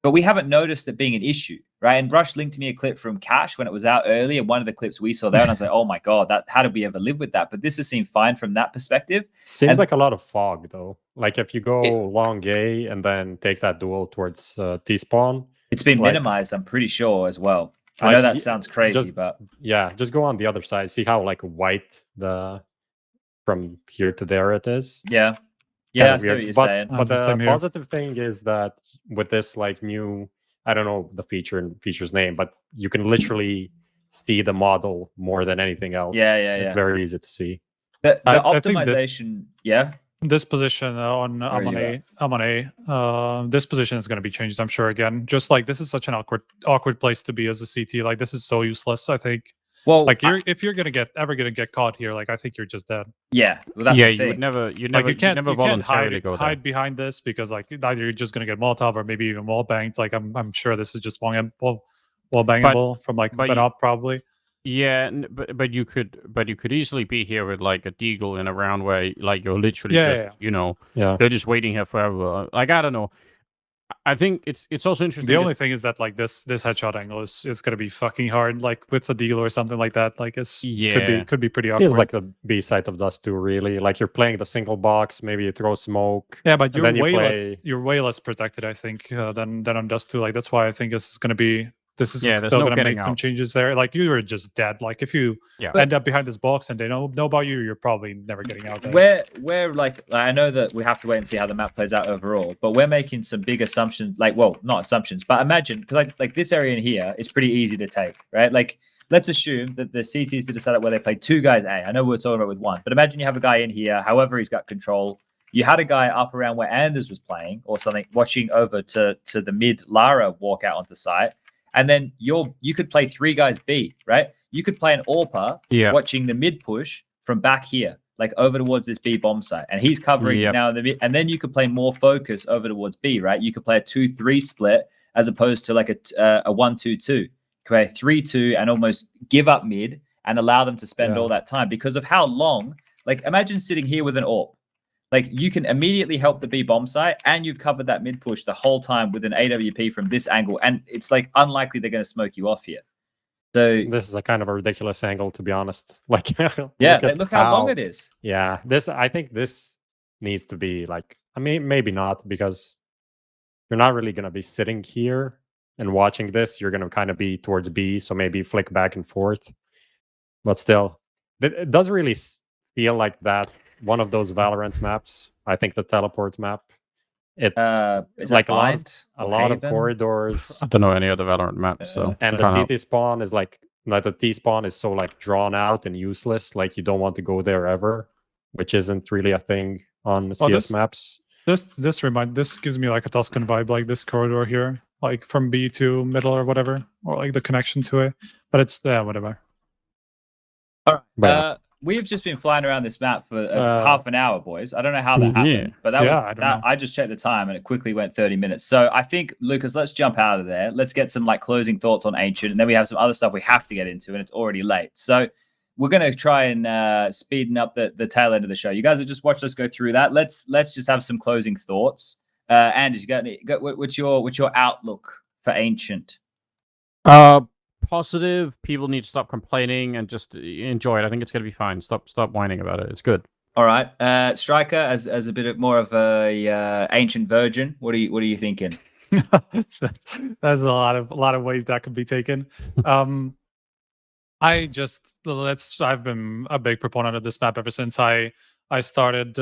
But we haven't noticed it being an issue, right? And Rush linked me a clip from Cash when it was out early, and one of the clips we saw there, and I was like, oh my God, how did we ever live with that? But this has seemed fine from that perspective. Seems like a lot of fog, though. Like if you go long A and then take that duel towards T-spawn. It's been minimized, I'm pretty sure, as well. I know that sounds crazy, but... Yeah, just go on the other side. See how like white from here to there it is? Yeah. Yeah, I see what you're saying. But the positive thing is that with this like new, I don't know the feature's name, but you can literally see the model more than anything else. Yeah. It's very easy to see. The optimization, This position I'm on A. This position is going to be changed, I'm sure. Again, just like this is such an awkward place to be as a CT. Like this is so useless, I think. Well, like if you're ever gonna get caught here, like I think you're just dead. Yeah, well, that's you would never voluntarily go there. Hide behind this, because like either you're just gonna get Molotov or maybe even wall banged. Like I'm sure this is just wall bangable from like went up probably. Yeah, but you could easily be here with like a deagle in a round where like you're literally they're just waiting here forever. Like I don't know. I think it's also interesting. The only thing is that like this headshot angle is gonna be fucking hard, like with a deal or something like that. Like could be pretty awkward. Feels like the B side of Dust 2, really. Like you're playing the single box, maybe you throw smoke. Yeah, but you're way less protected, I think, than on Dust 2. Like that's why I think this is still gonna make some changes there. Like you were just dead. Like if you end up behind this box and they know about you, you're probably never getting out there. We're like, I know that we have to wait and see how the map plays out overall, but we're making some big assumptions. Like, well, not assumptions, but imagine, because like this area in here is pretty easy to take, right? Like let's assume that the CTs did a setup where they played 2 guys A. I know we're talking about with 1, but imagine you have a guy in here, however he's got control. You had a guy up around where Anders was playing or something, watching over to the mid Lara walk out onto site. And then you could play 3 guys B, right? You could play an AWPer watching the mid push from back here, like over towards this B bomb site. And he's covering now in the mid. And then you could play more focus over towards B, right? You could play a 2-3 split as opposed to like a 1-2-2. You could play a 3-2 and almost give up mid and allow them to spend all that time because of how long. Like imagine sitting here with an AWP. Like you can immediately help the B bomb site, and you've covered that mid push the whole time with an AWP from this angle, and it's like unlikely they're going to smoke you off here. So this is a kind of a ridiculous angle, to be honest. Like, look how long it is. Yeah, I think this needs to be like, I mean, maybe not, because you're not really going to be sitting here and watching this. You're going to kind of be towards B, so maybe flick back and forth. But still, it does really feel like that. One of those Valorant maps, I think the teleport map. It's like a lot of corridors. I don't know any other Valorant maps, so and the CT spawn is like the T spawn is so like drawn out and useless. Like you don't want to go there ever, which isn't really a thing on CS maps. This gives me like a Tuscan vibe, like this corridor here, like from B to middle or whatever, or like the connection to it. But it's whatever. All right. But We've just been flying around this map for half an hour, boys. I don't know how that yeah. happened, but that Yeah, was I don't know. I just checked the time and it quickly went 30 minutes. So I think, Lucas, let's jump out of there. Let's get some like closing thoughts on Ancient, and then we have some other stuff we have to get into, and it's already late. So we're going to try and speeden up the tail end of the show. You guys have just watched us go through that. Let's just have some closing thoughts. Anders, what's your outlook for Ancient? Positive. People need to stop complaining and just enjoy it. I think it's going to be fine. Stop whining about it. It's good. All right, Striker, as a bit more of a Ancient virgin, what are you thinking? That's a lot of ways that could be taken. I've been a big proponent of this map ever since I started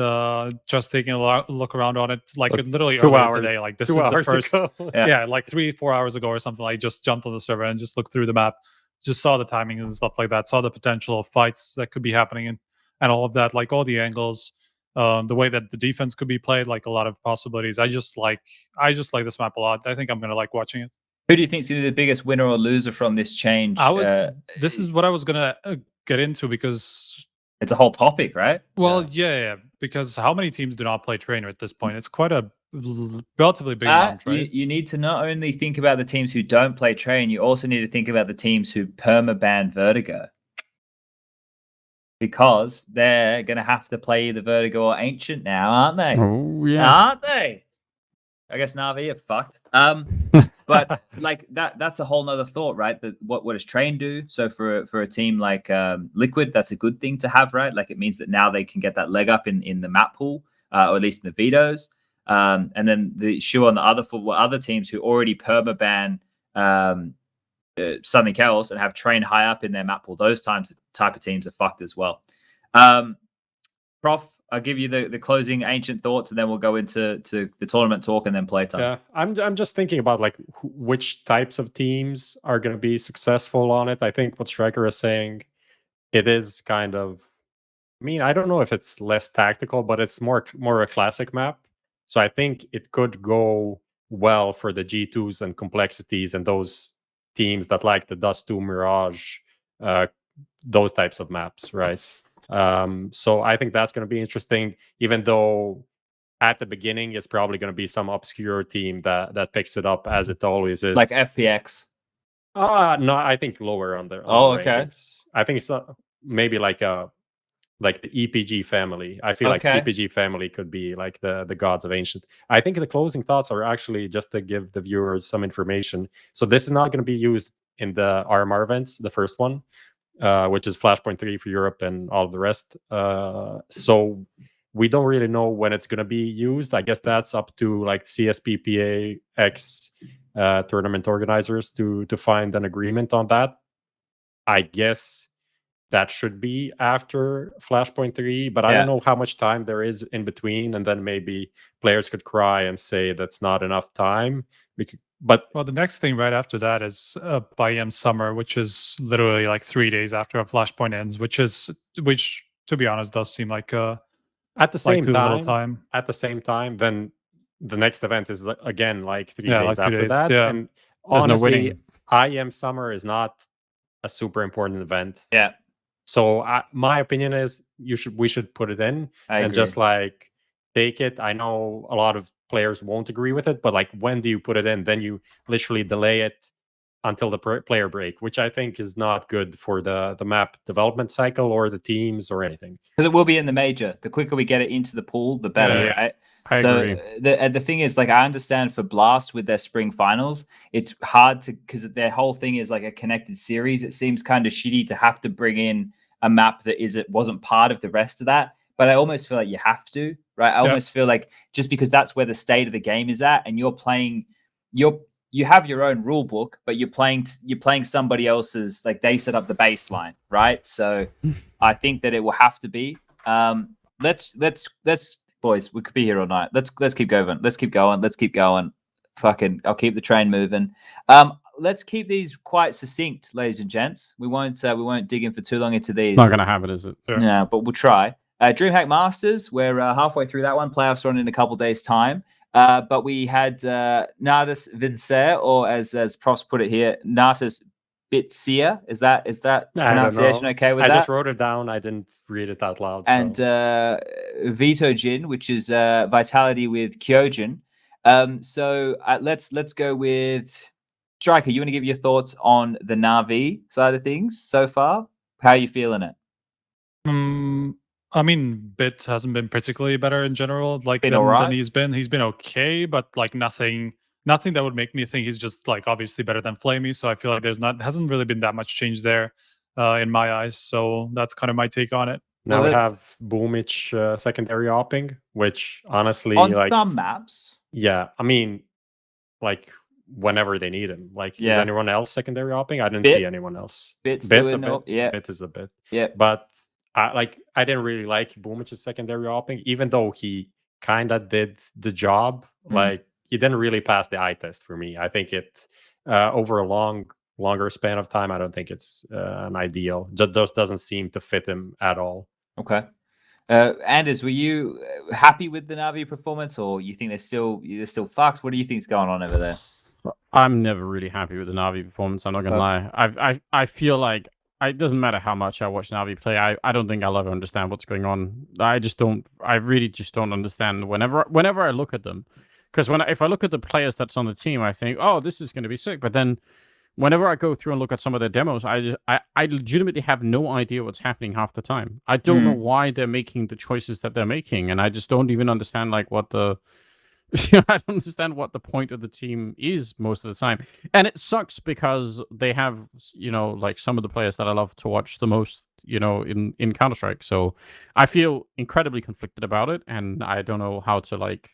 just taking a look around on it, like literally 2 earlier hours today. Like this 2 is the hours first, ago. Yeah. like 3-4 hours ago or something. I just jumped on the server and just looked through the map, just saw the timings and stuff like that, saw the potential of fights that could be happening and all of that, like all the angles, the way that the defense could be played, like a lot of possibilities. I just like this map a lot. I think I'm gonna like watching it. Who do you think is going to be the biggest winner or loser from this change? This is what I was gonna get into because it's a whole topic, right? Well, yeah, because how many teams do not play trainer at this point? It's quite a relatively big amount, right? You need to not only think about the teams who don't play train, you also need to think about the teams who permaban Vertigo. Because they're going to have to play either Vertigo or Ancient now, aren't they? Oh, yeah. Aren't they? I guess Na'Vi are fucked. But like that's a whole nother thought, right? That what does train do? So for a team like Liquid, that's a good thing to have, right? Like it means that now they can get that leg up in the map pool, or at least in the vetoes. And then the issue on the other for other teams who already permaban something else and have train high up in their map pool, those type of teams are fucked as well. Prof, I'll give you the closing Ancient thoughts, and then we'll go into the tournament talk and then playtime. Yeah, I'm just thinking about like which types of teams are going to be successful on it. I think what Striker is saying, it is kind of. I mean, I don't know if it's less tactical, but it's more a classic map. So I think it could go well for the G2s and complexities and those teams that like the Dust 2 Mirage, those types of maps, right? So I think that's going to be interesting, even though at the beginning it's probably going to be some obscure team that picks it up, as it always is. Like FPX. No, I think lower on the okay. rankings. I think it's maybe like the EPG family. I feel like EPG family could be like the gods of Ancient. I think the closing thoughts are actually just to give the viewers some information. So this is not going to be used in the RMR events, the first one, which is Flashpoint 3 for Europe and all of the rest. So we don't really know when it's going to be used. I guess that's up to like CSPPAX tournament organizers to find an agreement on that. I guess that should be after Flashpoint 3, but I don't know how much time there is in between, and then maybe players could cry and say that's not enough time. But well, the next thing right after that is IEM Summer, which is literally like 3 days after a Flashpoint ends, which to be honest does seem like at the same time. At the same time, then the next event is again like 3 days like 2 after days. that. Yeah. And There's honestly, no winning. IEM Summer is not a super important event. Yeah. So my opinion is we should put it in and just like take it. I know a lot of players won't agree with it, but like when do you put it in? Then you literally delay it until the player break, which I think is not good for the map development cycle or the teams or anything. Because it will be in the major. The quicker we get it into the pool, the better. Yeah. Right? I agree. The thing is, like, I understand for Blast with their spring finals, it's hard to, because their whole thing is like a connected series. It seems kind of shitty to have to bring in a map that wasn't part of the rest of that. But I almost feel like you have to, right? I almost feel like just because that's where the state of the game is at, and you're playing, you have your own rule book, but you're playing somebody else's, like they set up the baseline, right? So I think that it will have to be. Let's boys, we could be here all night. Let's keep going. Let's keep going. Fucking, I'll keep the train moving. Let's keep these quite succinct, ladies and gents. We won't dig in for too long into these. Not gonna have it, is it? Sure. Yeah, but we'll try. DreamHack Masters, we're halfway through that one. Playoffs are on in a couple days' time. But we had Natus Vincere, or as Profs put it here, Natus Vincere. Is that pronunciation okay with that? I just wrote it down. I didn't read it out loud. And Kyojin, which is Vitality with Kyojin. So let's go with Striker. You want to give your thoughts on the Na'Vi side of things so far? How are you feeling it? I mean, Bit hasn't been particularly better in general, like than he's been. He's been okay, but like nothing that would make me think he's just like obviously better than Flamey. So I feel like hasn't really been that much change there in my eyes. So that's kind of my take on it. Now we have Boomich secondary opping, which honestly, on like some maps, yeah, I mean, like whenever they need him. Like, is anyone else secondary opping? I didn't see anyone else. Bit is a bit. Yeah, but I didn't really like Boomich's secondary opping, even though he kind of did the job. Like, he didn't really pass the eye test for me. I think it over a longer span of time, I don't think it's an ideal. Just doesn't seem to fit him at all. Okay. Anders, were you happy with the Na'Vi performance, or you think they're still fucked? What do you think's going on over there? I'm never really happy with the Na'Vi performance. I'm not gonna lie. I feel like it doesn't matter how much I watch Na'Vi play. I don't think I'll ever understand what's going on. I really just don't understand whenever I look at them. Because if I look at the players that's on the team, I think, oh, this is going to be sick. But then whenever I go through and look at some of their demos, I legitimately have no idea what's happening half the time. I don't know why they're making the choices that they're making, and I just don't even understand like what the I don't understand what the point of the team is most of the time. And it sucks because they have, like some of the players that I love to watch the most, in Counter-Strike. So I feel incredibly conflicted about it, and I don't know how to like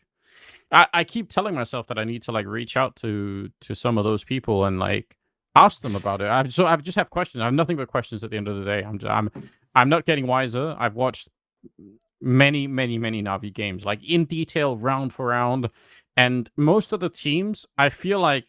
I keep telling myself that I need to like reach out to some of those people and like ask them about it. I just have questions. I have nothing but questions at the end of the day. I'm not getting wiser. I've watched many Na'Vi games, like in detail, round for round, and most of the teams, I feel like,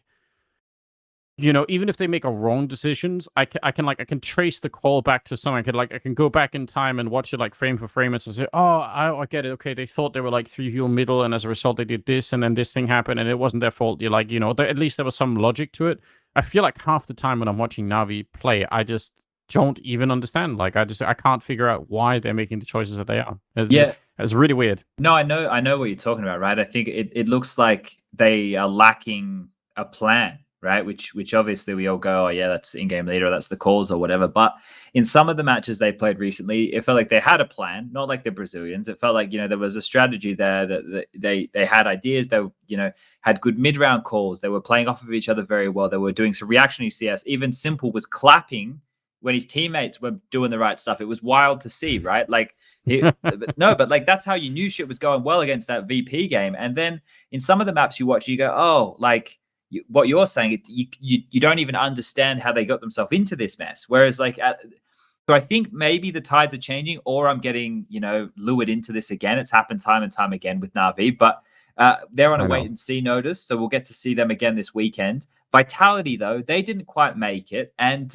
even if they make a wrong decisions, I can trace the call back to something. I can go back in time and watch it like frame for frame and say, oh, I get it. Okay, they thought they were like 3 people middle, and as a result they did this, and then this thing happened, and it wasn't their fault. You're like, at least there was some logic to it. I feel like half the time when I'm watching Na'Vi play, I just don't even understand. Like, I can't figure out why they're making the choices that they are. It's really weird. No, I know what you're talking about, right? I think it looks like they are lacking a plan, right? Which obviously we all go, oh yeah, that's in-game leader, that's the calls or whatever. But in some of the matches they played recently, it felt like they had a plan, not like the Brazilians. It felt like, there was a strategy there that they had ideas. They, had good mid-round calls. They were playing off of each other very well. They were doing some reactionary CS. Even Simple was clapping when his teammates were doing the right stuff. It was wild to see, right? Like, but like that's how you knew shit was going well against that VP game. And then in some of the maps you watch, you go, oh, like what you're saying, you don't even understand how they got themselves into this mess. Whereas like, so I think maybe the tides are changing, or I'm getting, lured into this again. It's happened time and time again with Na'Vi, but they're on a wait and see notice. So we'll get to see them again this weekend. Vitality though, they didn't quite make it. And,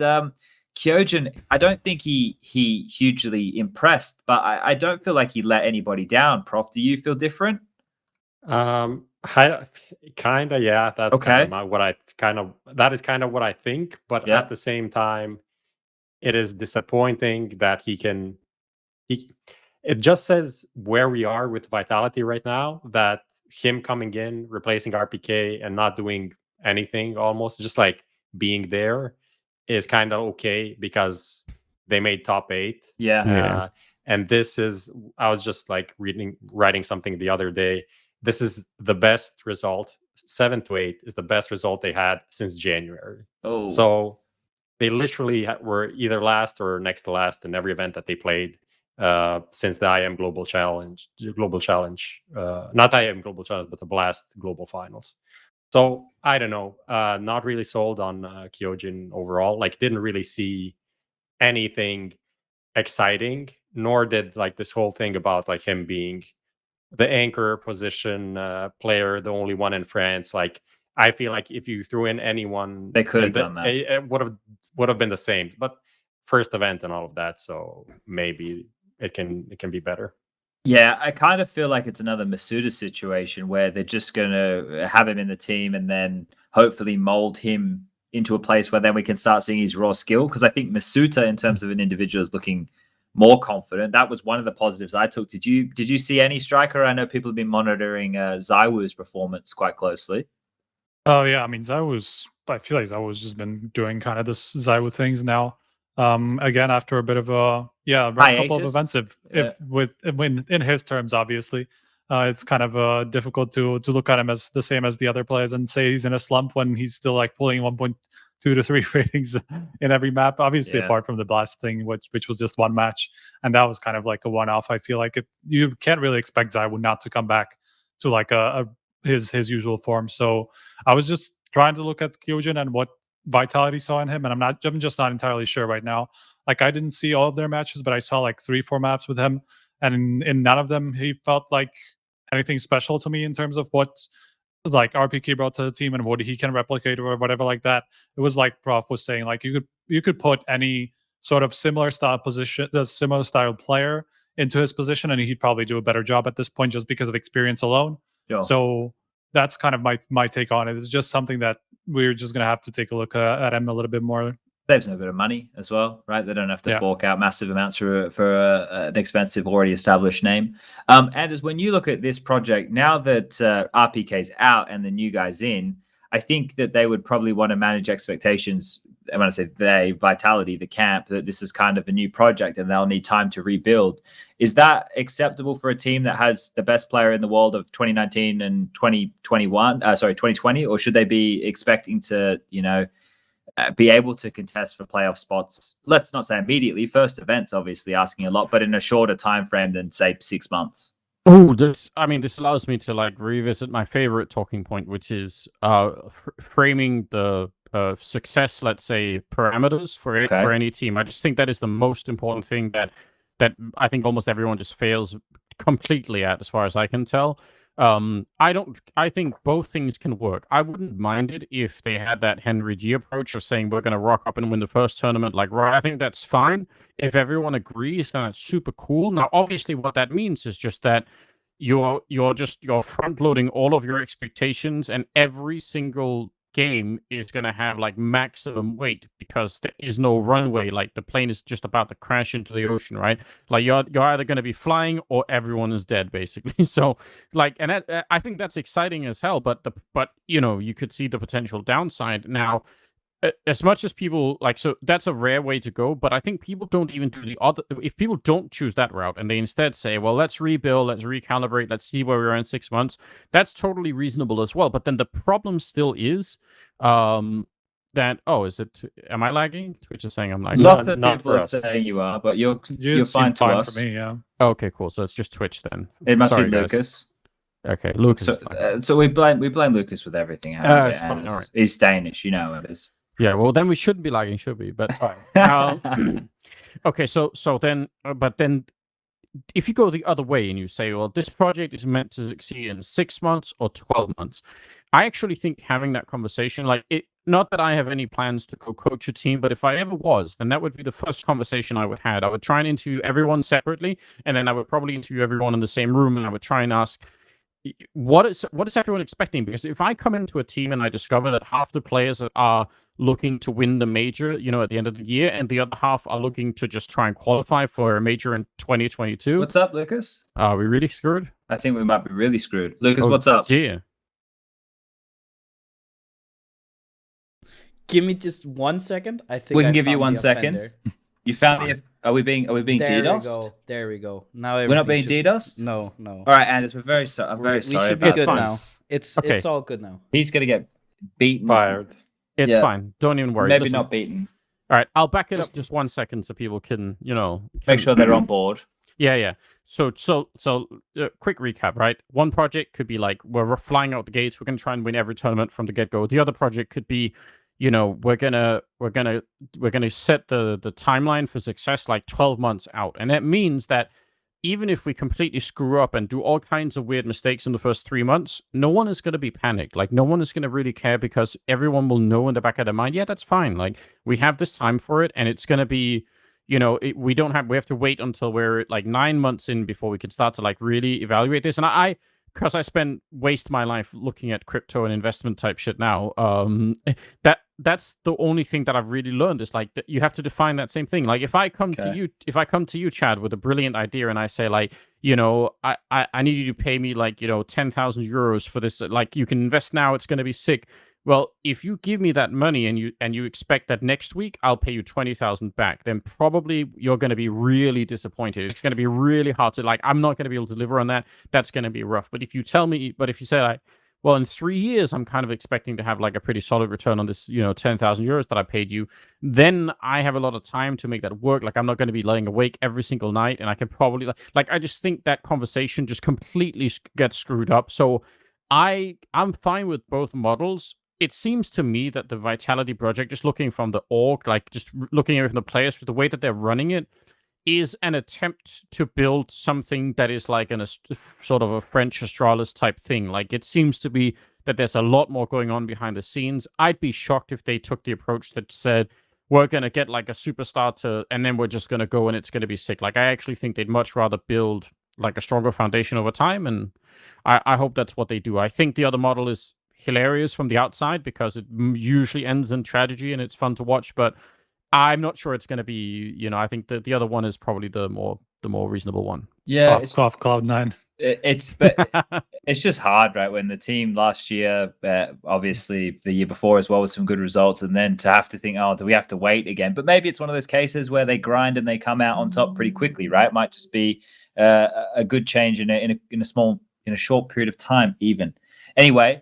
Kyojin, I don't think he hugely impressed, but I don't feel like he let anybody down. Prof, do you feel different? Kinda, yeah. That's okay. That is kind of what I think, but at the same time, it is disappointing that it just says where we are with Vitality right now, that him coming in, replacing RPK and not doing anything, almost just like being there, is kind of okay because they made top 8. Yeah. And this is, I was just like writing something the other day. This is the best result. 7 to 8 is the best result they had since January. Oh, so they literally were either last or next to last in every event that they played since the IEM Global Challenge, not IEM Global Challenge, but the Blast Global Finals. So I don't know, not really sold on Kyojin overall. Like, didn't really see anything exciting, nor did like this whole thing about like him being the anchor position player, the only one in France. Like, I feel like if you threw in anyone, they could have done that. It would have been the same. But first event and all of that, so maybe it can be better. Yeah, I kind of feel like it's another Masuda situation where they're just going to have him in the team and then hopefully mold him into a place where then we can start seeing his raw skill. Because I think Masuta, in terms of an individual, is looking more confident. That was one of the positives I took. Did you see any striker? I know people have been monitoring Zywoo's performance quite closely. Oh yeah, I mean I feel like Zywoo's just been doing kind of this Zywoo things now. Again, after a bit of a couple of events, in his terms, obviously, it's kind of difficult to look at him as the same as the other players and say he's in a slump when he's still like pulling 1.2 to 3 ratings in every map. Obviously, apart from the Blast thing, which was just one match, and that was kind of like a one-off. I feel like you can't really expect Zywoo not to come back to like his usual form. So I was just trying to look at Kyojin and what Vitality saw in him, and I'm just not entirely sure right now. Like, I didn't see all of their matches, but I saw like 3-4 maps with him, and in none of them he felt like anything special to me in terms of what like RPK brought to the team and what he can replicate or whatever like that. It was like Prof was saying, like you could put any sort of similar style position, the similar style player into his position, and he'd probably do a better job at this point just because of experience alone. Sure. So that's kind of my take on it. It's just something that we're just going to have to take a look at him a little bit more. Saves them a bit of money as well, right? They don't have to fork out massive amounts for an expensive, already established name. Anders, when you look at this project, now that RPK's out and the new guy's in, I think that they would probably want to manage expectations. And when I say they, Vitality, the camp, that this is kind of a new project and they'll need time to rebuild. Is that acceptable for a team that has the best player in the world of 2019 and 2020, or should they be expecting to, be able to contest for playoff spots? Let's not say immediately. First events, obviously, asking a lot, but in a shorter time frame than say 6 months. Oh, this allows me to like revisit my favorite talking point, which is framing the success, let's say, parameters for any team. I just think that is the most important thing that I think almost everyone just fails completely at, as far as I can tell. I think both things can work. I wouldn't mind it if they had that Henry G approach of saying we're going to rock up and win the first tournament. Like, right, I think that's fine. If everyone agrees, then that's super cool. Now, obviously, what that means is just that you're front loading all of your expectations, and every single game is going to have like maximum weight because there is no runway. Like, the plane is just about to crash into the ocean, right? Like, you're either going to be flying or everyone is dead, basically. So like, and I think that's exciting as hell, but you could see the potential downside. Now, as much as people like, so that's a rare way to go, but I think people don't even do the other. If people don't choose that route and they instead say, well, let's rebuild, let's recalibrate, let's see where we are in 6 months, that's totally reasonable as well. But then the problem still is that, am I lagging? Twitch is saying I'm lagging. Not that people are saying you are, but you're fine to us. For me, yeah. Okay, cool. So it's just Twitch then. It must be Lucas. Okay, Lucas. So we blame Lucas with everything. It's fine. All right. He's Danish, you know it is. Yeah, well, then we shouldn't be lagging, should we? But okay, so then, but then, if you go the other way and you say, well, this project is meant to succeed in 6 months or 12 months, I actually think having that conversation, like, not that I have any plans to co-coach a team, but if I ever was, then that would be the first conversation I would have. I would try and interview everyone separately, and then I would probably interview everyone in the same room, and I would try and ask, what is everyone expecting? Because if I come into a team and I discover that half the players are looking to win the major, at the end of the year, and the other half are looking to just try and qualify for a major in 2022. What's up, Lucas? Are we really screwed? I think we might be really screwed. Lucas, what's up? Yeah. Give me just 1 second. I think we can give you 1 second. You found the. Are we being DDoSed? There we go. Now we're not being DDoSed. No. All right, Anders, we're very sorry. I'm very sorry. We should be good now. It's all good now. He's gonna get beaten. Fired. It's fine. Don't even worry. Maybe not beaten. All right, I'll back it up just 1 second so people can, make sure they're on board. Yeah. So, quick recap, right? One project could be like, we're flying out the gates. We're gonna try and win every tournament from the get-go. The other project could be, we're gonna set the timeline for success like 12 months out, and that means that even if we completely screw up and do all kinds of weird mistakes in the first 3 months, no one is going to be panicked. Like, no one is going to really care because everyone will know in the back of their mind, yeah, that's fine. Like, we have this time for it, and it's going to be, we have to wait until we're like 9 months in before we can start to like really evaluate this. And because I waste my life looking at crypto and investment type shit now. That's the only thing that I've really learned is like that you have to define that same thing. Like if I come to you, Chad, with a brilliant idea, and I say like, I need you to pay me like 10,000 euros for this. Like you can invest now. It's going to be sick. Well, if you give me that money and you expect that next week I'll pay you 20,000 back, then probably you're going to be really disappointed. It's going to be really hard to like. I'm not going to be able to deliver on that. That's going to be rough. But if you say like, well, in 3 years I'm kind of expecting to have like a pretty solid return on this, 10,000 euros that I paid you, then I have a lot of time to make that work. Like I'm not going to be laying awake every single night, and I can probably like I just think that conversation just completely gets screwed up. So I'm fine with both models. It seems to me that the Vitality project, just looking from the org, like just looking at it from the players, the way that they're running it, is an attempt to build something that is like sort of a French Astralis type thing. Like it seems to be that there's a lot more going on behind the scenes. I'd be shocked if they took the approach that said, we're going to get like a superstar and then we're just going to go and it's going to be sick. Like I actually think they'd much rather build like a stronger foundation over time. And I hope that's what they do. I think the other model is hilarious from the outside because it usually ends in tragedy and it's fun to watch, but I'm not sure it's going to be, I think that the other one is probably the more reasonable one. Yeah, it's off Cloud9. It's just hard, right? When the team last year, obviously the year before as well, with some good results, and then to have to think, oh, do we have to wait again? But maybe it's one of those cases where they grind and they come out on top pretty quickly, right? It might just be a good change in a short period of time, even. Anyway.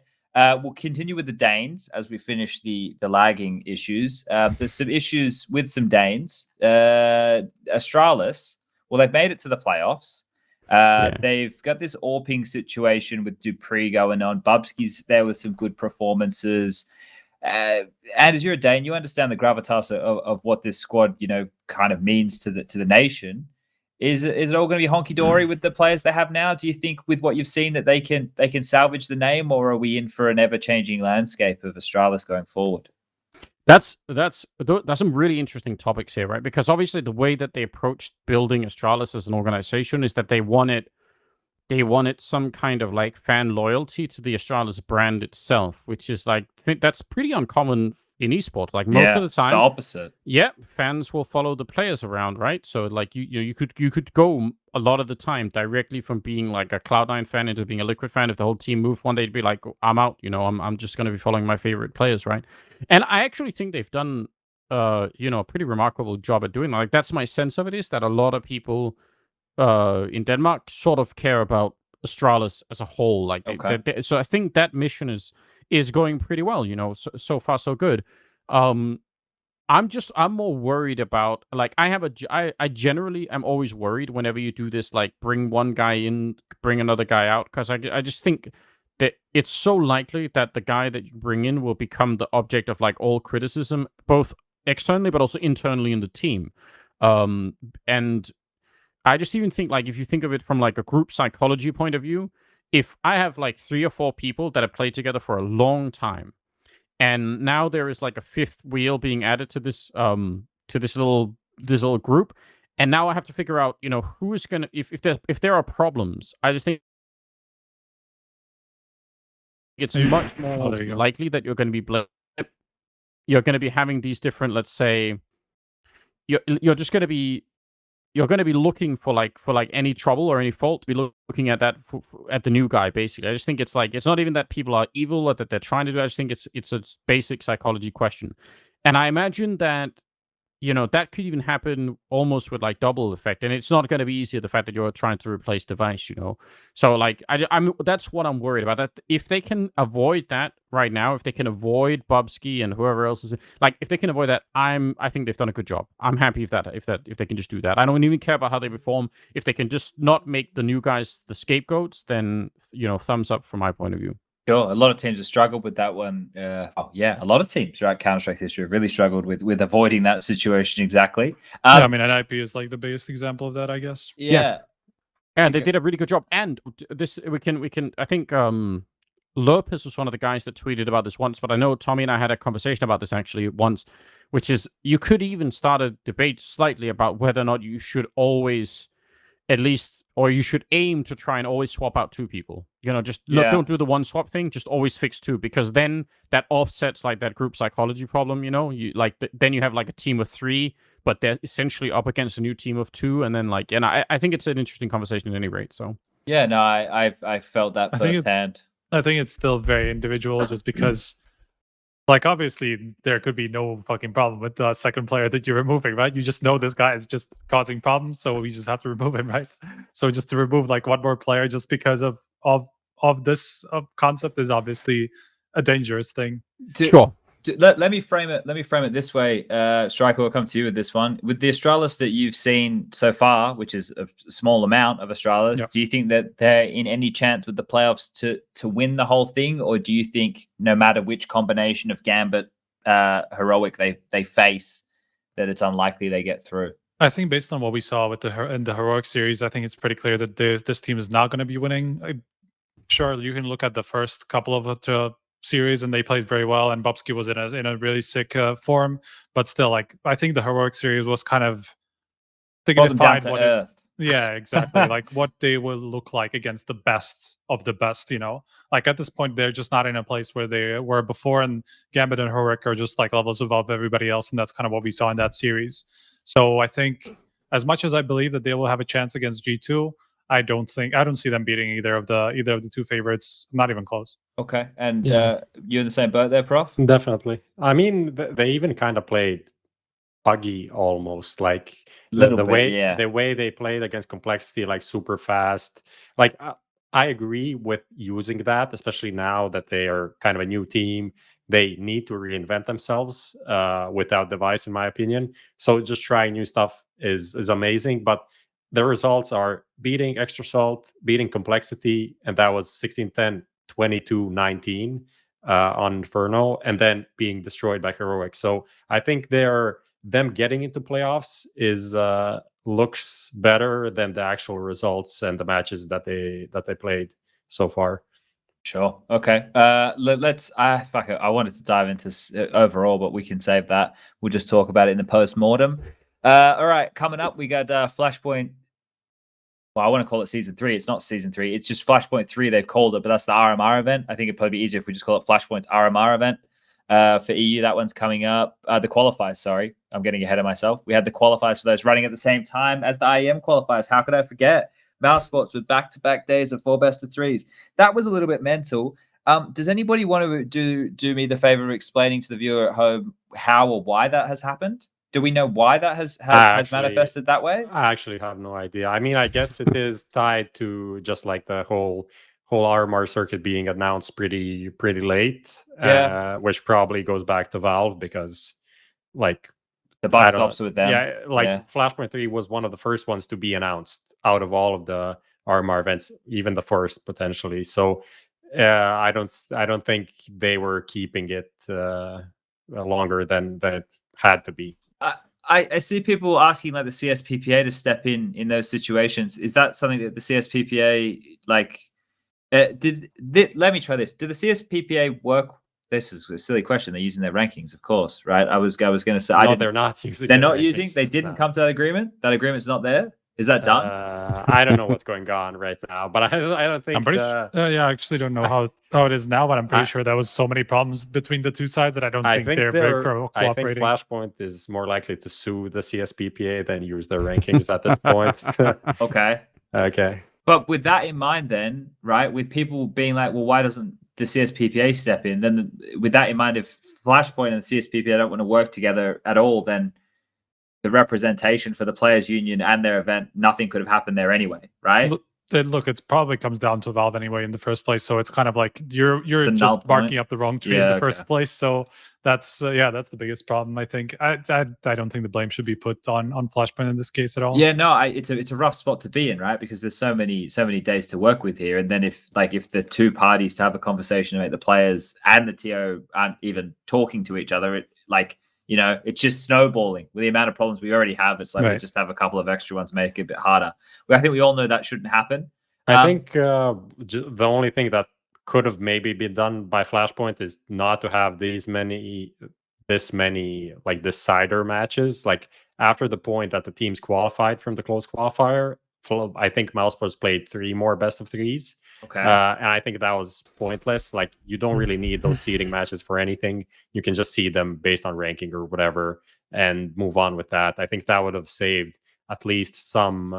We'll continue with the Danes as we finish the lagging issues. There's some issues with some Danes. Astralis, well, they've made it to the playoffs. They've got this AWPing situation with Dupree going on. Bubsky's there with some good performances. And as you're a Dane, you understand the gravitas of what this squad, kind of means to the nation. Is it all going to be honky dory with the players they have now? Do you think, with what you've seen, that they can salvage the name, or are we in for an ever changing landscape of Astralis going forward? That's some really interesting topics here, right? Because obviously the way that they approached building Astralis as an organization is that they wanted some kind of like fan loyalty to the Astralis brand itself, which is like, I think that's pretty uncommon in esports. Like most of the time, it's the opposite. Yeah, fans will follow the players around, right? So like you could go a lot of the time directly from being like a Cloud9 fan into being a Liquid fan. If the whole team moved one day, to be like, I'm out. I'm just going to be following my favorite players, right? And I actually think they've done a pretty remarkable job at doing that. Like that's my sense of it, is that a lot of people in Denmark sort of care about Astralis as a whole. Like, so I think that mission is going pretty well. So far so good. I'm more worried about, like, I generally am always worried whenever you do this, like bring one guy in, bring another guy out, because I just think that it's so likely that the guy that you bring in will become the object of like all criticism, both externally but also internally in the team. And I just even think, like, if you think of it from like a group psychology point of view, if I have like 3 or 4 people that have played together for a long time, and now there is like a 5th wheel being added to this little group, and now I have to figure out, who is gonna, if there are problems, I just think it's much more likely that you're going to be you're going to be having these different, let's say, you're just going to be. You're going to be looking for any trouble or any fault, to be looking at that at the new guy, basically. I just think it's like, it's not even that people are evil or that they're trying to do. I just think it's a basic psychology question. And I imagine that, that could even happen almost with like double effect. And it's not going to be easy, the fact that you're trying to replace device, So like, that's what I'm worried about. That if they can avoid that right now, if they can avoid Bubsky and whoever else is, like, if they can avoid that, I think they've done a good job. I'm happy if they can just do that. I don't even care about how they perform. If they can just not make the new guys the scapegoats, then, thumbs up from my point of view. Sure, a lot of teams have struggled with that one. A lot of teams throughout Counter-Strike history have really struggled with avoiding that situation exactly. NIP is like the biggest example of that, I guess. Yeah. And they did a really good job. And this we can I think Lopez was one of the guys that tweeted about this once, but I know Tommy and I had a conversation about this actually once, which is you could even start a debate slightly about whether or not you should always at least, or you should aim to try and always swap out 2 people. Just don't do the one swap thing. Just always fix 2, because then that offsets like that group psychology problem. You like then you have like a team of 3, but they're essentially up against a new team of 2, and then like, and I think it's an interesting conversation at any rate. So yeah, no, I felt that firsthand. I think it's still very individual, just because. Like, obviously, there could be no fucking problem with the second player that you're removing, right? You just know this guy is just causing problems, so we just have to remove him, right? So just to remove like one more player just because of this concept is obviously a dangerous thing. Sure. Let me frame it. Let me frame it this way. Striker, will come to you with this one. With the Astralis that you've seen so far, which is a small amount of Astralis, do you think that they're in any chance with the playoffs to win the whole thing, or do you think no matter which combination of Gambit, Heroic they face, that it's unlikely they get through? I think based on what we saw with in the Heroic series, I think it's pretty clear that this team is not going to be winning. Sure, you can look at the first couple of series and they played very well, and Bobsky was in a really sick form, but still, like, I think the Heroic series was kind of signified what yeah, exactly. Like what they will look like against the best of the best, like at this point they're just not in a place where they were before, and Gambit and Heroic are just like levels above everybody else, and that's kind of what we saw in that series. So I think, as much as I believe that they will have a chance against G2, I don't see them beating either of the 2 favorites. Not even close. Okay, and you're in the same boat there, Prof? Definitely. I mean, they even kind of played buggy almost, like the way they played against Complexity, like super fast. Like I agree with using that, especially now that they are kind of a new team. They need to reinvent themselves without device, in my opinion. So just trying new stuff is amazing, but the results are beating Xtrfy, beating Complexity, and that was 16-10, 22-19 on Inferno, and then being destroyed by Heroic. So I think them getting into playoffs looks better than the actual results and the matches that they played so far. Sure. Okay. Let's. Fuck it. I wanted to dive into overall, but we can save that. We'll just talk about it in the post-mortem. All right. Coming up, we got Flashpoint. Well, I want to call it Season 3. It's not Season 3. It's just Flashpoint 3. They've called it, but that's the RMR event. I think it'd probably be easier if we just call it Flashpoint RMR event. For EU, that one's coming up. The qualifiers, sorry. I'm getting ahead of myself. We had the qualifiers for those running at the same time as the IEM qualifiers. How could I forget? Mouse Sports with back-to-back days of 4 best of 3s. That was a little bit mental. Does anybody want to do me the favor of explaining to the viewer at home how or why that has happened? Do we know why that has manifested that way? I actually have no idea. I mean, I guess it is tied to just like the whole RMR circuit being announced pretty late, which probably goes back to Valve, because like the buck stops with them. Flashpoint 3 was one of the first ones to be announced out of all of the RMR events, even the first potentially. So I don't think they were keeping it longer than it had to be. I see people asking like the CSPPA to step in those situations. Is that something that the CSPPA like? Let me try this. Did the CSPPA work? This is a silly question. They're using their rankings, of course, right? I was going to say. No, they're not using. They're not using. They didn't come to that agreement. That agreement's not there. Is that done? I don't know what's going on right now, but I don't think. I'm pretty I actually don't know how it is now, but I'm pretty sure there was so many problems between the two sides that I don't think they're very cooperating. I think Flashpoint is more likely to sue the CSPPA than use their rankings at this point. Okay. But with that in mind, then, right, with people being like, well, why doesn't the CSPPA step in? Then, with that in mind, if Flashpoint and the CSPPA don't want to work together at all, then the representation for the players' union and their event, nothing could have happened there anyway, right? Look, it probably comes down to Valve anyway in the first place. So it's kind of like you're just barking up the wrong tree in the first place. So that's the biggest problem. I think I don't think the blame should be put on Flashpoint in this case at all. Yeah, no, it's a rough spot to be in, right? Because there's so many days to work with here, and then if the two parties to have a conversation about the players and the TO aren't even talking to each other, it's just snowballing with the amount of problems we already have. It's like we just have a couple of extra ones, make it a bit harder. I think we all know that shouldn't happen. I think the only thing that could have maybe been done by Flashpoint is not to have these many this many like decider matches. Like after the point that the teams qualified from the closed qualifier, I think Mousesports played 3 more best of 3s. Okay. And I think that was pointless. Like you don't really need those seeding matches for anything. You can just seed them based on ranking or whatever and move on with that. I think that would have saved at least some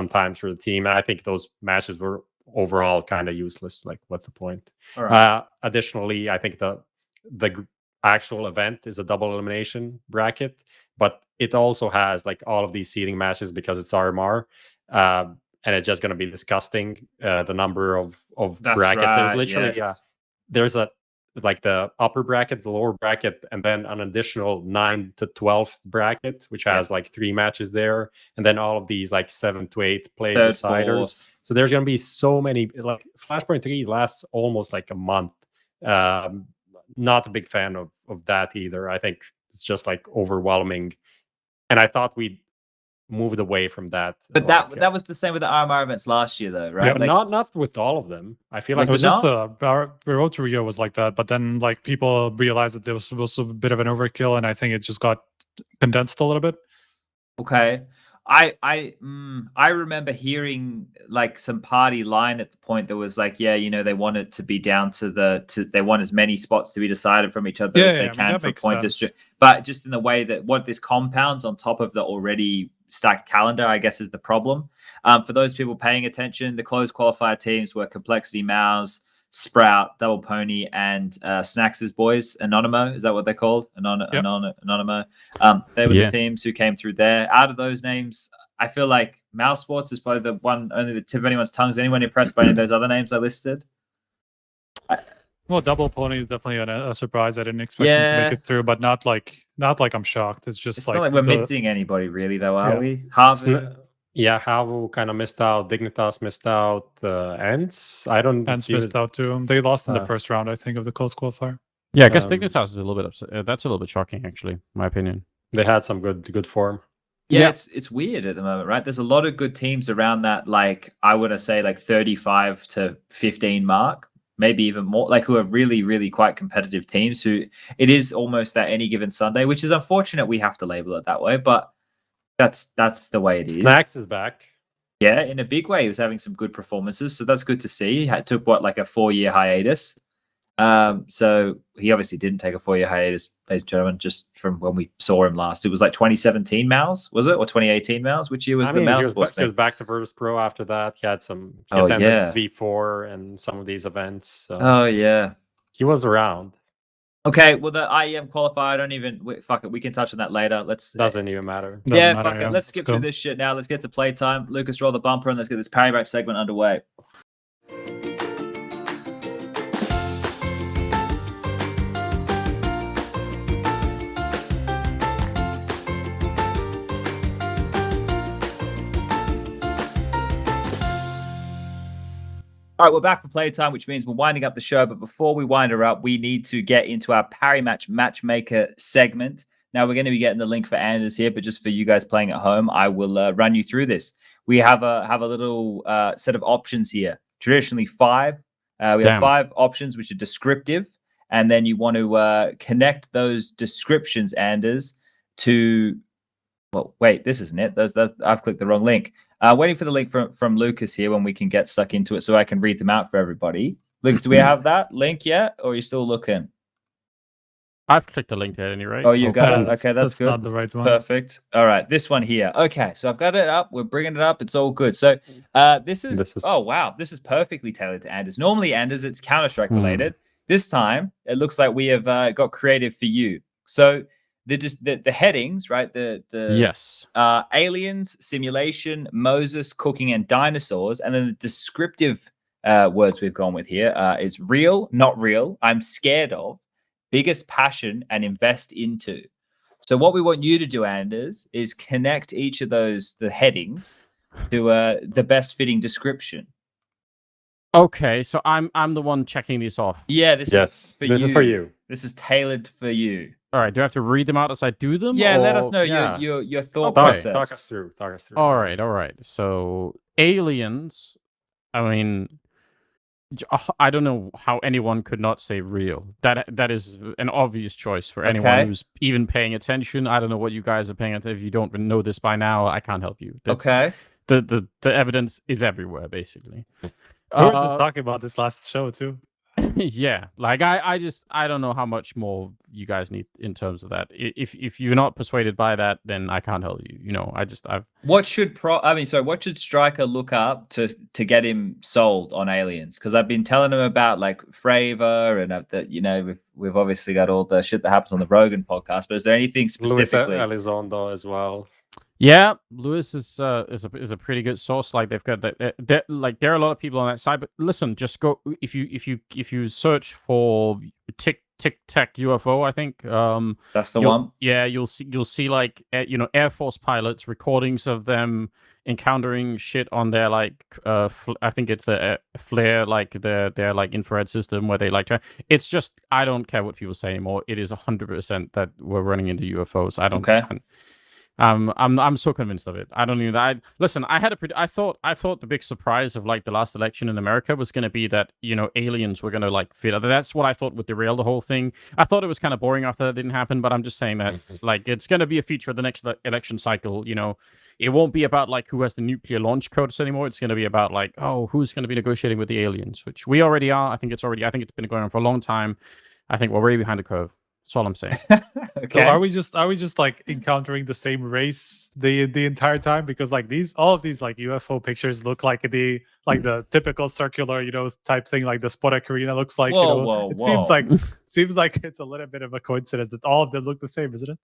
times for the team. And I think those matches were overall kind of useless. Like, what's the point? All right. Additionally, I think the actual event is a double elimination bracket, but it also has like all of these seeding matches because it's RMR. And it's just going to be disgusting. The number of That's brackets. right, There's literally yes. there's a like the upper bracket, the lower bracket, and then an additional 9 to 12th bracket, which has like 3 matches there, and then all of these like 7 to 8 place Third, deciders. fourth. So there's going to be so many. Like Flashpoint 3 lasts almost like a month. Not a big fan of that either. I think it's just like overwhelming, and I thought we'd moved away from that. But that was the same with the RMR events last year, though, right? Yeah, but not with all of them. I feel like It was not? just the Road to Rio was like that, but then like people realized that there was a bit of an overkill, and I think it just got condensed a little bit. Okay. I remember hearing like some party line at the point that was like, yeah, you know, they want it to be down to they want as many spots to be decided from each other as they can for point district. But just in the way that what this compounds on top of the already stacked calendar, I guess, is the problem. For those people paying attention, the closed qualifier teams were Complexity Mouse, Sprout, Double Pony, and Snacks's boys, Anonymo. Is that what they're called? Anonymo. They were the teams who came through there. Out of those names, I feel like Mouse Sports is probably the one, only the tip of anyone's tongue. Is anyone impressed by any of those other names I listed? Well, Double Pony is definitely a surprise. I didn't expect them to make it through, but not like I'm shocked. It's just It's like not like we're missing anybody really, though, are we? Havu kind of missed out. Dignitas missed out. Ents, I don't. Ents missed out too. They lost in the first round, I think, of the closed qualifier. Yeah, I guess Dignitas is a little bit upset. That's a little bit shocking, actually, in my opinion. They had some good form. Yeah, it's weird at the moment, right? There's a lot of good teams around that, like I would say, like 35 to 15 mark. Maybe even more, like who are really, really quite competitive teams who it is almost that any given Sunday, which is unfortunate. We have to label it that way, but that's the way it is. Snacks is back. Yeah, in a big way. He was having some good performances. So that's good to see. He took like a 4-year hiatus. So he obviously didn't take a 4-year hiatus, ladies and gentlemen, just from when we saw him last. It was like 2017 Mouse, was it? Or 2018 Mouse? Which year was the Mouse? He was back to Virtus Pro after that. He had V4 and some of these events. So he was around. Okay, well, the IEM qualifier, I don't even... fuck it, we can touch on that later. Doesn't even matter. Fuck it. Let's skip through this shit now. Let's get to playtime. Lucas, roll the bumper and let's get this parry back segment underway. All right, we're back for playtime, which means we're winding up the show. But before we wind her up, we need to get into our parry match matchmaker segment. Now, we're going to be getting the link for Anders here, but just for you guys playing at home, I will run you through this. We have a little set of options here. Traditionally 5. We have 5 options, which are descriptive. And then you want to connect those descriptions, Anders, to... Well, wait, this isn't it. I've clicked the wrong link. Waiting for the link from Lucas here when we can get stuck into it so I can read them out for everybody. Lucas, do we have that link yet? Or are you still looking? I've clicked the link at any rate. Oh, you got it? Okay, that's good. Not the right one. Perfect. All right, this one here. Okay, so I've got it up. We're bringing it up. It's all good. So this is... Oh, wow. This is perfectly tailored to Anders. Normally, Anders, it's Counter-Strike related. This time, it looks like we have got creative for you. So... The headings, right? Yes. Aliens, simulation, Moses, cooking, and dinosaurs, and then the descriptive words we've gone with here is real, not real, I'm scared of, biggest passion, and invest into. So what we want you to do, Anders, is connect each of the headings to the best fitting description. Okay, so I'm the one checking these off. Yeah, this is for you. This is tailored for you. All right, do I have to read them out as I do them? Yeah, or... let us know your thought process. Talk us through. All right. So aliens, I mean, I don't know how anyone could not say real. That is an obvious choice for anyone who's even paying attention. I don't know what you guys are paying attention. If you don't know this by now, I can't help you. The evidence is everywhere, basically. We were just talking about this last show too. Yeah, like I don't know how much more you guys need in terms of that. If you're not persuaded by that, then I can't help you. You know, what should what should Striker look up to get him sold on Aliens? Because I've been telling him about like Fravor and that, you know, we've obviously got all the shit that happens on the Rogan podcast, but is there anything specifically? Luis Elizondo as well. Yeah, Lewis is a pretty good source. Like they've got that. There are a lot of people on that side. But listen, just go if you search for Tic Tac UFO. I think that's the one. Yeah, you'll see like Air Force pilots recordings of them encountering shit on their like I think it's the flare, like their like infrared system where they like to. It's just I don't care what people say anymore. It is 100% that we're running into UFOs. I don't. Okay. I'm so convinced of it. I don't even. Listen. I thought the big surprise of like the last election in America was going to be that aliens were going to like fit. That's what I thought would derail the whole thing. I thought it was kind of boring after that didn't happen, but I'm just saying that like it's going to be a feature of the next election cycle. It won't be about like who has the nuclear launch codes anymore. It's going to be about like who's going to be negotiating with the aliens, which we already are. I think it's been going on for a long time. I think we're way behind the curve. That's all I'm saying. Okay. So are we just like encountering the same race the entire time? Because like all of these like UFO pictures look like the typical circular type thing, like the Spodek Arena looks like. It seems like it's a little bit of a coincidence that all of them look the same, isn't it?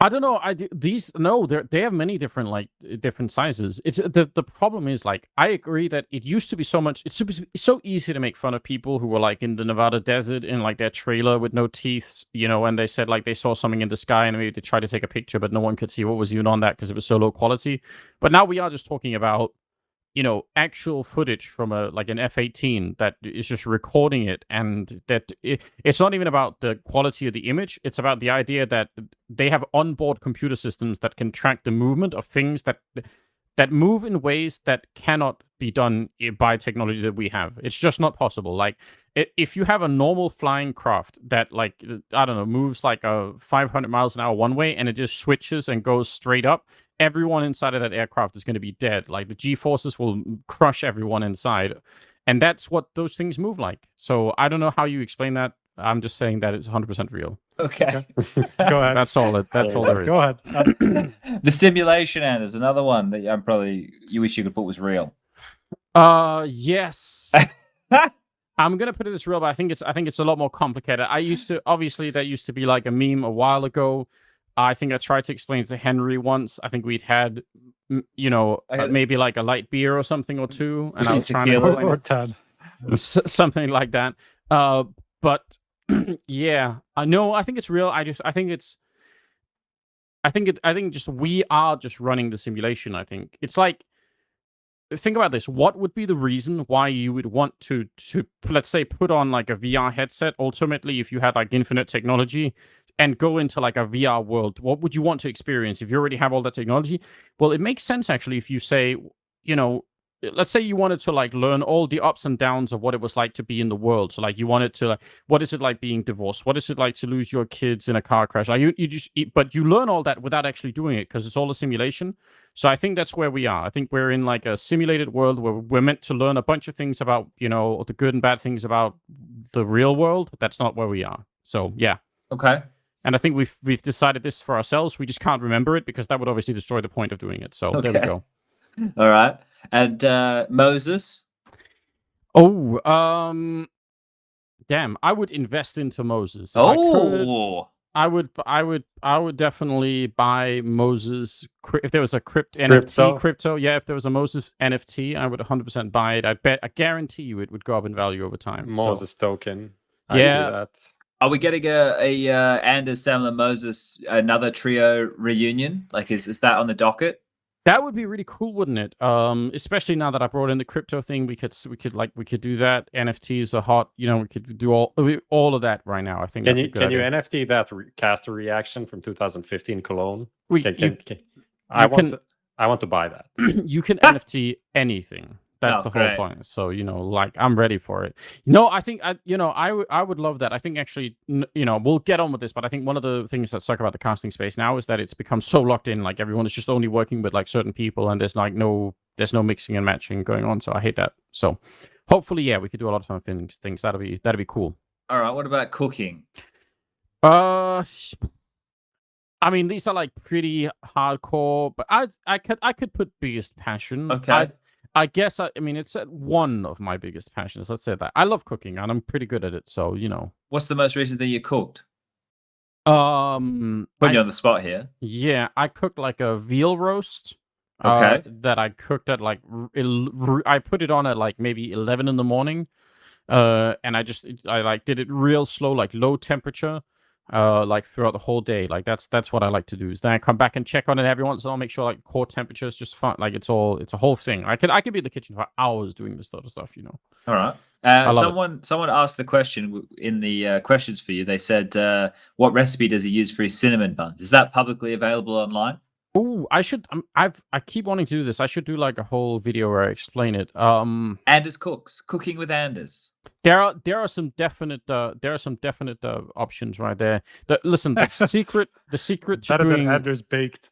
I don't know. They have many different sizes. It's the problem is like I agree that it used to be it's so easy to make fun of people who were like in the Nevada desert in like their trailer with no teeth, and they said like they saw something in the sky and maybe they tried to take a picture, but no one could see what was even on that because it was so low quality. But now we are just talking about actual footage from an F-18 that is just recording it, and that it's not even about the quality of the image. It's about the idea that they have onboard computer systems that can track the movement of things that move in ways that cannot be done by technology that we have. It's just not possible. Like if you have a normal flying craft that like I don't know moves like 500 miles an hour one way and it just switches and goes straight up, everyone inside of that aircraft is going to be dead. Like the G-forces will crush everyone inside. And that's what those things move like. So I don't know how you explain that. I'm just saying that it's 100% real. Okay. Go ahead. That's all there is. Go ahead. The simulation end is another one that you wish you could put was real. Yes. I'm gonna put it as real, but I think it's a lot more complicated. That used to be like a meme a while ago. I think I tried to explain it to Henry once. I think we'd had, maybe like a light beer or something or two, and I was trying to something like that. But yeah, I think it's real. I think we are just running the simulation. I think it's like, think about this. What would be the reason why you would want to let's say put on like a VR headset ultimately if you had like infinite technology and go into like a VR world? What would you want to experience if you already have all that technology? Well, it makes sense actually if you say, let's say you wanted to like learn all the ups and downs of what it was like to be in the world. So like you wanted to like, what is it like being divorced? What is it like to lose your kids in a car crash? Like but you learn all that without actually doing it because it's all a simulation. So I think that's where we are. I think we're in like a simulated world where we're meant to learn a bunch of things about, the good and bad things about the real world. That's not where we are. So yeah. Okay. And I think we've decided this for ourselves. We just can't remember it because that would obviously destroy the point of doing it. So There we go. All right. And Moses? Oh, damn! I would invest into Moses. I would definitely buy Moses if there was a crypto. Yeah, if there was a Moses NFT, I would 100% buy it. I guarantee you it would go up in value over time. Moses token. I see that. Are we getting a Anders, Sam, Moses another trio reunion? Like, is that on the docket? That would be really cool, wouldn't it? Especially now that I brought in the crypto thing, we could do that. NFTs are hot. We could do all of that right now. I think. Can you NFT that caster reaction from 2015 Cologne? I want to buy that. You can NFT anything. That's Oh, the whole great. point. So, like, I'm ready for it. I think I would love that. I think actually, we'll get on with this, but I think one of the things that suck about the casting space now is that it's become so locked in. Like, everyone is just only working with like certain people, and there's no mixing and matching going on. So I hate that. So hopefully, yeah, we could do a lot of fun things. That'd be cool. All right. What about cooking? I mean, these are like pretty hardcore, but I could put biggest passion. Okay. I guess I mean it's one of my biggest passions. Let's say that I love cooking and I'm pretty good at it. So What's the most recent thing you cooked? Putting Putting you on the spot here. Yeah, I cooked like a veal roast. Okay. That I cooked at like I put it on at like maybe 11 in the morning. And I like did it real slow, like low temperature. Like throughout the whole day. Like that's what I like to do. Is then I come back and check on it every once in a while, make sure like core temperature is just fine. Like it's a whole thing. I could be in the kitchen for hours doing this sort of stuff. All right. Someone asked the question in the questions for you. They said, "What recipe does he use for his cinnamon buns?" Is that publicly available online? Ooh, I should. I keep wanting to do this. I should do like a whole video where I explain it. Anders cooks. Cooking with Anders. There are some definite options right there. Listen, the secret to Better doing than Anders baked.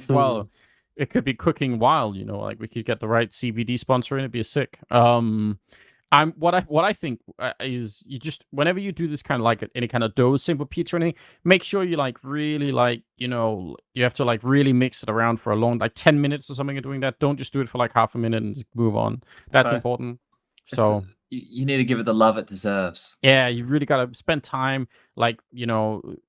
well, it could be cooking while, like we could get the right CBD sponsor and it'd be sick. What I think is you just whenever you do this kind of like any kind of dough simple pizza or anything, make sure you like really like you have to like really mix it around for a long like 10 minutes or something. You're doing that. Don't just do it for like half a minute and just move on. That's important. So you need to give it the love it deserves. Yeah, you really gotta spend time, like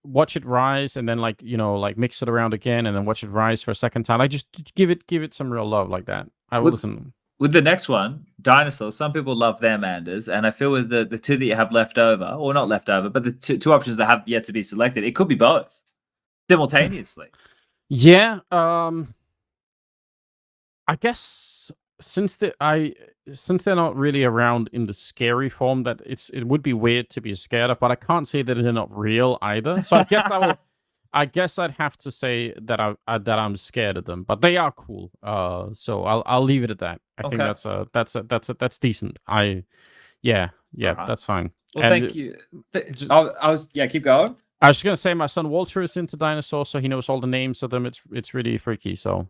watch it rise, and then like like mix it around again, and then watch it rise for a second time. Like just give it some real love like that. I will listen. With the next one, dinosaurs. Some people love them, Anders, and I feel with the two that you have left over, or not left over, but the two options that have yet to be selected, it could be both simultaneously. Yeah. I guess since they're not really around in the scary form, that it would be weird to be scared of, but I can't say that they're not real either. So I guess I'd have to say that I'm scared of them, but they are cool. So I'll leave it at that. I think that's decent. Yeah, Right. that's fine. Well, thank you. Keep going. I was just gonna say my son Walter is into dinosaurs, so he knows all the names of them. It's really freaky. So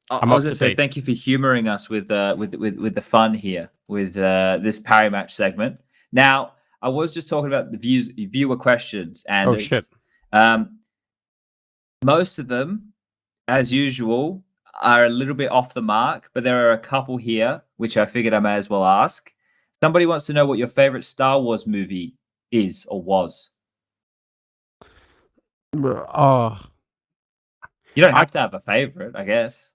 I was going to say thank you for humoring us with the fun here with this parry match segment. Now, I was just talking about the viewer questions, and oh shit. Most of them, as usual, are a little bit off the mark, but there are a couple here which I figured I may as well ask. Somebody wants to know what your favorite Star Wars movie is or was. Oh, you don't have to have a favorite, I guess.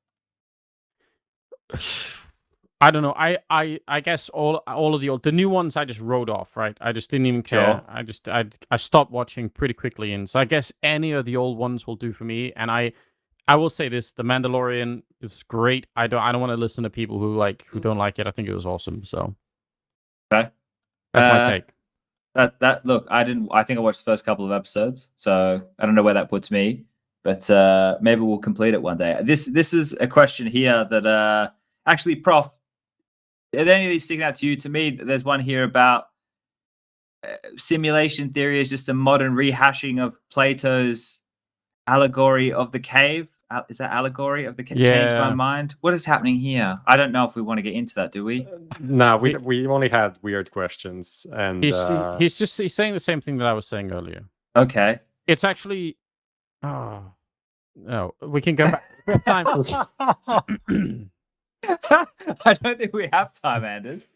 I don't know. I guess all of the new ones I just wrote off. Right. I just didn't even care. Sure. I stopped watching pretty quickly, and so I guess any of the old ones will do for me. And I will say this: The Mandalorian is great. I don't want to listen to people who don't like it. I think it was awesome. So okay, that's my take. That look, I think I watched the first couple of episodes, so I don't know where that puts me, but maybe we'll complete it one day. This is a question here that actually, Prof, are any of these sticking out to you? To me, there's one here about simulation theory is just a modern rehashing of Plato's allegory of the cave. Is that allegory of the cave? Yeah. Changed my mind. What is happening here? I don't know if we want to get into that, do we? No, we only had weird questions, and he's saying the same thing that I was saying earlier. Okay. It's actually, oh no, we can go back. Time. I don't think we have time, Anders.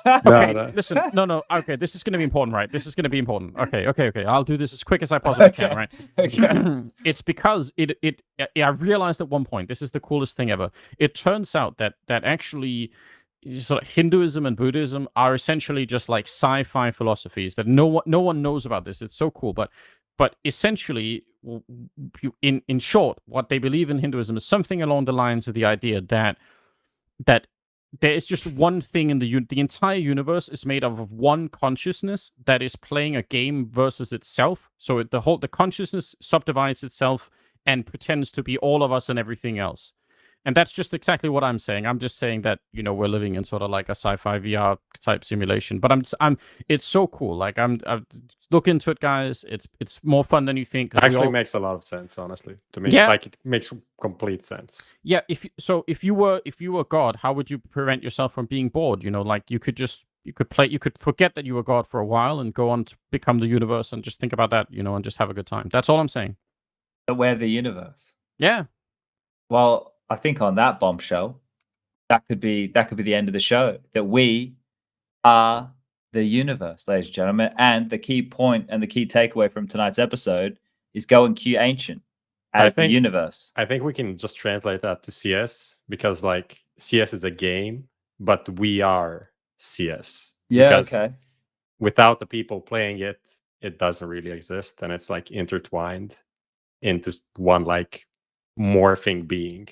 Okay, No. listen, no. Okay, this is going to be important, right? This is going to be important. Okay. I'll do this as quick as I possibly can, right? Okay. It's because I realized at one point, this is the coolest thing ever. It turns out that actually sort of Hinduism and Buddhism are essentially just like sci-fi philosophies that no one knows about this. It's so cool, but essentially, in short, what they believe in Hinduism is something along the lines of the idea that there is just one thing in the entire universe is made up of one consciousness that is playing a game versus itself. So the consciousness subdivides itself and pretends to be all of us and everything else. And that's just exactly what I'm saying. I'm just saying that, you know, we're living in sort of like a sci-fi VR type simulation. But it's so cool. Like I'm look into it, guys. It's more fun than you think. It actually makes a lot of sense, honestly, to me. Yeah. Like it makes complete sense. Yeah. If you were God, how would you prevent yourself from being bored? You know, like you could forget that you were God for a while and go on to become the universe and just think about that, you know, and just have a good time. That's all I'm saying. But we're the universe. Yeah. Well, I think on that bombshell, that could be the end of the show. That we are the universe, ladies and gentlemen. And the key point and the key takeaway from tonight's episode is go and queue ancient as the universe. I think we can just translate that to CS, because like CS is a game, but we are CS. Yeah, because okay. Without the people playing it, it doesn't really exist, and it's like intertwined into one like morphing being.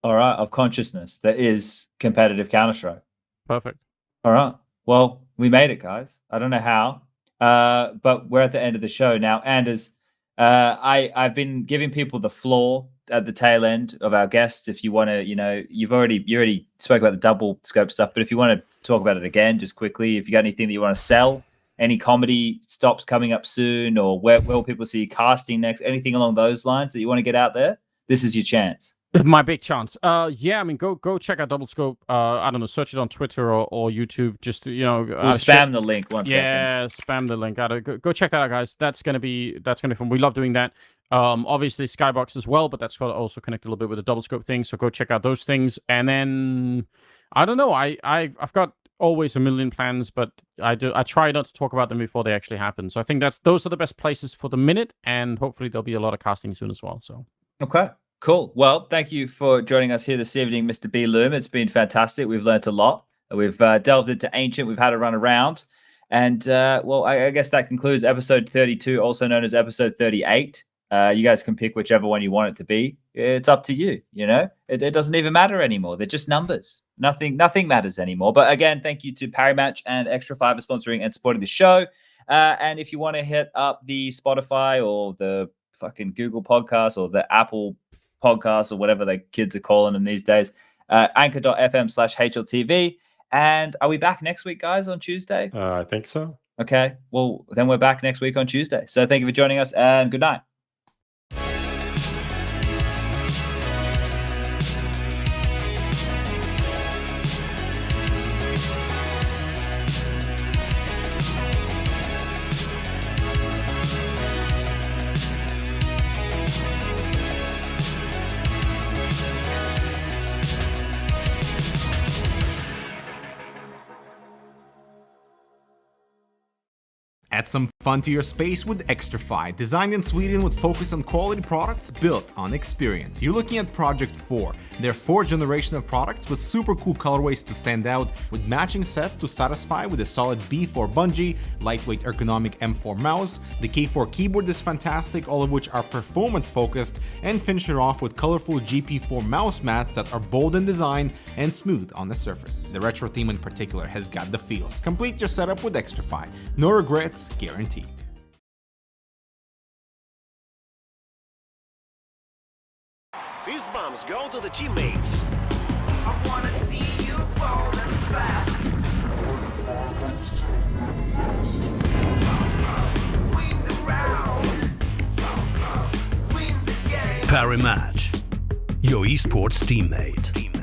All right, of consciousness that is competitive Counter-Strike. Perfect. All right. Well, we made it, guys. I don't know how, but we're at the end of the show now. Anders, I've been giving people the floor at the tail end of our guests. If you want to, you know, you already spoke about the double scope stuff, but if you want to talk about it again, just quickly, if you got anything that you want to sell, any comedy stops coming up soon, or where will people see you casting next, anything along those lines that you want to get out there, this is your chance. My big chance. Yeah, I mean, go check out Double Scope. I don't know, search it on Twitter or YouTube. Just to, you know, we'll spam the link once. Yeah, spam the link. Go check that out, guys. That's gonna be fun. We love doing that. Obviously Skybox as well, but that's got to also connect a little bit with the Double Scope thing. So go check out those things. And then I don't know. I've got always a million plans, but I try not to talk about them before they actually happen. So I think those are the best places for the minute, and hopefully there'll be a lot of casting soon as well. So okay. Cool. Well, thank you for joining us here this evening, Mr. Blume. It's been fantastic. We've learned a lot. We've delved into Ancient. We've had a run around. And, well, I guess that concludes episode 32, also known as episode 38. You guys can pick whichever one you want it to be. It's up to you, you know? It doesn't even matter anymore. They're just numbers. Nothing matters anymore. But, again, thank you to Parimatch and Xtrfy for sponsoring and supporting the show. And if you want to hit up the Spotify or the fucking Google podcast or the Apple podcast or whatever the kids are calling them these days, anchor.fm/HLTV. And are we back next week, guys, on Tuesday? I think so. Okay. Well, then we're back next week on Tuesday. So thank you for joining us, and good night. Add some fun to your space with Xtrfy, designed in Sweden with focus on quality products built on experience. You're looking at Project 4, their 4th generation of products with super cool colorways to stand out, with matching sets to satisfy with a solid B4 bungee, lightweight ergonomic M4 mouse, the K4 keyboard is fantastic, all of which are performance focused, and finish it off with colorful GP4 mouse mats that are bold in design and smooth on the surface. The retro theme in particular has got the feels. Complete your setup with Xtrfy. No regrets, guaranteed. Fist bumps go to the teammates. I wanna see you rolling fast. Win the round. Win the game. Parimatch, your esports teammate.